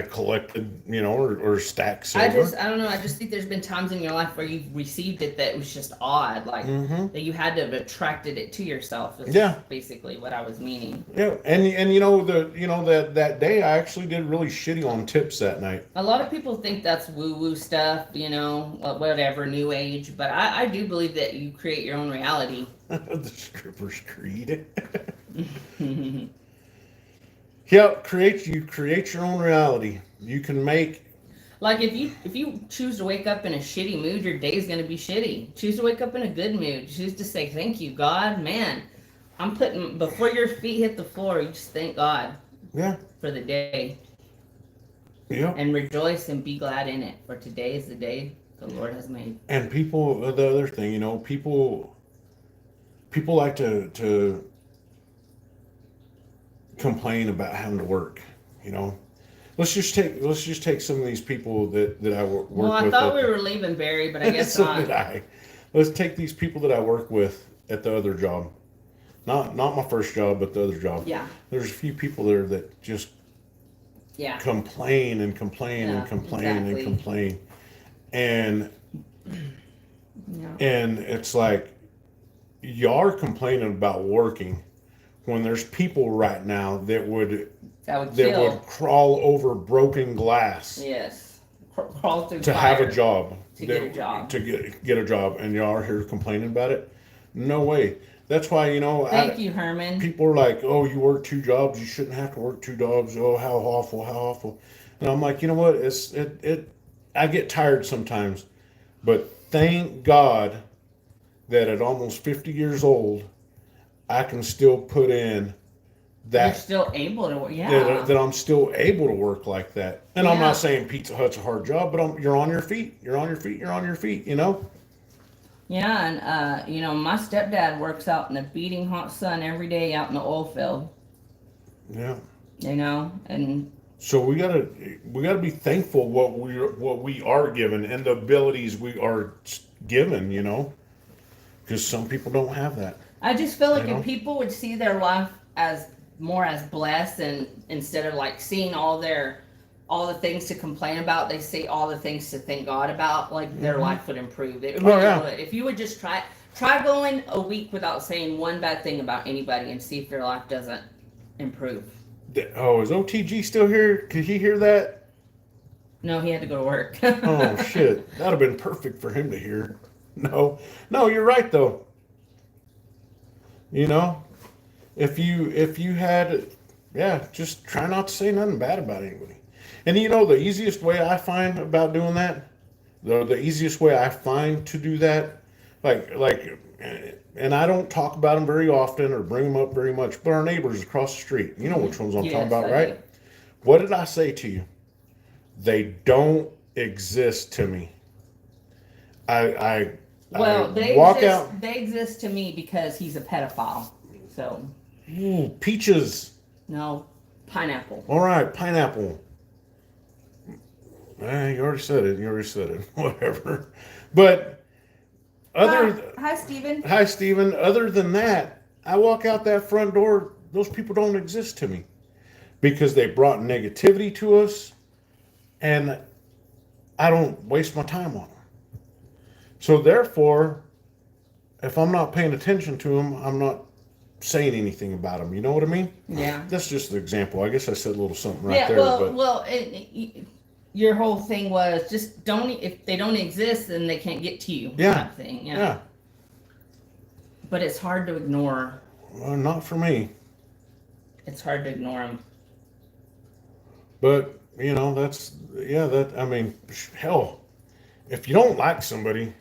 collected, or stacked silver. I don't know. I just think there's been times in your life where you've received it that was just odd, like that you had to have attracted it to yourself. Is basically what I was meaning. Yeah, and that day I actually did really shitty on tips that night. A lot of people think that's woo-woo stuff, whatever, new age. But I do believe that you create your own reality. The stripper's creed. Yep, you create your own reality. You can make, like, if you choose to wake up in a shitty mood, your day's gonna be shitty. Choose to wake up in a good mood. Choose to say thank you, God, man. I'm putting before your feet hit the floor. You just thank God. Yeah. For the day. Yeah. And rejoice and be glad in it. For today is the day the Lord has made. And people, the other thing, people like to complain about having to work. Let's just take some of these people that I work with. Well, I thought we were leaving Barry, but I guess so not. did I. Let's take these people that I work with at the other job. Not my first job, but the other job. Yeah. There's a few people there that just complain and complain and complain and complain. And and it's like, y'all are complaining about working when there's people right now that would crawl over broken glass. Yes. Crawl through to fire have a job. To get a job. To get a job, and y'all are here complaining about it? No way. That's why, Thank you, Herman. People are like, oh, you work 2 jobs, you shouldn't have to work 2 jobs. Oh, how awful, how awful. And I'm like, you know what? I get tired sometimes, but thank God that at almost 50 years old, I can still put in that. You're still able to work, yeah. That I'm still able to work like that. And I'm not saying Pizza Hut's a hard job, but you're on your feet. You're on your feet. You're on your feet, Yeah, and my stepdad works out in the beating hot sun every day out in the oil field. Yeah. And so we gotta be thankful what we are given and the abilities we are given, because some people don't have that. I just feel like if people would see their life as more as blessed, and instead of like seeing all the things to complain about, they see all the things to thank God about, like their life would improve. It really would. If you would just try going a week without saying one bad thing about anybody and see if your life doesn't improve. Oh, is OTG still here? Could he hear that? No, he had to go to work. Oh shit, that'd have been perfect for him to hear. No, you're right though. If you had, just try not to say nothing bad about anybody. And the easiest way I find about doing that, the easiest way I find to do that, like, and I don't talk about them very often or bring them up very much, but our neighbors across the street, you know which ones I'm talking about, right? What did I say to you? They don't exist to me. They exist to me because he's a pedophile. So. Ooh, peaches. No, pineapple. All right, pineapple. You already said it. Whatever. But hi, Steven. Hi, Steven. Other than that, I walk out that front door, those people don't exist to me because they brought negativity to us, and I don't waste my time on them. So therefore, if I'm not paying attention to them, I'm not saying anything about them. You know what I mean? Yeah. That's just an example. I guess I said a little something right there. Your whole thing was just if they don't exist, then they can't get to you. Yeah. Type thing. Yeah. But it's hard to ignore. Well, not for me. It's hard to ignore them. But, hell, if you don't like somebody,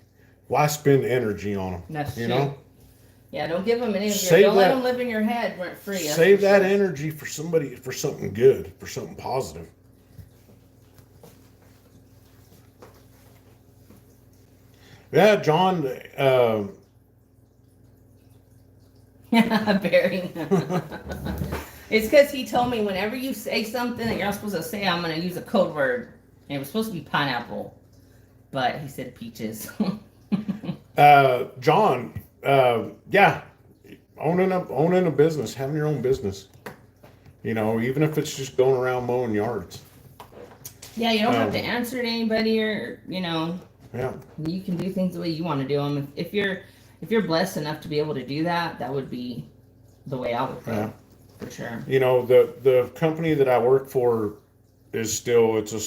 why spend energy on them? That's true. Yeah, don't give them energy. Don't let them live in your head rent free. Save that energy for something good, for something positive. Yeah, John. Barry. It's because he told me whenever you say something that you're not supposed to say, I'm going to use a code word. And it was supposed to be pineapple, but he said peaches. John. Owning a business, having your own business, even if it's just going around mowing yards. Yeah, you don't have to answer to anybody, or Yeah. You can do things the way you want to do them. If you're blessed enough to be able to do that, that would be the way I would think, for sure. The company that I work for it's a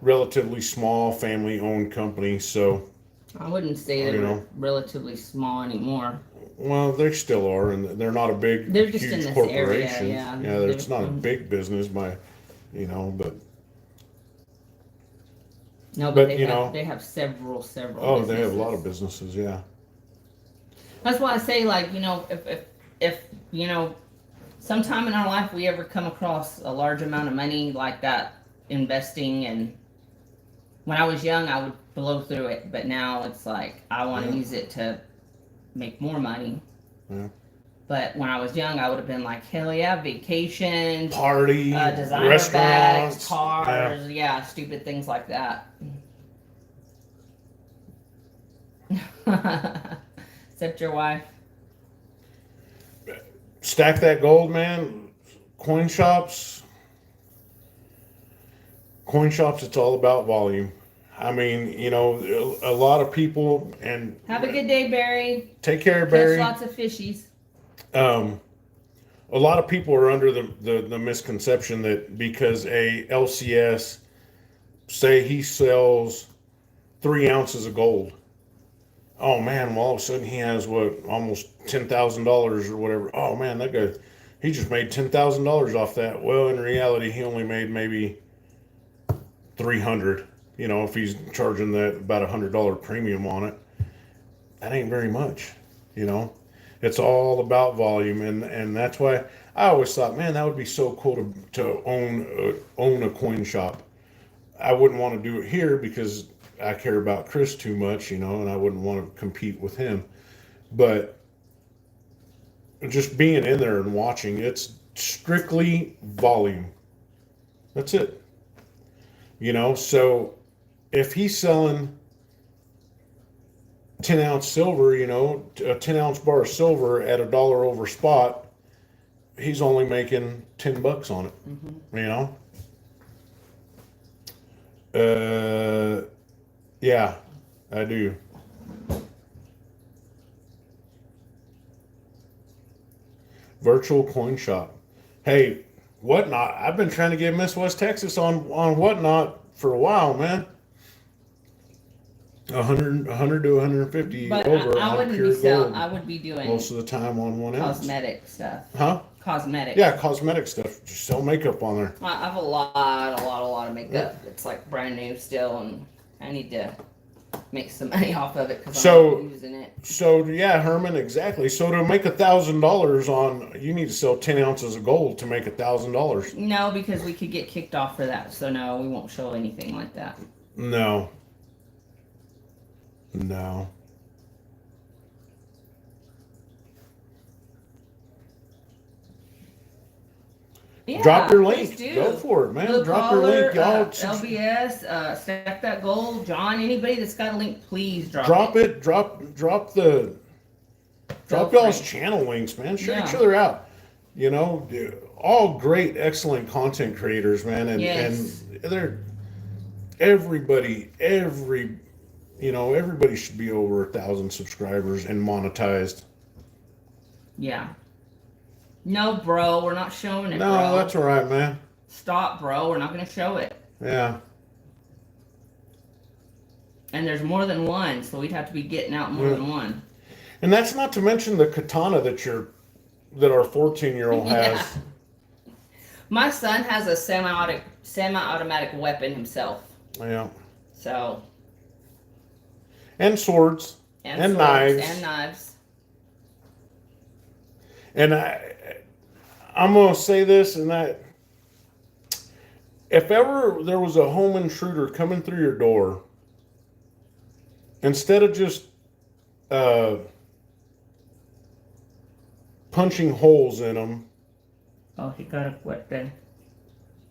relatively small family-owned company, so. I wouldn't say they're relatively small anymore. Well, they still are, and they're not a big, they're just huge in this corporation. Area, yeah, it's not a big business, but. No, but they have several. Oh, businesses. they have a lot of businesses, yeah. That's why I say, if sometime in our life we ever come across a large amount of money like that, investing, and when I was young, I would blow through it, but now it's like I want to use it to make more money. Yeah. But when I was young, I would have been like, hell yeah, vacations, party, designer restaurants, bags, cars, stupid things like that. Except your wife. stack that gold, man. Coin shops, it's all about volume. I mean, you know, a lot of people, and Have a good day, Barry. take care, Catch Barry. lots of fishies. A lot of people are under the misconception that because a LCS, say he sells 3 ounces of gold, oh man, well all of a sudden he has what, almost $10,000 or whatever. Oh man, that guy, he just made $10,000 off that. Well, in reality, he only made maybe 300. You know, if he's charging that about $100 premium on it, that ain't very much. You know, it's all about volume, and that's why I always thought, man, that would be so cool to own a coin shop. I wouldn't want to do it here because I care about Chris too much, you know, and I wouldn't want to compete with him. But just being in there and watching, it's strictly volume. That's it. You know, so if he's selling 10-ounce silver, you know, a 10-ounce bar of silver at $1 over spot, he's only making $10 on it. You know? Yeah, I do. Virtual coin shop. Hey, Whatnot. I've been trying to get Miss West Texas on Whatnot for a while, man. 100 to 150 But over I on wouldn't pure be selling. gold I would be doing most of the time on 1 ounce. cosmetic stuff. Huh? Cosmetic. Yeah, cosmetic stuff. Just sell makeup on there. I have a lot of makeup. It's like brand new still, and I need to make some money off of it because I'm not using it. So yeah, Herman, exactly. So to make $1,000 on, you need to sell 10 ounces of gold to make $1,000. No, because we could get kicked off for that. So no, we won't show anything like that. No. Yeah, Drop your please link. do. Go for it, man. Blue Drop your link, y'all. LBS, Stack That Gold, John. Anybody that's got a link, please Drop it. Drop y'all's channel links, man. Share each other out. You know, all great, excellent content creators, man, and they're everybody should be over 1,000 subscribers and monetized. Yeah. No, bro, we're not showing it. No, bro. that's all right, man. Stop, bro. We're not going to show it. Yeah. And there's more than one, so we'd have to be getting out more than one. And that's not to mention the katana that our 14-year-old has. Yeah. My son has a semi-automatic weapon himself. Yeah. So. And swords. And knives. And knives. And I'm going to say this, and that if ever there was a home intruder coming through your door, instead of just punching holes in them. Oh, he got a what then?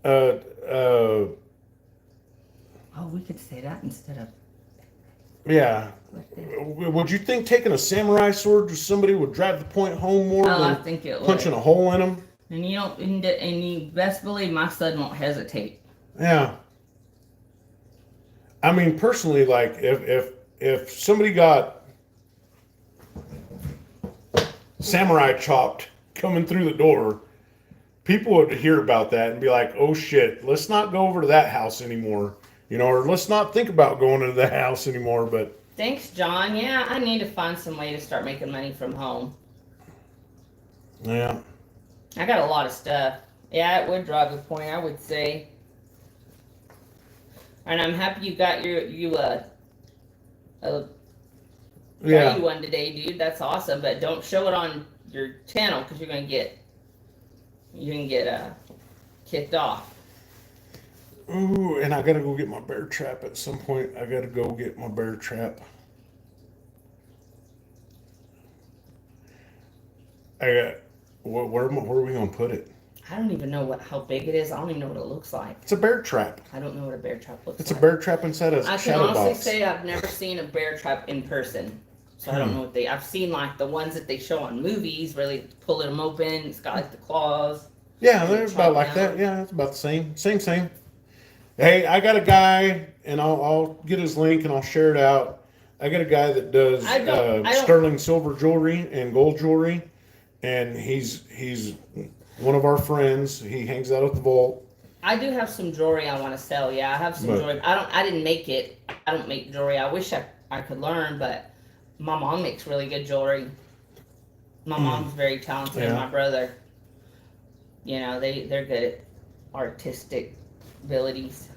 Oh, we could say that instead of. Yeah. Would you think taking a samurai sword to somebody would drive the point home more I than think it punching would. a hole in them? And you best believe my son won't hesitate. Yeah. I mean, personally, like if somebody got samurai chopped coming through the door, people would hear about that and be like, "Oh shit, let's not go over to that house anymore." You know, or let's not think about going into that house anymore. But thanks, John. Yeah, I need to find some way to start making money from home. Yeah. I got a lot of stuff. Yeah, it would drive the point, I would say. And I'm happy you got you one today, dude. That's awesome. But don't show it on your channel because you're gonna get kicked off. Ooh, and I gotta go get my bear trap at some point. I gotta go get my bear trap. Where are we gonna put it? I don't even know how big it is. I don't even know what it looks like. It's a bear trap. I don't know what a bear trap looks like. It's a bear trap inside a I can shadow honestly box. say I've never seen a bear trap in person. So I don't know what I've seen like the ones that they show on movies where they pull them open. It's got like the claws. Yeah, they're about like that. Yeah, it's about the same. Same. Hey, I got a guy, and I'll get his link and I'll share it out. I got a guy that does I don't- sterling silver jewelry and gold jewelry, and he's one of our friends. He hangs out at the vault. I do have some jewelry I want to sell. Yeah, I have some jewelry. I didn't make it. I don't make jewelry. I wish I could learn, but my mom makes really good jewelry. My mom's very talented, and my brother. You know, they're good at artistic abilities.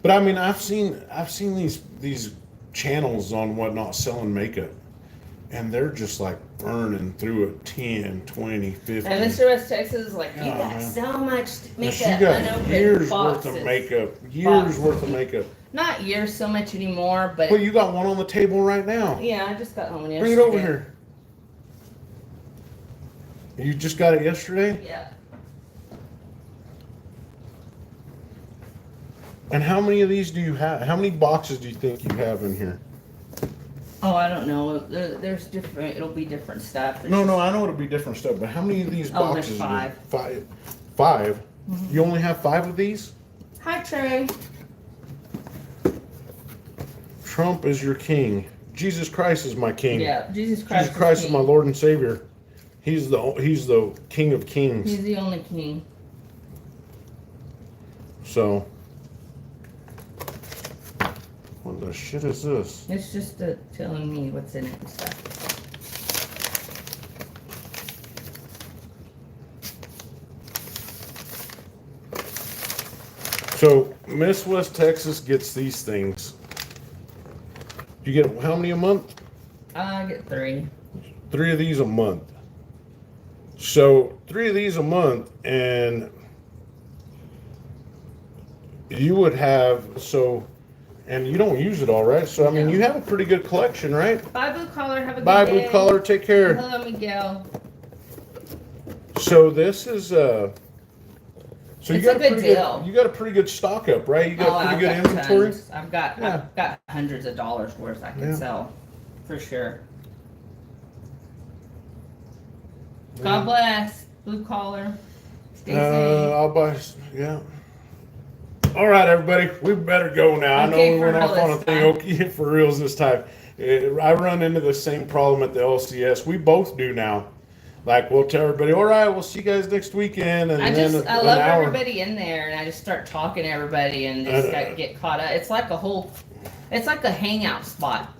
But I mean, I've seen these channels on whatnot selling makeup, and they're just like burning through it 10, 20, 50. And Mr. West Texas is like, you Yeah, got man. so much makeup. You got unopened years boxes. worth of makeup. Years Boxes. worth of makeup. Not years so much anymore, but Well, you got one on the table right now. yeah, I just got home yesterday. Bring it over here. You just got it yesterday? Yeah. And how many of these do you have? How many boxes do you think you have in here? Oh, I don't know. There's different. It'll be different stuff. No, I know it'll be different stuff, but how many of these Oh, there's boxes? five. Five? You only have 5 of these? Hi, Trey. Trump is your king. Jesus Christ is my king. Yeah, Jesus Christ. Jesus Christ is king. my Lord and Savior. He's the King of Kings. He's the only king. So, what the shit is this? It's just telling me what's in it and stuff. So, Miss West Texas gets these things. You get how many a month? I get 3. 3 of these a month. So 3 of these a month, and you would have and you don't use it all, right? So I mean, No. you have a pretty good collection, right? Bye, Blue Collar. Have a good Bye, day. Blue Collar. Take care. Hello, Miguel. So this is so you It's got a good pretty deal. You got a pretty good stock up, right? You got I've pretty good got inventory. tons. I've got hundreds of dollars worth I can Yeah. sell, for sure. God bless, Blue Collar. Stay safe. I'll buy. Yeah. All right, everybody, we better go now. I know Okay, we for went off real on a this thing. time. Okay, for reals this time. I run into the same problem at the LCS. We both do now. Like, we'll tell everybody, all right, we'll see you guys next weekend. And I then love an hour. everybody in there, and I just start talking to everybody, and just get caught up. It's like it's like a hangout spot.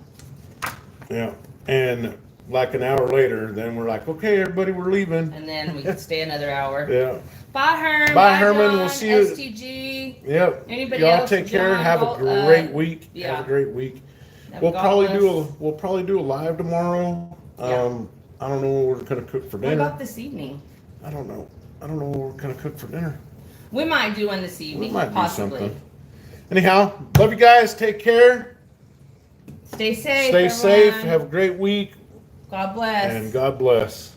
Yeah. And like an hour later, then we're like, okay, everybody, we're leaving. And then we can stay another hour. Yeah. Bye, Herm. Bye, Herman. John, We'll see you. STG. Yep. Anybody Y'all else? take care. John, Have a Walt, great week. yeah. Have a great week. Have We'll God probably bless. do a live tomorrow. Yeah. I don't know what we're gonna cook for What dinner. about this evening? I don't know what we're gonna cook for dinner. We might do one this evening, We might possibly. do something. Anyhow, love you guys. Take care. Stay safe. Stay safe. everyone. Have a great week. God bless. And God bless.